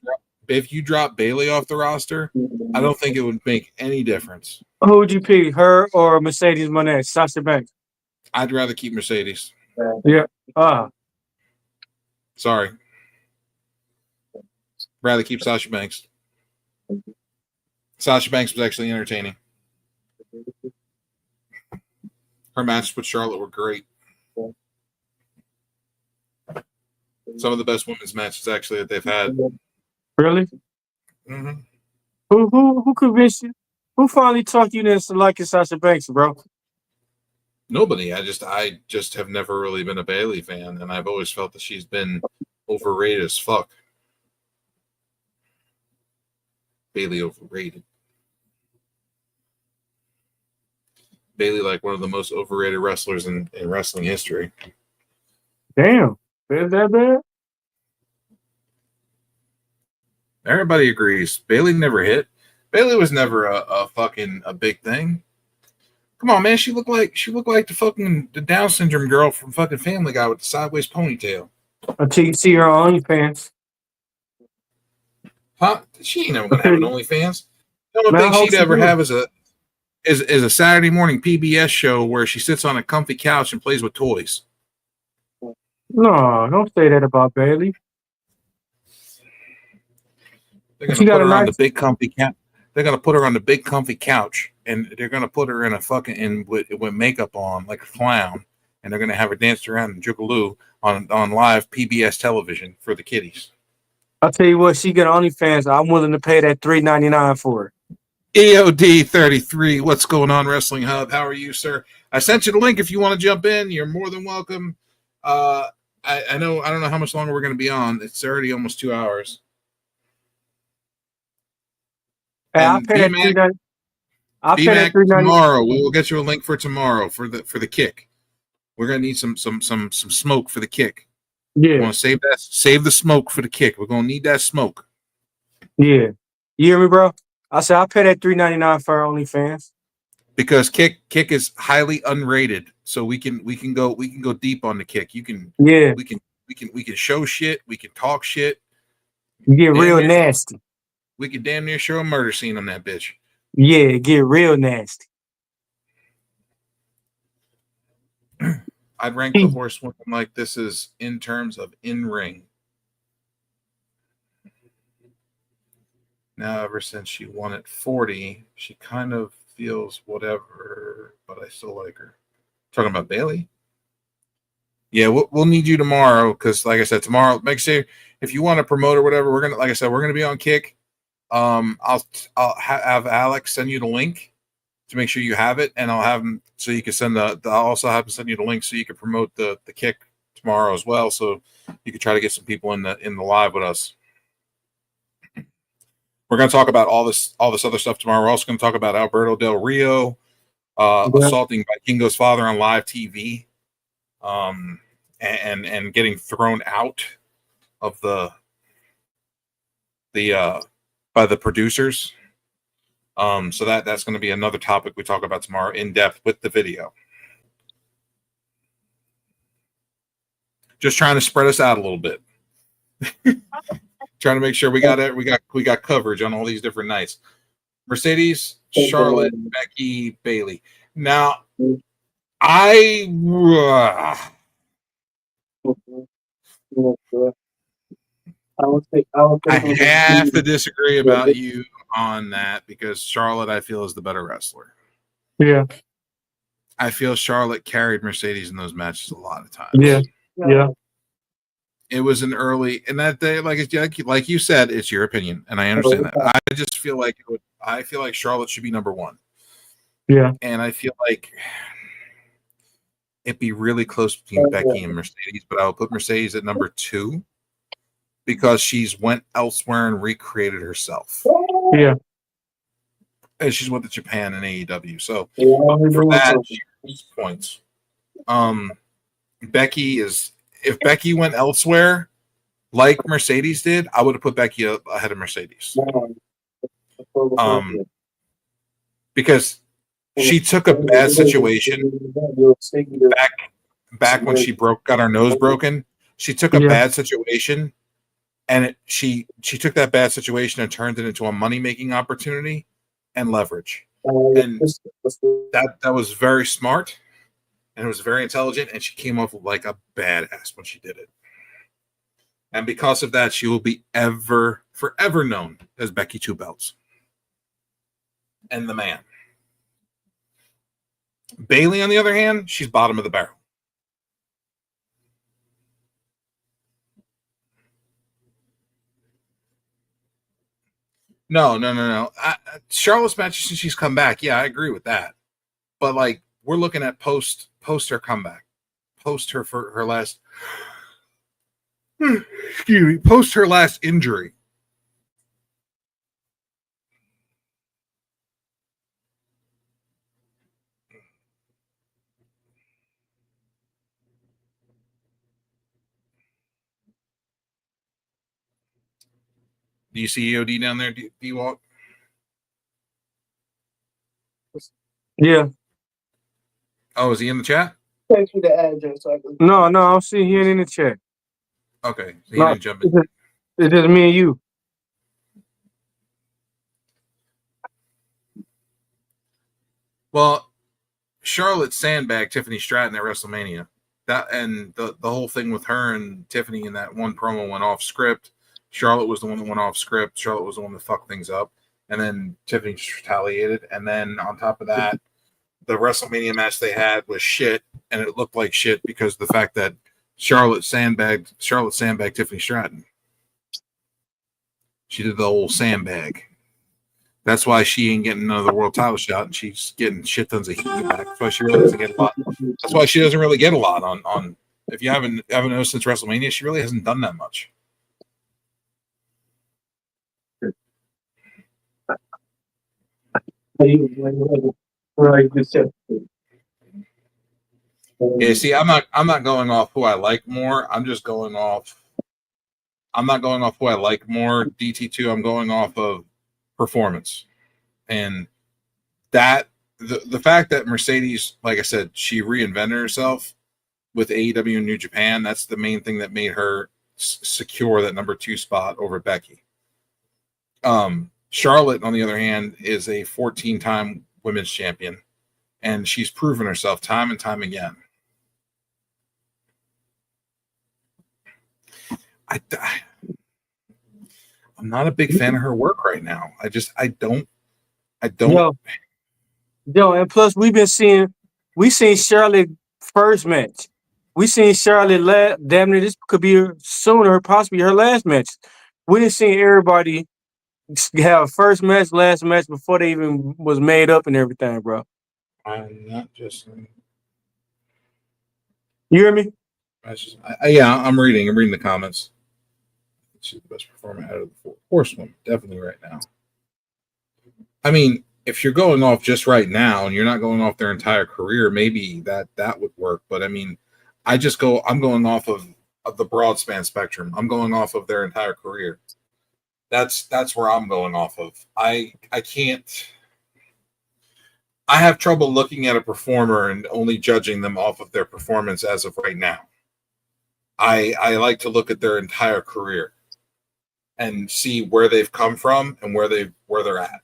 if you drop Bailey off the roster, I don't think it would make any difference. Who would you pick, her or Mercedes Monet, Sasha Banks? I'd rather keep Mercedes. Yeah. Sorry. Rather keep Sasha Banks. Sasha Banks was actually entertaining. Her matches with Charlotte were great. Some of the best women's matches actually that they've had. Really? Mm-hmm. Who convinced you? Who finally talked you into liking Sasha Banks, bro? Nobody. I just have never really been a Bailey fan, and I've always felt that she's been overrated as fuck. Bailey overrated. Bailey, like one of the most overrated wrestlers in wrestling history. Damn. Is that bad? Everybody agrees. Bailey never hit. Bailey was never a fucking big thing. Come on, man. She looked like the Down syndrome girl from fucking Family Guy with the sideways ponytail. Until you see her on OnlyFans. Huh? She ain't never gonna have an OnlyFans. The only thing she'd ever have is a Saturday morning PBS show where she sits on a comfy couch and plays with toys. No, don't say that about Bailey. They're gonna put her on the big comfy couch. They're gonna put her on the big comfy couch, and they're gonna put her in a fucking with makeup on like a clown, and they're gonna have her dance around and jiggaloo on live PBS television for the kiddies. I'll tell you what, she got OnlyFans. I'm willing to pay that $3.99 for her. EOD33, what's going on, Wrestling Hub? How are you, sir? I sent you the link if you want to jump in. You're more than welcome. I know I don't know how much longer we're going to be on. It's already almost 2 hours. Hey, I'll pay that $3.99 tomorrow. We will get you a link for tomorrow for the kick. We're gonna need some smoke for the kick. Yeah. We want to save the smoke for the kick. We're gonna need that smoke. Yeah. You hear me, bro? I said I'll pay that $3.99 for our OnlyFans. Because kick is highly unrated, so we can go deep on the kick. We can show shit. We can talk shit. You get real nasty. We could damn near show a murder scene on that bitch. Yeah, get real nasty. I'd rank the horsewoman like this is in terms of in-ring. Now, ever since she won at 40, she kind of feels whatever, but I still like her. Talking about Bailey? Yeah, we'll need you tomorrow because, like I said, tomorrow, make sure if you want to promote or whatever, we're gonna be on Kick. I'll have Alex send you the link to make sure you have it, and I'll have him so you can I'll also have him send you the link so you can promote the Kick tomorrow as well, so you can try to get some people in the live with us. We're going to talk about all this other stuff tomorrow. We're also going to talk about Alberto Del Rio assaulting Vikingo's father on live TV, and getting thrown out of the by the producers. So that's going to be another topic we talk about tomorrow in depth with the video. Just trying to spread us out a little bit. Trying to make sure we got coverage on all these different nights. Mercedes, Charlotte, Becky, Bailey. Now, I have to disagree about you on that because Charlotte, I feel, is the better wrestler. Yeah. I feel Charlotte carried Mercedes in those matches a lot of times. Yeah. Yeah. It was an early, and that day, like you said, it's your opinion, and I understand that. I just feel like Charlotte should be number one. Yeah. And I feel like it'd be really close between Becky and Mercedes, but I would put Mercedes at number 2 because she's went elsewhere and recreated herself. Yeah. And she's went to Japan and AEW. So for that, points. Becky is. If Becky went elsewhere, like Mercedes did, I would have put Becky ahead of Mercedes. Because she took a bad situation back when she got her nose broken. She took a bad situation, and she took that bad situation and turned it into a money making opportunity and leverage. And that was very smart, and it was very intelligent, and she came off like a badass when she did it. And because of that, she will be forever known as Becky Two Belts and the man. Bayley, on the other hand, she's bottom of the barrel. No. Charlotte's match since she's come back, yeah, I agree with that. But like, we're looking at post her comeback, post her for her last, post her last injury. Do you see EOD down there? Do you walk? Yeah. Oh, is he in the chat? Thanks for the address. No, I'm sitting here in the chat. Okay, so he didn't jump in. It's just me and you. Well, Charlotte sandbagged Tiffany Stratton at WrestleMania. That and the whole thing with her and Tiffany in that one promo went off script. Charlotte was the one that went off script. Charlotte was the one that fucked things up. And then Tiffany just retaliated. And then on top of that, the WrestleMania match they had was shit, and it looked like shit because of the fact that Charlotte sandbagged Tiffany Stratton. She did the whole sandbag. That's why she ain't getting another world title shot, and she's getting shit tons of heat back. That's why she really doesn't get a lot. That's why she doesn't really get a lot on. If you haven't noticed since WrestleMania, she really hasn't done that much. Yeah, see, I'm not going off who I like more. I'm just going off. I'm not going off who I like more. DT2. I'm going off of performance, and that the fact that Mercedes, like I said, she reinvented herself with AEW and New Japan. That's the main thing that made her secure that number 2 spot over Becky. Charlotte, on the other hand, is a 14-time women's champion, and she's proven herself time and time again. I'm not a big fan of her work right now. I don't. Yo, and plus we seen Charlotte first match. We seen Charlotte damn near this could be sooner, possibly her last match. We didn't see everybody have a first match, last match before they even was made up and everything, bro. I'm not just. You hear me? Yeah, I'm reading the comments. She's the best performer out of the 4 horsewomen, definitely right now. I mean, if you're going off just right now and you're not going off their entire career, maybe that would work. But I mean, I'm going off of the broad span spectrum. I'm going off of their entire career. That's where I'm going off of. I can't. I have trouble looking at a performer and only judging them off of their performance as of right now. I like to look at their entire career and see where they've come from and where they're at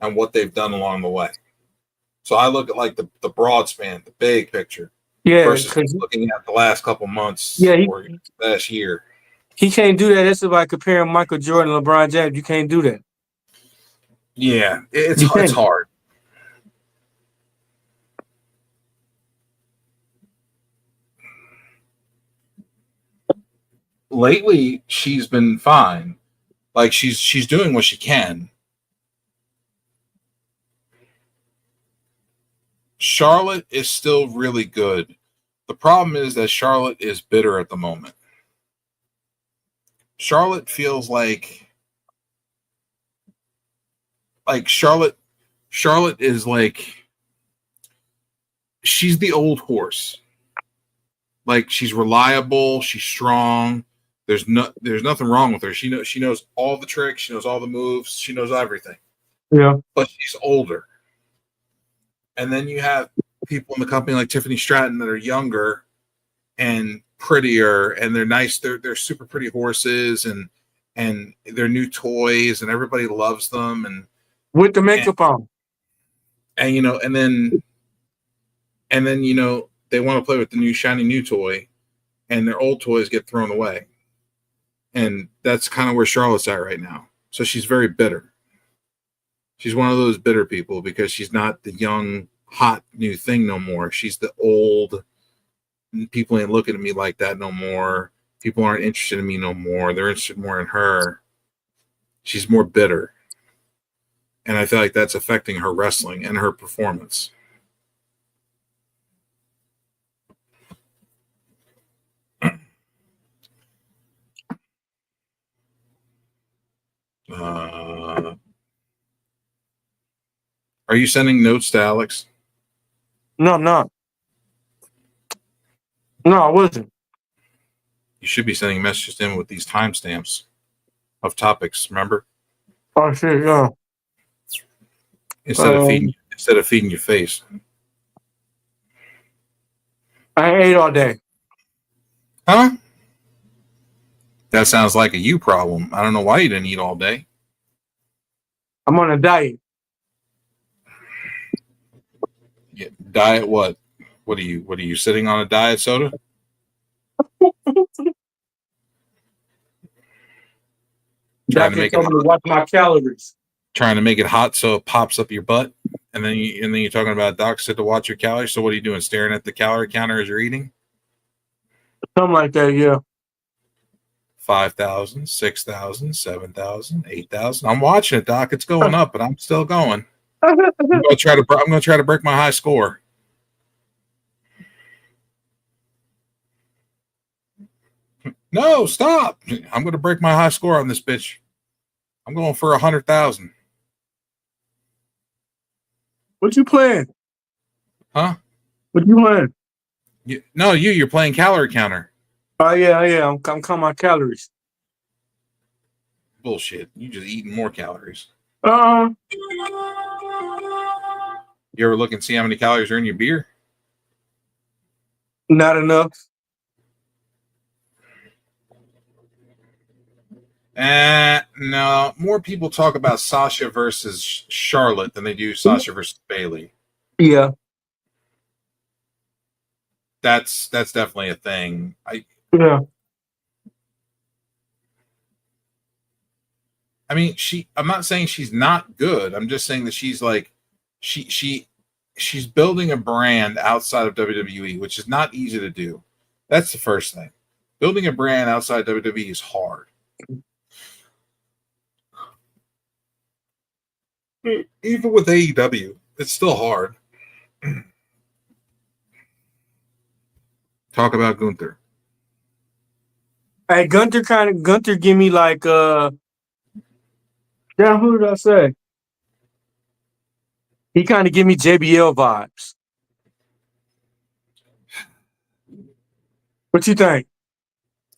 and what they've done along the way. So I look at like the broad span, the big picture, versus looking at the last couple months or last year. He can't do that. That's like comparing Michael Jordan and LeBron James. You can't do that. Yeah, it's hard. Lately, she's been fine. Like she's doing what she can. Charlotte is still really good. The problem is that Charlotte is bitter at the moment. Charlotte feels like Charlotte is like she's the old horse. Like, she's reliable, she's strong. There's nothing wrong with her. She knows all the tricks, she knows all the moves, she knows everything. Yeah. But she's older. And then you have people in the company like Tiffany Stratton that are younger and prettier, and they're nice. They're super pretty horses, and they're new toys, and everybody loves them. And with the makeup on. And and then they want to play with the new shiny new toy, and their old toys get thrown away. And that's kind of where Charlotte's at right now. So she's very bitter. She's one of those bitter people because she's not the young, hot new thing no more. She's the old. People ain't looking at me like that no more. People aren't interested in me no more. They're interested more in her. She's more bitter. And I feel like that's affecting her wrestling and her performance. Are you sending notes to Alex? No, I'm not. No, I wasn't. You should be sending messages to him with these timestamps of topics, remember? Oh shit, yeah. Instead of feeding your face. I ate all day. Huh? That sounds like a you problem. I don't know why you didn't eat all day. I'm on a diet. Yeah, diet what? What are you sitting on a diet soda? Trying to make it watch my calories. Trying to make it hot so it pops up your butt, and then you're talking about doc said to watch your calories. So what are you doing? Staring at the calorie counter as you're eating? Something like that, yeah. 5,000, 6,000, 7,000, 8,000. I'm watching it, Doc. It's going up, but I'm still going. I'm gonna try to break my high score. No, stop! I'm gonna break my high score on this bitch. I'm going for 100,000. What you playing? Huh? What you playing? You're playing calorie counter. Oh yeah. I'm counting my calories. Bullshit. You just eating more calories. Uh-uh. You ever look and see how many calories are in your beer? Not enough. No. More people talk about Sasha versus Charlotte than they do Sasha versus Bayley. Yeah. That's definitely a thing. Yeah. I mean, I'm not saying she's not good. I'm just saying that she's like she's building a brand outside of WWE, which is not easy to do. That's the first thing. Building a brand outside WWE is hard. Even with AEW, it's still hard. Talk about Gunther. Hey, Gunther give me like damn, who did I say? He kind of give me JBL vibes. What you think?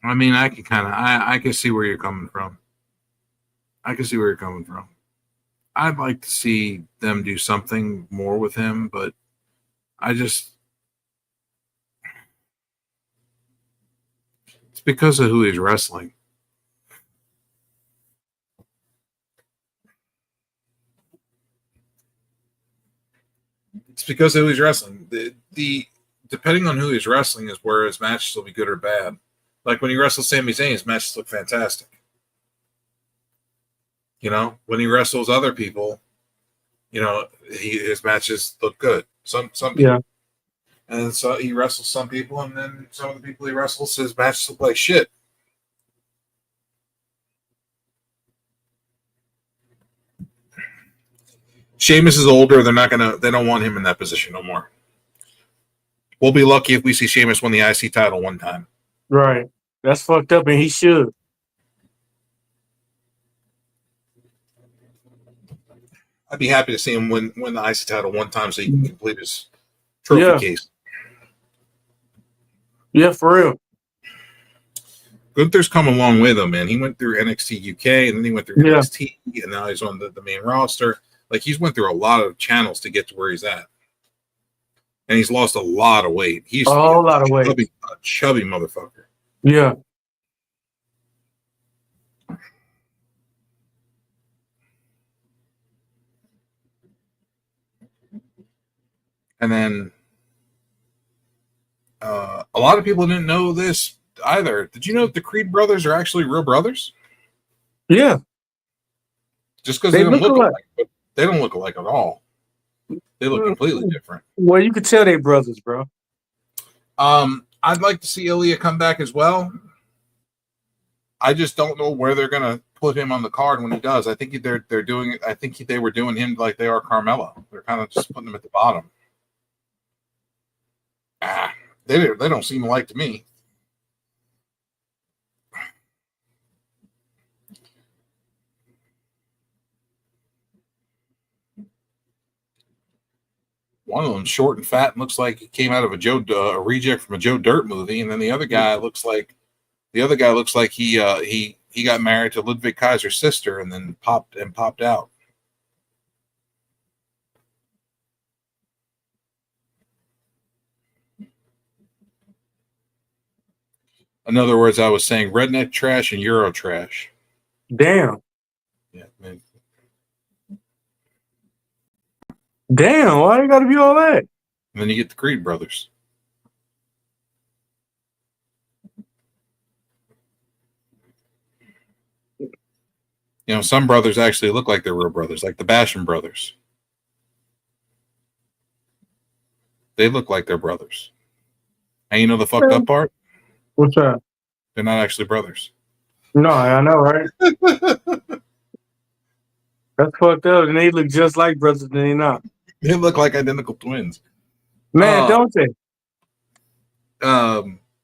I mean, I can see where you're coming from. I'd like to see them do something more with him, but it's because of who he's wrestling. It's because of who he's wrestling. The depending on who he's wrestling is where his matches will be good or bad. Like when he wrestles Sami Zayn, his matches look fantastic. When he wrestles other people, his matches look good. Some people. Yeah. And so he wrestles some people, and then some of the people he wrestles, his matches look like shit. Sheamus is older. They don't want him in that position no more. We'll be lucky if we see Sheamus win the IC title one time. Right. That's fucked up, and he should. I'd be happy to see him win the IC title one time so he can complete his trophy case. Yeah, for real. Gunther's come a long way though, man. He went through NXT UK and then he went through NXT and now he's on the main roster. Like he's went through a lot of channels to get to where he's at. And he's lost a lot of weight. He used to be a chubby motherfucker. Yeah. And then a lot of people didn't know this either. Did you know that the Creed brothers are actually real brothers? Yeah. Just because they don't look alike. But they don't look alike at all. They look completely different. Well, you could tell they brothers, bro. I'd like to see Ilya come back as well. I just don't know where they're gonna put him on the card when he does. I think they're doing it. I think they were doing him like they are Carmella. They're kind of just putting him at the bottom. They don't seem alike to me. One of them short and fat and looks like he came out of a reject from a Joe Dirt movie, and then the other guy looks like he got married to Ludwig Kaiser's sister and then popped out. In other words, I was saying redneck trash and Euro trash. Damn. Yeah, man. Damn, why you gotta be all that? And then you get the Creed brothers. You know, some brothers actually look like they're real brothers, like the Basham brothers. They look like they're brothers. And you know the fucked up part? What's that? They're not actually brothers. No, I know, right? That's fucked up. And they look just like brothers, and they not. They look like identical twins. Man, don't they?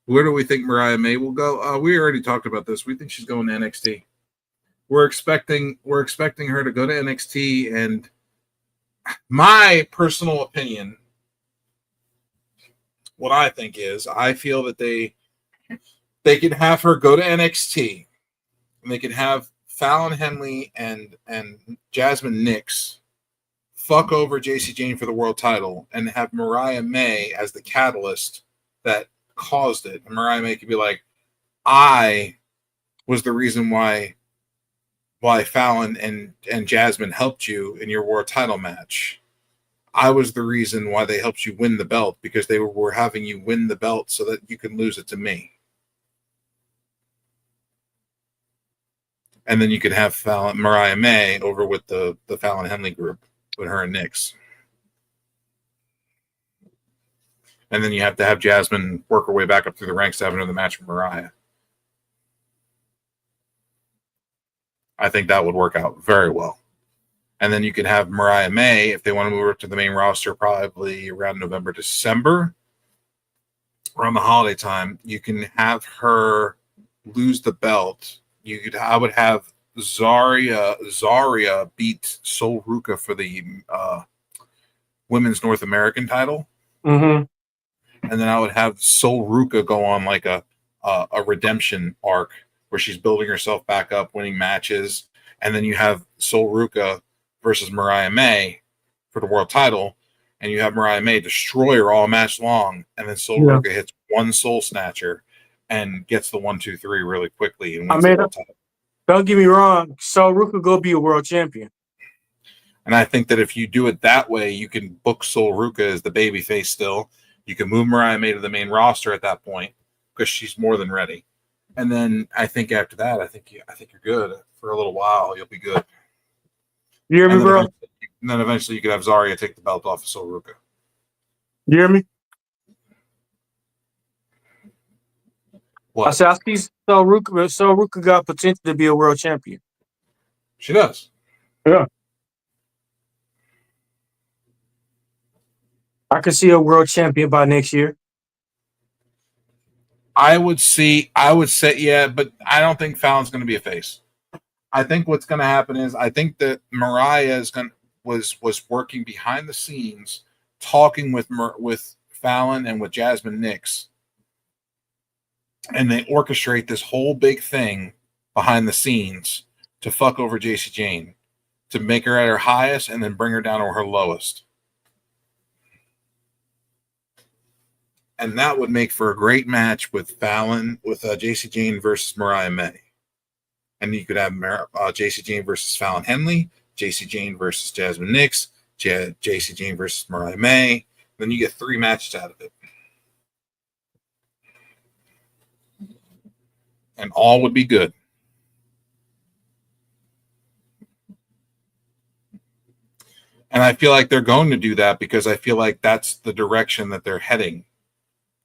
Where do we think Mariah May will go? We already talked about this. We think she's going to NXT. We're expecting her to go to NXT, and my personal opinion, what I think is, I feel that they could have her go to NXT, and they could have Fallon Henley and Jasmine Nix fuck over JC Jane for the world title, and have Mariah May as the catalyst that caused it. And Mariah May could be like, I was the reason why Fallon and Jasmine helped you in your world title match. I was the reason why they helped you win the belt, because they were having you win the belt so that you can lose it to me. And then you could have Mariah May over with the Fallon Henley group with her and Nix. And then you have to have Jasmine work her way back up through the ranks to have another match with Mariah. I think that would work out very well. And then you could have Mariah May, if they want to move her to the main roster, probably around November, December, around the holiday time. You can have her lose the belt. I would have Zarya beat Sol Ruka for the women's North American title. Mm-hmm. And then I would have Sol Ruka go on like a redemption arc where she's building herself back up, winning matches. And then you have Sol Ruka versus Mariah May for the world title. And you have Mariah May destroy her all match long. And then Sol Ruka hits one Soul Snatcher and gets the 1-2-3 really quickly and wins the world title. Don't get me wrong, Sol Ruka go be a world champion. And I think that if you do it that way, you can book Sol Ruka as the babyface still. You can move Mariah May to the main roster at that point because she's more than ready. And then I think after that, I think you're good for a little while. You'll be good. You hear me, bro? And then eventually you could have Zarya take the belt off of Sol Ruka. You hear me? What? I said I see Sol Ruka got potential to be a world champion. She does. Yeah. I could see a world champion by next year. I would say, yeah, but I don't think Fallon's going to be a face. I think what's going to happen is I think that Mariah was working behind the scenes, talking with Fallon and with Jasmine Nix and they orchestrate this whole big thing behind the scenes to fuck over JC Jane, to make her at her highest and then bring her down to her lowest. And that would make for a great match with Fallon, with JC Jane versus Mariah May. And you could have JC Jane versus Fallon Henley, JC Jane versus Jasmine Nix, JC Jane versus Mariah May. Then you get 3 matches out of it. And all would be good. And I feel like they're going to do that because I feel like that's the direction that they're heading.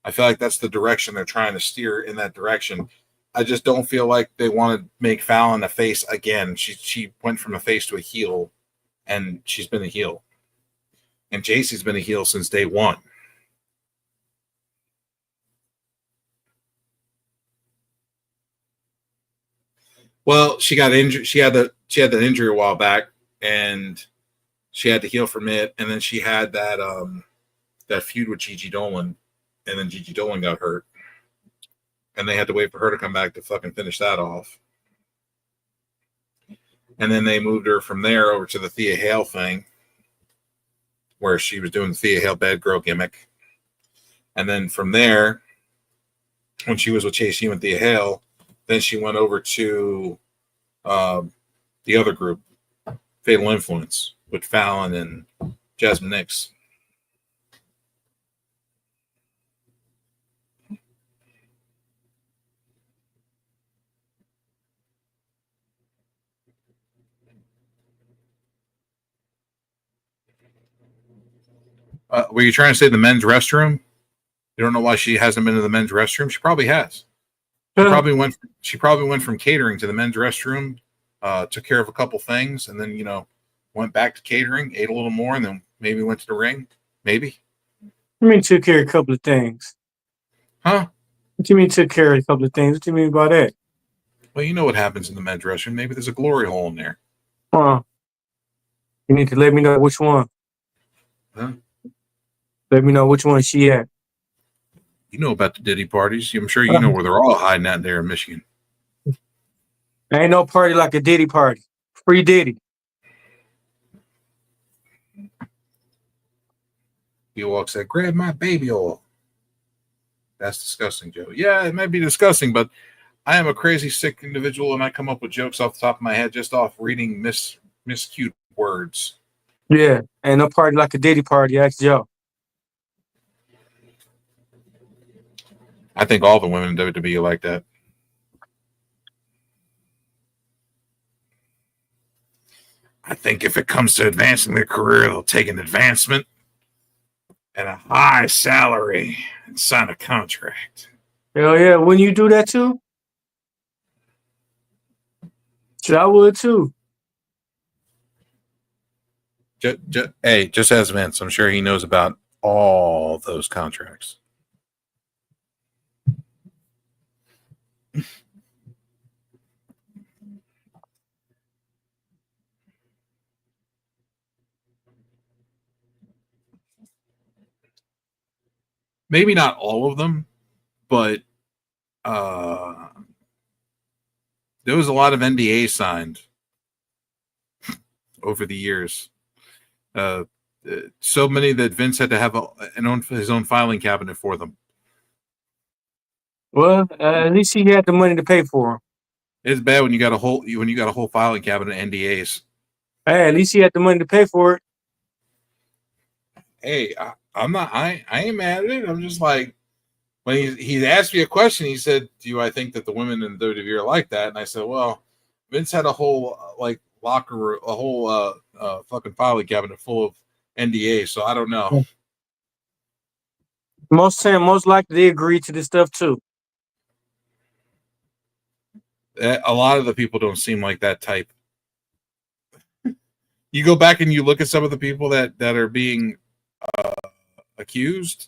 I feel like that's the direction they're trying to steer in that direction. I just don't feel like they want to make Fallon a face again. She went from a face to a heel, and she's been a heel. And JC's been a heel since day one. Well, she got injured. She had that injury a while back, and she had to heal from it. And then she had that feud with Gigi Dolan. And then Gigi Dolan got hurt. And they had to wait for her to come back to fucking finish that off. And then they moved her from there over to the Thea Hale thing, where she was doing the Thea Hale bad girl gimmick. And then from there, when she was with Chase U and Thea Hale, then she went over to the other group, Fatal Influence, with Fallon and Jasmine Nix. Were you trying to say the men's restroom? You don't know why she hasn't been to the men's restroom? She probably has. She probably went from catering to the men's restroom, took care of a couple things, and then went back to catering, ate a little more, and then maybe went to the ring. Maybe. I mean, took care of a couple of things. Huh? What do you mean took care of a couple of things? What do you mean by that? Well, you know what happens in the men's restroom. Maybe there's a glory hole in there. You need to let me know which one. Huh? Let me know which one she at. You know about the Diddy parties. I'm sure you know where they're all hiding out there in Michigan. Ain't no party like a Diddy party. Free Diddy. He walks said, grab my baby oil. That's disgusting, Joe. Yeah, it might be disgusting, but I am a crazy, sick individual, and I come up with jokes off the top of my head just off reading miscued words. Yeah, ain't no party like a Diddy party. Ask Joe. I think all the women in WWE are like that. I think if it comes to advancing their career, they'll take an advancement and a high salary and sign a contract. Hell yeah, wouldn't you do that too? Shit, I would too. Hey, just as Vince, I'm sure he knows about all those contracts. Maybe not all of them, but there was a lot of NDAs signed over the years. So many that Vince had to have his own filing cabinet for them. Well, at least he had the money to pay for them. It's bad when you got a whole filing cabinet of NDAs. Hey, at least he had the money to pay for it. Hey, I ain't mad at it. I'm just like, when he asked me a question, he said, "Do I think that the women in WWE are like that?" And I said, "Well, Vince had a whole locker room, a whole fucking filing cabinet full of NDAs, so I don't know." Most likely they agree to this stuff too. A lot of the people don't seem like that type. You go back and you look at some of the people that are being accused,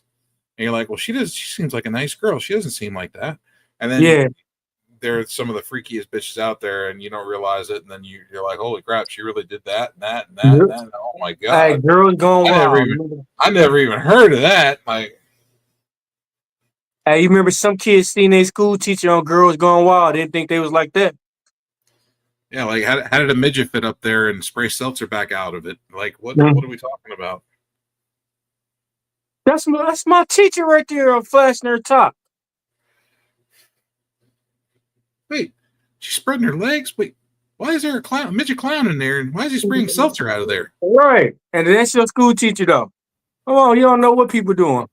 and you're like, well, she seems like a nice girl. She doesn't seem like that. And then there are some of the freakiest bitches out there, and you don't realize it, and then you're like, holy crap, she really did that and that and that and that. And, oh my god, hey, girls going wild. I never even heard of that. Like, Hey, you remember some kids seen their school teacher on Girls Gone Wild? They didn't think they was like that. Yeah, like how did a midget fit up there and spray seltzer back out of it? Like what Mm. what are we talking about? That's my teacher right there on flashing her top. Wait, she's spreading her legs. Wait, why is there a midget clown in there? And why is he spraying seltzer out of there? Right. And that's your school teacher, though. Come on, you don't know what people doing.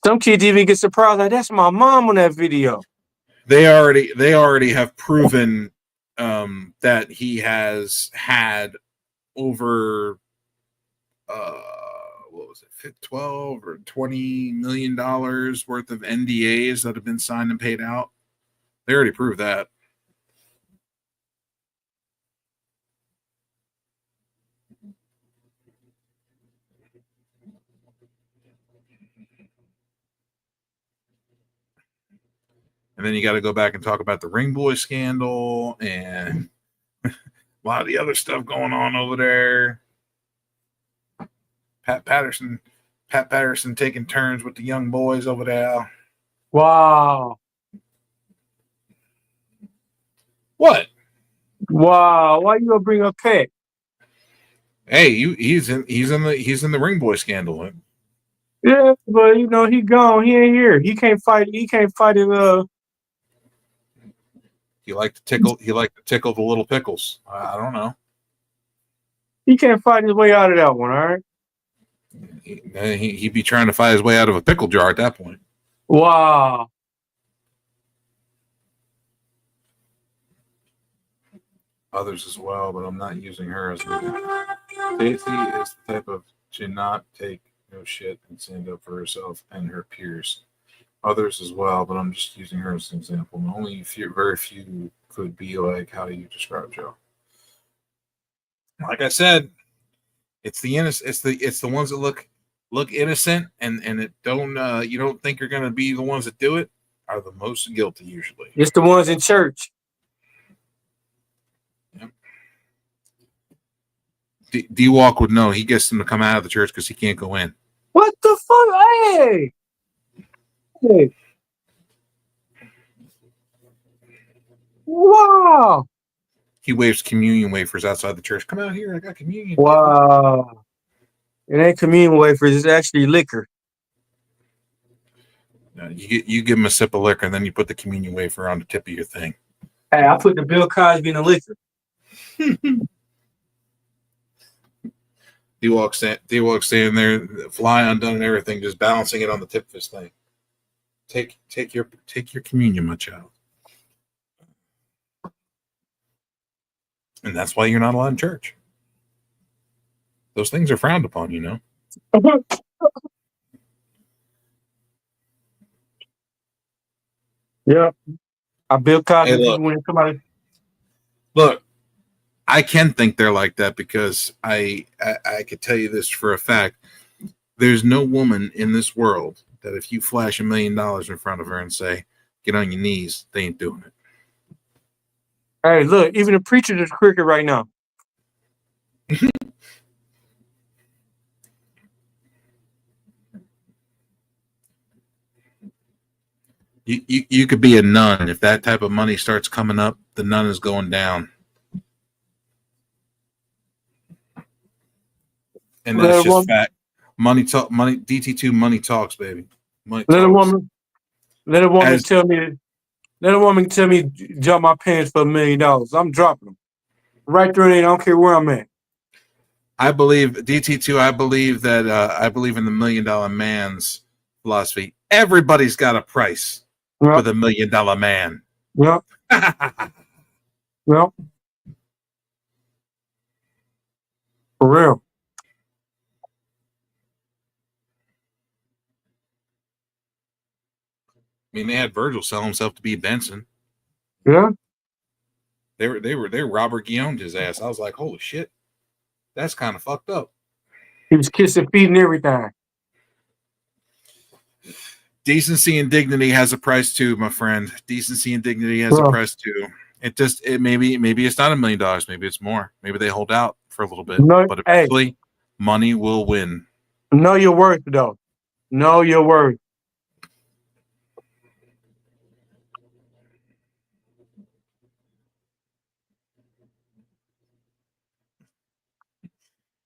Some kids even get surprised, like, that's my mom on that video. They already have proven that he has had over what was it, $12 or $20 million worth of NDAs that have been signed and paid out. They already proved that. And then you got to go back and talk about the Ring Boy scandal and a lot of the other stuff going on over there. Pat Patterson taking turns with the young boys over there. Wow. What? Wow. Why you gonna bring up Pat? Hey, he's in the Ring Boy scandal. Yeah, but you know he gone. He ain't here. He can't fight. He can't fight it. He liked to tickle the little pickles. I don't know. He can't fight his way out of that one. All right. He'd be trying to fight his way out of a pickle jar at that point. Wow. Others as well, but I'm not using her as an example. Stacey is the type of to not take no shit and stand up for herself and her peers. Others as well, but I'm just using her as an example. Only very few could be like how you describe Joe. Like I said, it's the innocent. It's the ones that look innocent and it don't you don't think are going to be the ones that do it are the most guilty usually. It's the ones in church. Yep. D-Walk would know. He gets them to come out of the church because he can't go in. What the fuck? Hey. Hey. Wow. He waves communion wafers outside the church. Come out here, I got communion. Wow. It ain't communion wafers, it's actually liquor. You give him a sip of liquor and then you put the communion wafer on the tip of your thing. Hey, I put the Bill Cosby in the liquor. D-Walk standing there, fly undone and everything, just balancing it on the tip of his thing. Take your communion, my child. And that's why you're not allowed in church. Those things are frowned upon, you know. Yeah. I Bill Cosby Hey, look. when somebody. Look, I can think they're like that because I could tell you this for a fact. There's no woman in this world that if you flash $1 million in front of her and say, get on your knees, they ain't doing it. Hey, look, even the preacher is cricket right now. You could be a nun. If that type of money starts coming up, the nun is going down. And that's just fact. Money talk. Money. DT2 money talks, baby. Money let talks. Let a woman tell me drop my pants for $1 million. I'm dropping them right there. I don't care where I'm at. I believe DT2. I believe that. I believe in the $1 million man's philosophy. Everybody's got a price for the $1 million man. Yep. Well, for real. I mean, they had Virgil sell himself to be Benson. Yeah. They were Robert Guillaume his ass. I was like, holy shit, that's kind of fucked up. He was kissing feet and everything. Decency and dignity has a price too, my friend. Decency and dignity has a price too. Maybe it's not $1 million. Maybe it's more. Maybe they hold out for a little bit, but eventually money will win. Know your worth, though. Know your worth.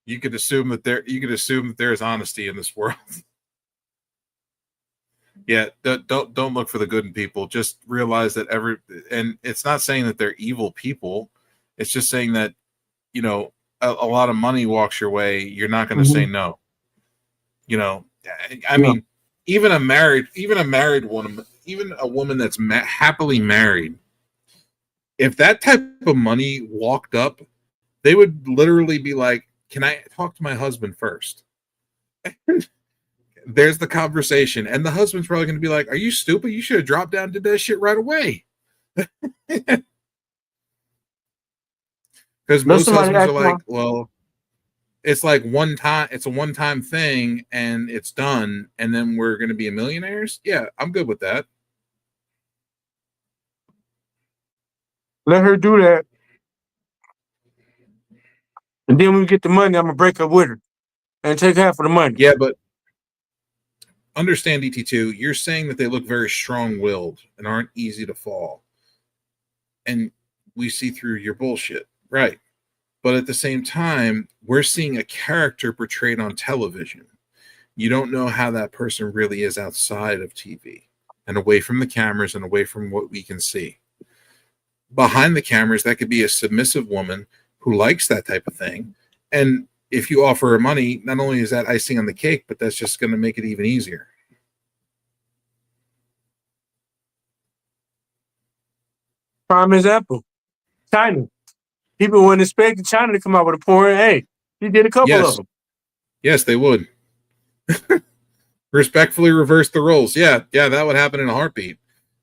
You could assume that there's honesty in this world. Yeah, don't look for the good in people. Just realize that and it's not saying that they're evil people. It's just saying that, you know, a lot of money walks your way. You're not going to say no. You know, I mean, even a married woman, even a woman that's happily married, if that type of money walked up, they would literally be like, "Can I talk to my husband first?" There's the conversation, and the husband's probably going to be like, "Are you stupid? You should have dropped down and did that shit right away." Because most husbands are like, "Well, it's like it's a one-time thing, and it's done, and then we're going to be millionaires." Yeah, I'm good with that. Let her do that, and then when we get the money, I'm gonna break up with her and take half of the money. Yeah, but understand, DT2, you're saying that they look very strong-willed and aren't easy to fall. And we see through your bullshit. Right. But at the same time, we're seeing a character portrayed on television. You don't know how that person really is outside of TV and away from the cameras and away from what we can see. Behind the cameras, that could be a submissive woman who likes that type of thing. And if you offer her money, not only is that icing on the cake, but that's just going to make it even easier. Prime example, China. People wouldn't expect China to come out with a porn. Hey, he did a couple of them. Yes, they would. Respectfully reverse the roles. Yeah, that would happen in a heartbeat.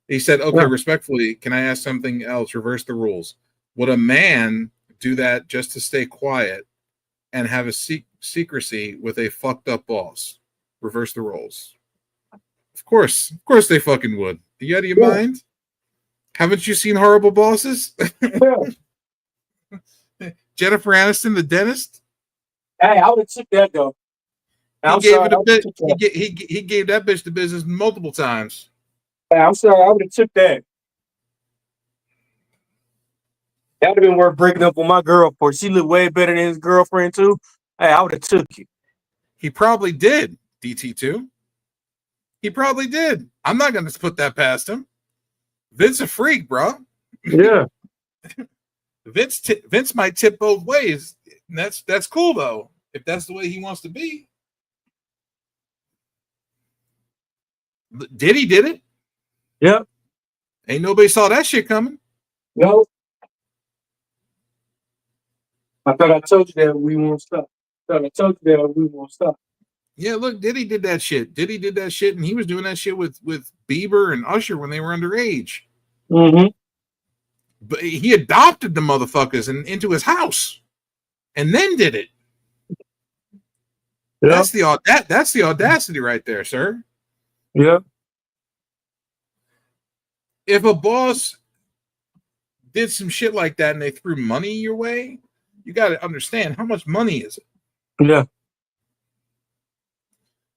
He said, okay, respectfully, can I ask something else? Reverse the rules. Would a man do that just to stay quiet and have a secrecy with a fucked up boss? Reverse the roles. Of course they fucking would. Are you out of your mind? Haven't you seen Horrible Bosses? Jennifer Aniston, the dentist. Hey, I would have took that though. He gave that bitch the business multiple times. Hey, I'm sorry, I would have took that. That would have been worth breaking up with my girl for. She looked way better than his girlfriend too. Hey, I would have took it. He probably did, DT2. He probably did. I'm not going to put that past him. Vince a freak, bro. Yeah. Vince might tip both ways. And that's cool though. If that's the way he wants to be. Did it? Yep. Ain't nobody saw that shit coming. No. I thought I told you that we won't stop. Yeah, look, Diddy did that shit. And he was doing that shit with Bieber and Usher when they were underage. Mm-hmm. But he adopted the motherfuckers into his house, and then did it. Yep. That's the audacity right there, sir. Yeah. If a boss did some shit like that and they threw money your way, you got to understand how much money is it. Yeah.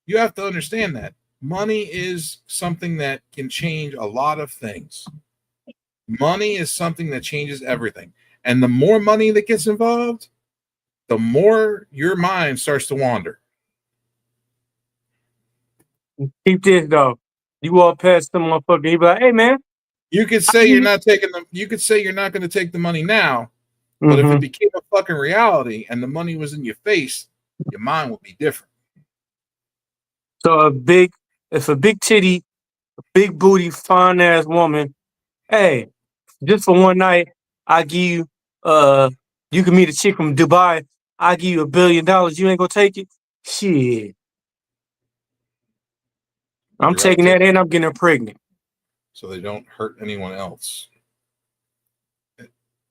You have to understand that money is something that can change a lot of things. Money is something that changes everything. And the more money that gets involved, the more your mind starts to wander. Keep this though. You walk past some motherfucker, you be like, hey man. You could say you're not taking them, you could say you're not going to take the money now, but if it became a fucking reality and the money was in your face, your mind would be different. So if a big titty, a big booty, fine ass woman, hey, just for one night, I give you you can meet a chick from Dubai, I give you $1 billion, you ain't gonna take it? Shit. I'm taking that and I'm getting her pregnant. So they don't hurt anyone else.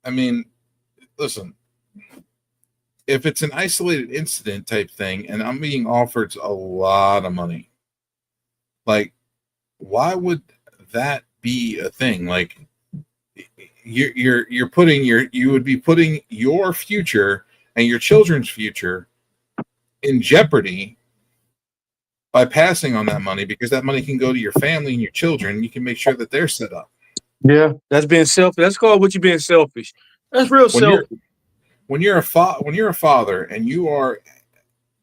I mean, listen, if it's an isolated incident type thing and I'm being offered a lot of money, like, why would that be a thing? Like, you would be putting your future and your children's future in jeopardy by passing on that money, because that money can go to your family and your children. You can make sure that they're set up. Yeah, that's being selfish. That's called what you being selfish. That's real selfish. When you're a father and you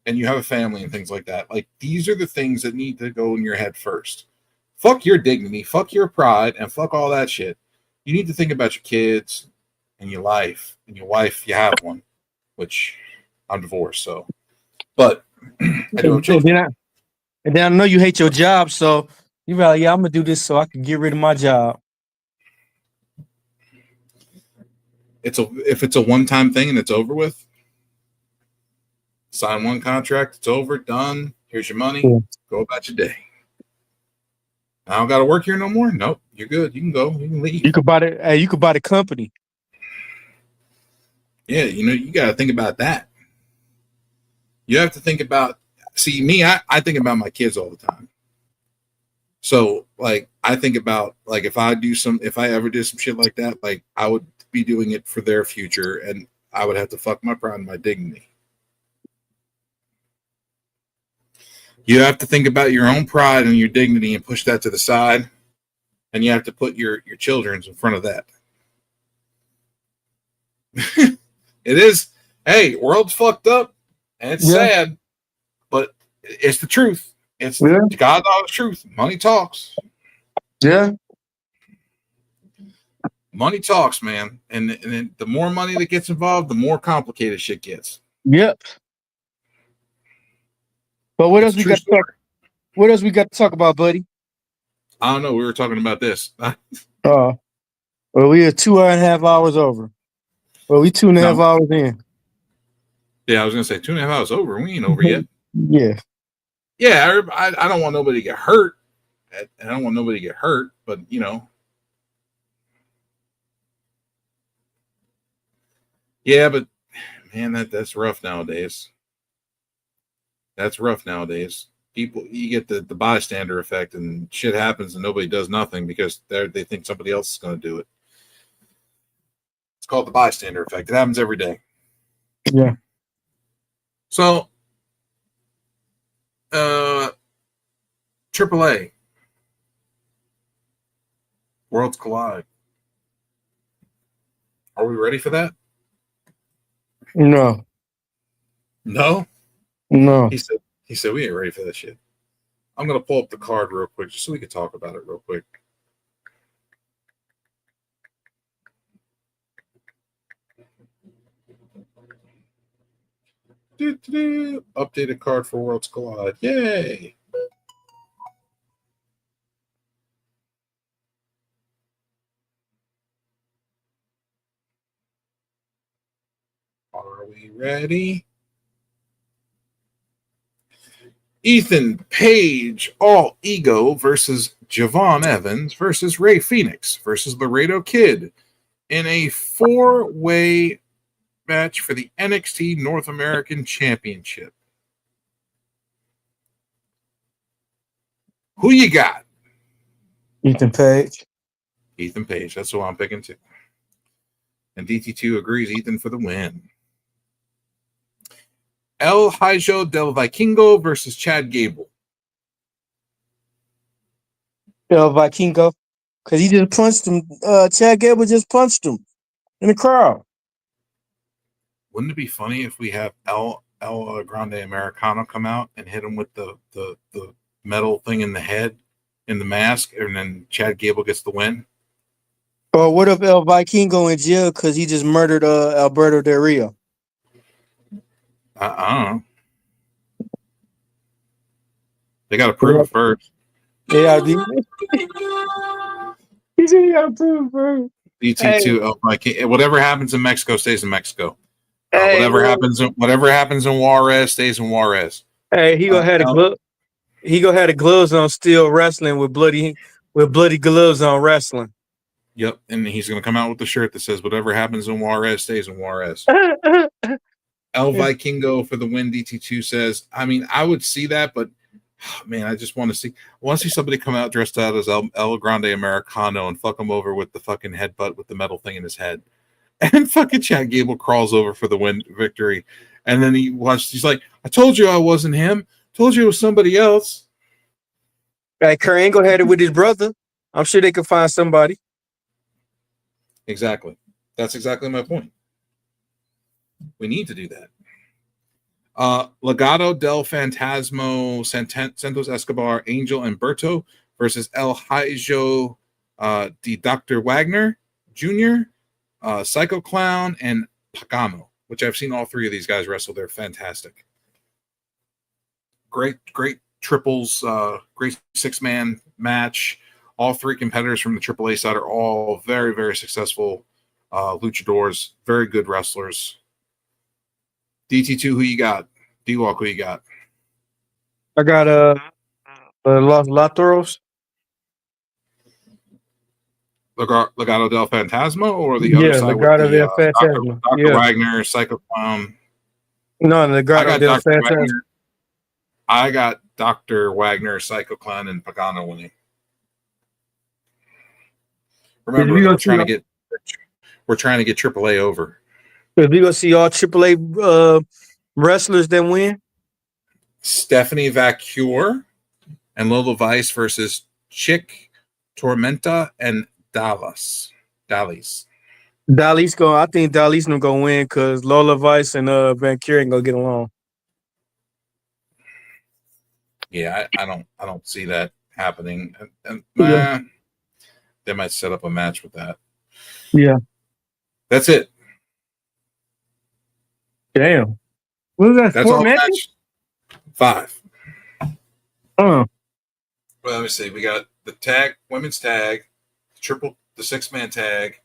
have a family and things like that, like these are the things that need to go in your head first. Fuck your dignity, fuck your pride, and fuck all that shit. You need to think about your kids and your life and your wife. You have one, which I'm divorced, so. But I do have children. And then I know you hate your job, so you're like, yeah, I'm gonna do this so I can get rid of my job. If it's a one-time thing and it's over with, sign one contract, it's over, done. Here's your money. Yeah. Go about your day. I don't got to work here no more. Nope, you're good. You can go. You can leave. You could buy the. Hey, you could buy the company. Yeah, you got to think about that. You have to think about. See, me, I think about my kids all the time. So, like, I think about like if I ever did some shit like that, like I would be doing it for their future, and I would have to fuck my pride and my dignity. You have to think about your own pride and your dignity and push that to the side, and you have to put your children's in front of that. It is, hey, world's fucked up and it's sad, but it's the truth. It's God's honest truth. Money talks. Yeah. Money talks, man. And the more money that gets involved, the more complicated shit gets. Yep. But what else we got to talk? What else we got to talk about, buddy? I don't know. We were talking about this. Well, we are 2.5 hours over. Well, we 2.5 hours in. Yeah, I was gonna say 2.5 hours over. We ain't over yet. Yeah. Yeah, I don't want nobody to get hurt. I don't want nobody to get hurt, but you know. Yeah, but man, that's rough nowadays. That's rough nowadays. People, you get the bystander effect, and shit happens, and nobody does nothing because they think somebody else is going to do it. It's called the bystander effect. It happens every day. Yeah. So, AAA, Worlds Collide. Are we ready for that? No. No? No. He said we ain't ready for that shit. I'm gonna pull up the card real quick just so we can talk about it real quick. Updated card for Worlds Collide. Yay! Are we ready? Ethan Page, All Ego versus Javon Evans versus Ray Phoenix versus Laredo Kid in a 4-way match for the NXT North American Championship. Who you got? Ethan Page. Ethan Page. That's who I'm picking too. And DT2 agrees Ethan for the win. El Hijo del Vikingo versus Chad Gable. El Vikingo. Because he just punched him. Chad Gable just punched him in the crowd. Wouldn't it be funny if we have El Grande Americano come out and hit him with the metal thing in the head, in the mask, and then Chad Gable gets the win? Or what if El Vikingo in jail because he just murdered Alberto Del Rio? I don't know. They got to prove it first. Yeah, he said he got to prove it first. DT2, whatever happens in Mexico stays in Mexico. Whatever happens in Juarez stays in Juarez. Hey, he gonna have the gloves on, still wrestling with bloody gloves on, wrestling. Yep, and he's gonna come out with the shirt that says "Whatever happens in Juarez stays in Juarez." El Vikingo for the win. DT2 says, I mean, I would see that, but man, I just want to see somebody come out dressed out as El Grande Americano and fuck him over with the fucking headbutt with the metal thing in his head. And fucking Chad Gable crawls over for the victory. And then he's like, I told you I wasn't him. Told you it was somebody else. Like Karrion had it with his brother. I'm sure they could find somebody. Exactly. That's exactly my point. We need to do that. Legado del Fantasma, Santos Escobar, Angel, and Berto versus El Hijo de Dr. Wagner Jr., Psycho Clown, and Pagano, which I've seen all three of these guys wrestle. They're fantastic. Great triples, great six-man match. All three competitors from the AAA side are all very, very successful luchadors, very good wrestlers. DT2, who you got? D-Walk, who you got? I got Los Latoros. Legado del Fantasma, or the other side with Legado the del Fantasma. Dr. Wagner, Psycho Clown. No, Legado del Fantasma. I got Dr. Wagner, Psycho Clown, and Pagano winning. Remember, we're trying to get AAA over. If we gonna see all AAA wrestlers that win, Stephanie Vacure and Lola Vice versus Chick, Tormenta, and Dallas. I think Dallas gonna win because Lola Vice and Van Kuren gonna get along. Yeah, I don't see that happening. And they might set up a match with that. Yeah. That's it. Damn. What was that? That's 4 all matches? 5. Oh. Well, let me see. We got the women's tag, the 6-man tag,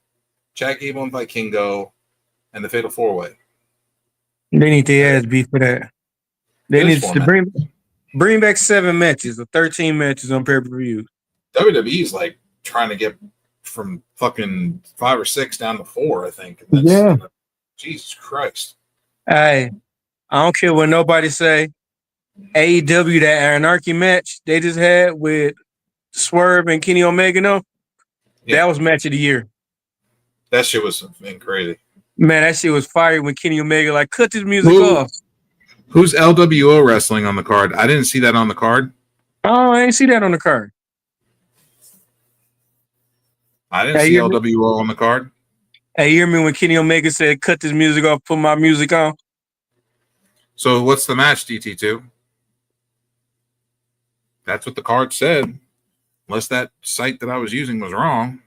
Chad Gable and Vikingo, and the Fatal 4-Way. They need their ass beat for that. They need to bring back 7 matches or 13 matches on pay-per-view. WWE's like trying to get from fucking 5 or 6 down to 4, I think. Jesus Christ. Hey, I don't care what nobody say. AEW, that Anarchy match they just had with Swerve and Kenny Omega, that was match of the year. That shit was crazy. Man, that shit was fire when Kenny Omega cut this music off. Who's LWO wrestling on the card? I didn't see that on the card. Oh, I didn't see that on the card. I didn't see LWO on the card. Hey, you hear me when Kenny Omega said, cut this music off, put my music on? So what's the match, DT2? That's what the card said. Unless that site that I was using was wrong.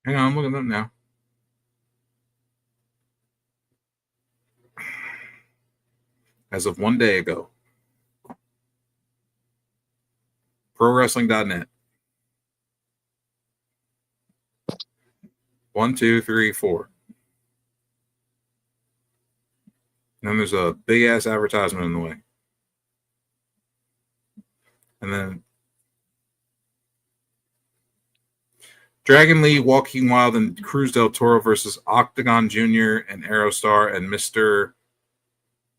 Hang on, I'm looking up now. As of 1 day ago. ProWrestling.net. 1, 2, 3, 4. And then there's a big ass advertisement in the way. And then Dragon Lee, Walking Wild, and Cruz del Toro versus Octagon Jr. and Aerostar and Mr.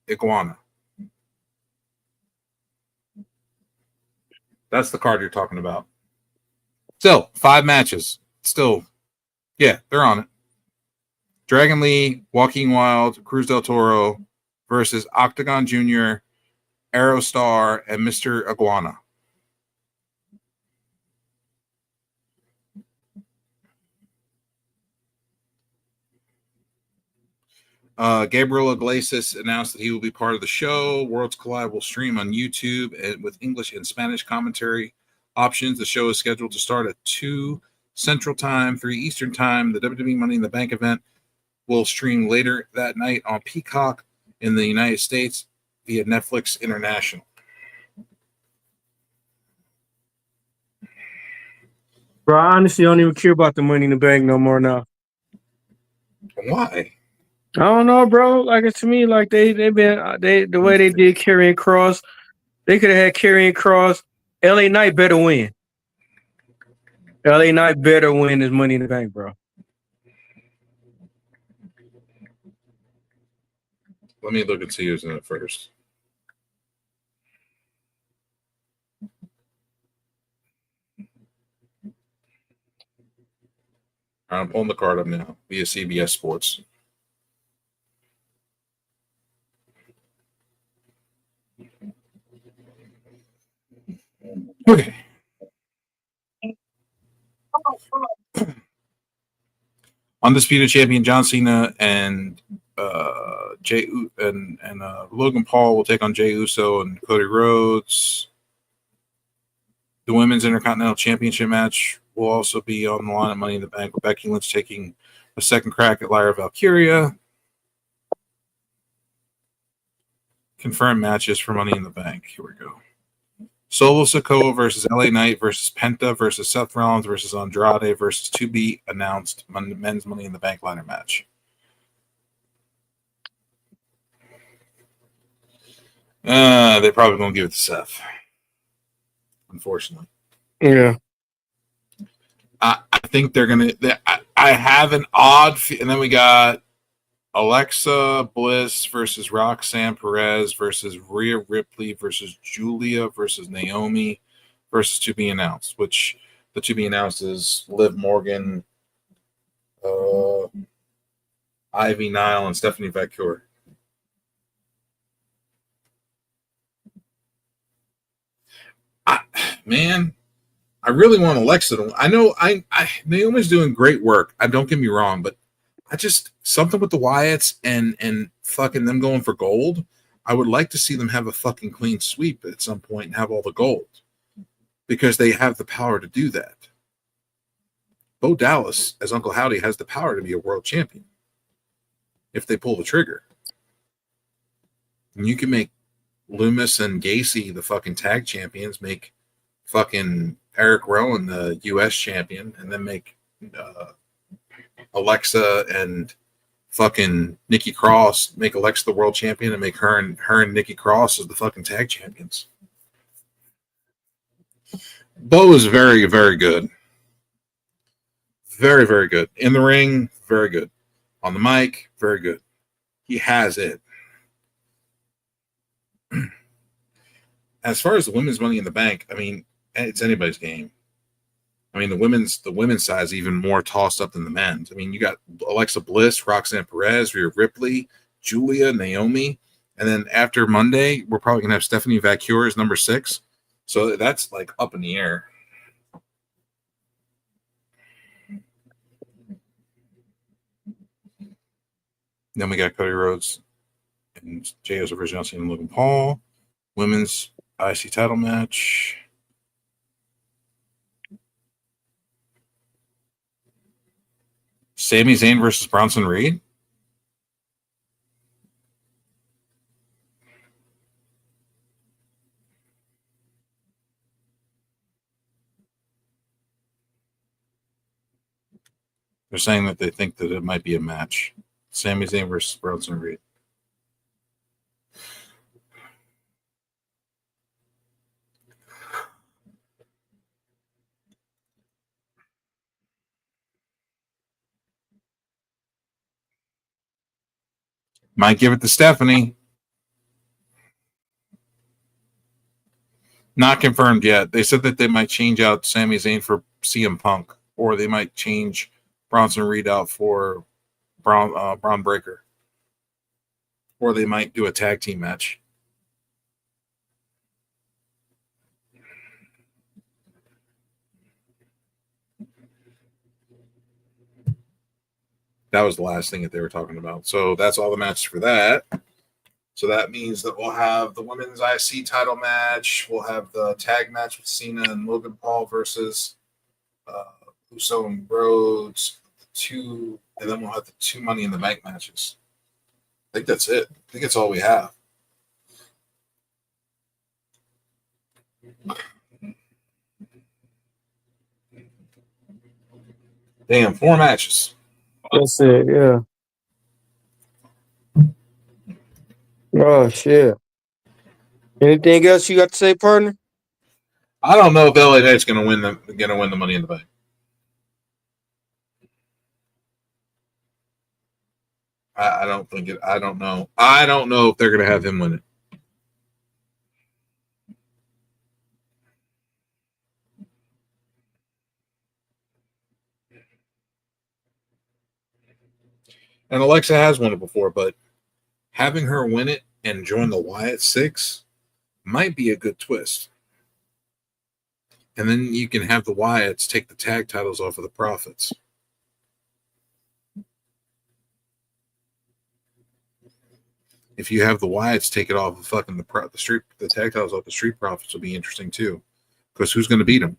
Iguana. That's the card you're talking about. Still, 5 matches. Still, yeah, they're on it. Dragon Lee, Walking Wild, Cruz del Toro versus Octagon Jr., Aerostar, and Mr. Iguana. Gabriel Iglesias announced that he will be part of the show. Worlds Collide will stream on YouTube and with English and Spanish commentary options. The show is scheduled to start at 2 Central Time, 3 Eastern Time. The WWE Money in the Bank event will stream later that night on Peacock in the United States via Netflix International. Bro, I honestly don't even care about the Money in the Bank no more now. Why? I don't know, bro. To me, the way they did Karrion Kross, they could have had Karrion Kross. LA Knight better win. LA Knight better win his Money in the Bank, bro. Let me look and see who's in it first. I'm pulling the card up now via CBS Sports. Okay. Undisputed champion John Cena and Logan Paul will take on Jey Uso and Cody Rhodes. The Women's Intercontinental Championship match will also be on the line at Money in the Bank, with Becky Lynch taking a second crack at Lyra Valkyria. Confirmed matches for Money in the Bank. Here we go. Solo Sikoa versus LA Knight versus Penta versus Seth Rollins versus Andrade versus to be announced men's Money in the Bank ladder match. They probably won't give it to Seth, unfortunately. Yeah. I think they're going to. I have an odd. And then we got Alexa Bliss versus Roxanne Perez versus Rhea Ripley versus Julia versus Naomi versus to be announced, which the to be announced is Liv Morgan, Ivy Nile, and Stephanie Vancouver. I really want Alexa to. I know Naomi's doing great work. Don't get me wrong, but I just something with the Wyatts and fucking them going for gold. I would like to see them have a fucking clean sweep at some point and have all the gold, because they have the power to do that. Bo Dallas, as Uncle Howdy, has the power to be a world champion if they pull the trigger. And you can make Loomis and Gacy the fucking tag champions, make fucking Eric Rowan the U.S. champion, and then make Alexa and fucking Nikki Cross, make Alexa the world champion, and make her and Nikki Cross as the fucking tag champions. Bo is very, very good. Very, very good. In the ring, very good. On the mic, very good. He has it. As far as the women's Money in the Bank, I mean, it's anybody's game. I mean, the women's side is even more tossed up than the men's. I mean, you got Alexa Bliss, Roxanne Perez, Rhea Ripley, Julia, Naomi, and then after Monday, we're probably gonna have Stephanie Vancouver as number 6. So that's like up in the air. Then we got Cody Rhodes and Jey Uso versus John Cena and Logan Paul. Women's IC title match. Sami Zayn versus Bronson Reed. They're saying that they think that it might be a match. Sami Zayn versus Bronson Reed. Might give it to Stephanie. Not confirmed yet. They said that they might change out Sami Zayn for CM Punk, or they might change Bronson Reed out for Braun Breaker, or they might do a tag team match. That was the last thing that they were talking about. So that's all the matches for that. So that means that we'll have the women's IC title match. We'll have the tag match with Cena and Logan Paul versus Uso and Rhodes. And then we'll have the 2 Money in the Bank matches. I think that's it. I think that's all we have. Damn, 4 matches. That's it, yeah. Oh shit. Anything else you got to say, partner? I don't know if LA Knight's gonna win the Money in the Bank. I don't think it. I don't know. I don't know if they're going to have him win it. And Alexa has won it before, but having her win it and join the Wyatt Six might be a good twist. And then you can have the Wyatts take the tag titles off of the Profits. If you have the Wyatts take it off of fucking the tag titles off the Street Profits will be interesting too. Because who's going to beat them?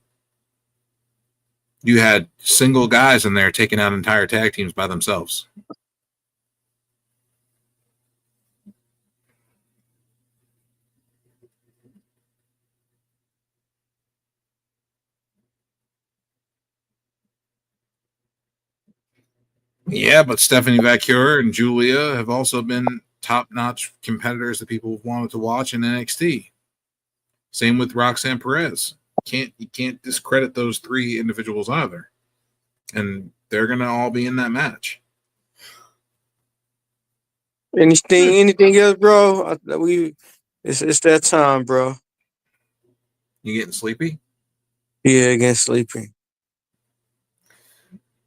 You had single guys in there taking out entire tag teams by themselves. Yeah, but Stephanie Vacure and Julia have also been top-notch competitors that people have wanted to watch in NXT. Same with Roxanne Perez. You can't discredit those three individuals either. And they're gonna all be in that match. Anything else, bro? It's that time, bro. You getting sleepy? Yeah, getting sleepy.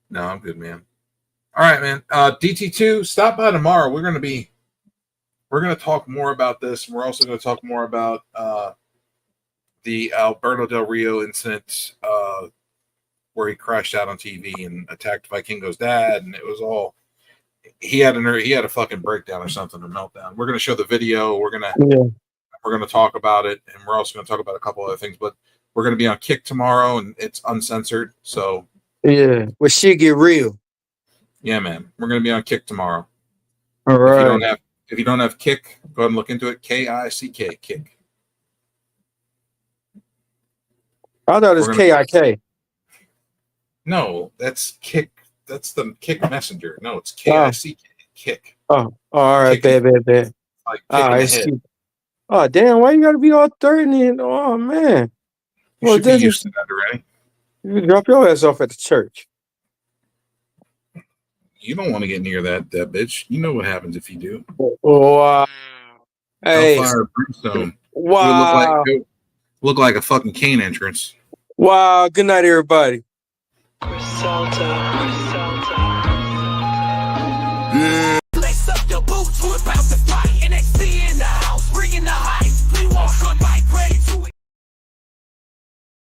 No, I'm good, man. All right, man. DT2, stop by tomorrow. We're gonna talk more about this, and we're also gonna talk more about the Alberto Del Rio incident where he crashed out on TV and attacked Vikingo's dad, and it was all he had a fucking breakdown or something, or meltdown. We're gonna show the video. We're gonna talk about it, and we're also gonna talk about a couple other things. But we're gonna be on Kick tomorrow, and it's uncensored. So yeah, well, shit get real. Yeah, man. We're gonna be on Kick tomorrow. All right. If you don't have Kick, go ahead and look into it. KICK Kick. I thought it was KIK. No, that's Kick. That's the Kick Messenger. No, it's KICK Kick. Oh, all right, bad. Like All right, oh, damn, why you gotta be all threatening? Oh man. You should be used to that already. You drop your ass off at the church. You don't want to get near that bitch. You know what happens if you do. Wow. Hey. Hellfire Brimstone. Wow. Look like a fucking Kane entrance. Wow. Good night, everybody. Yeah.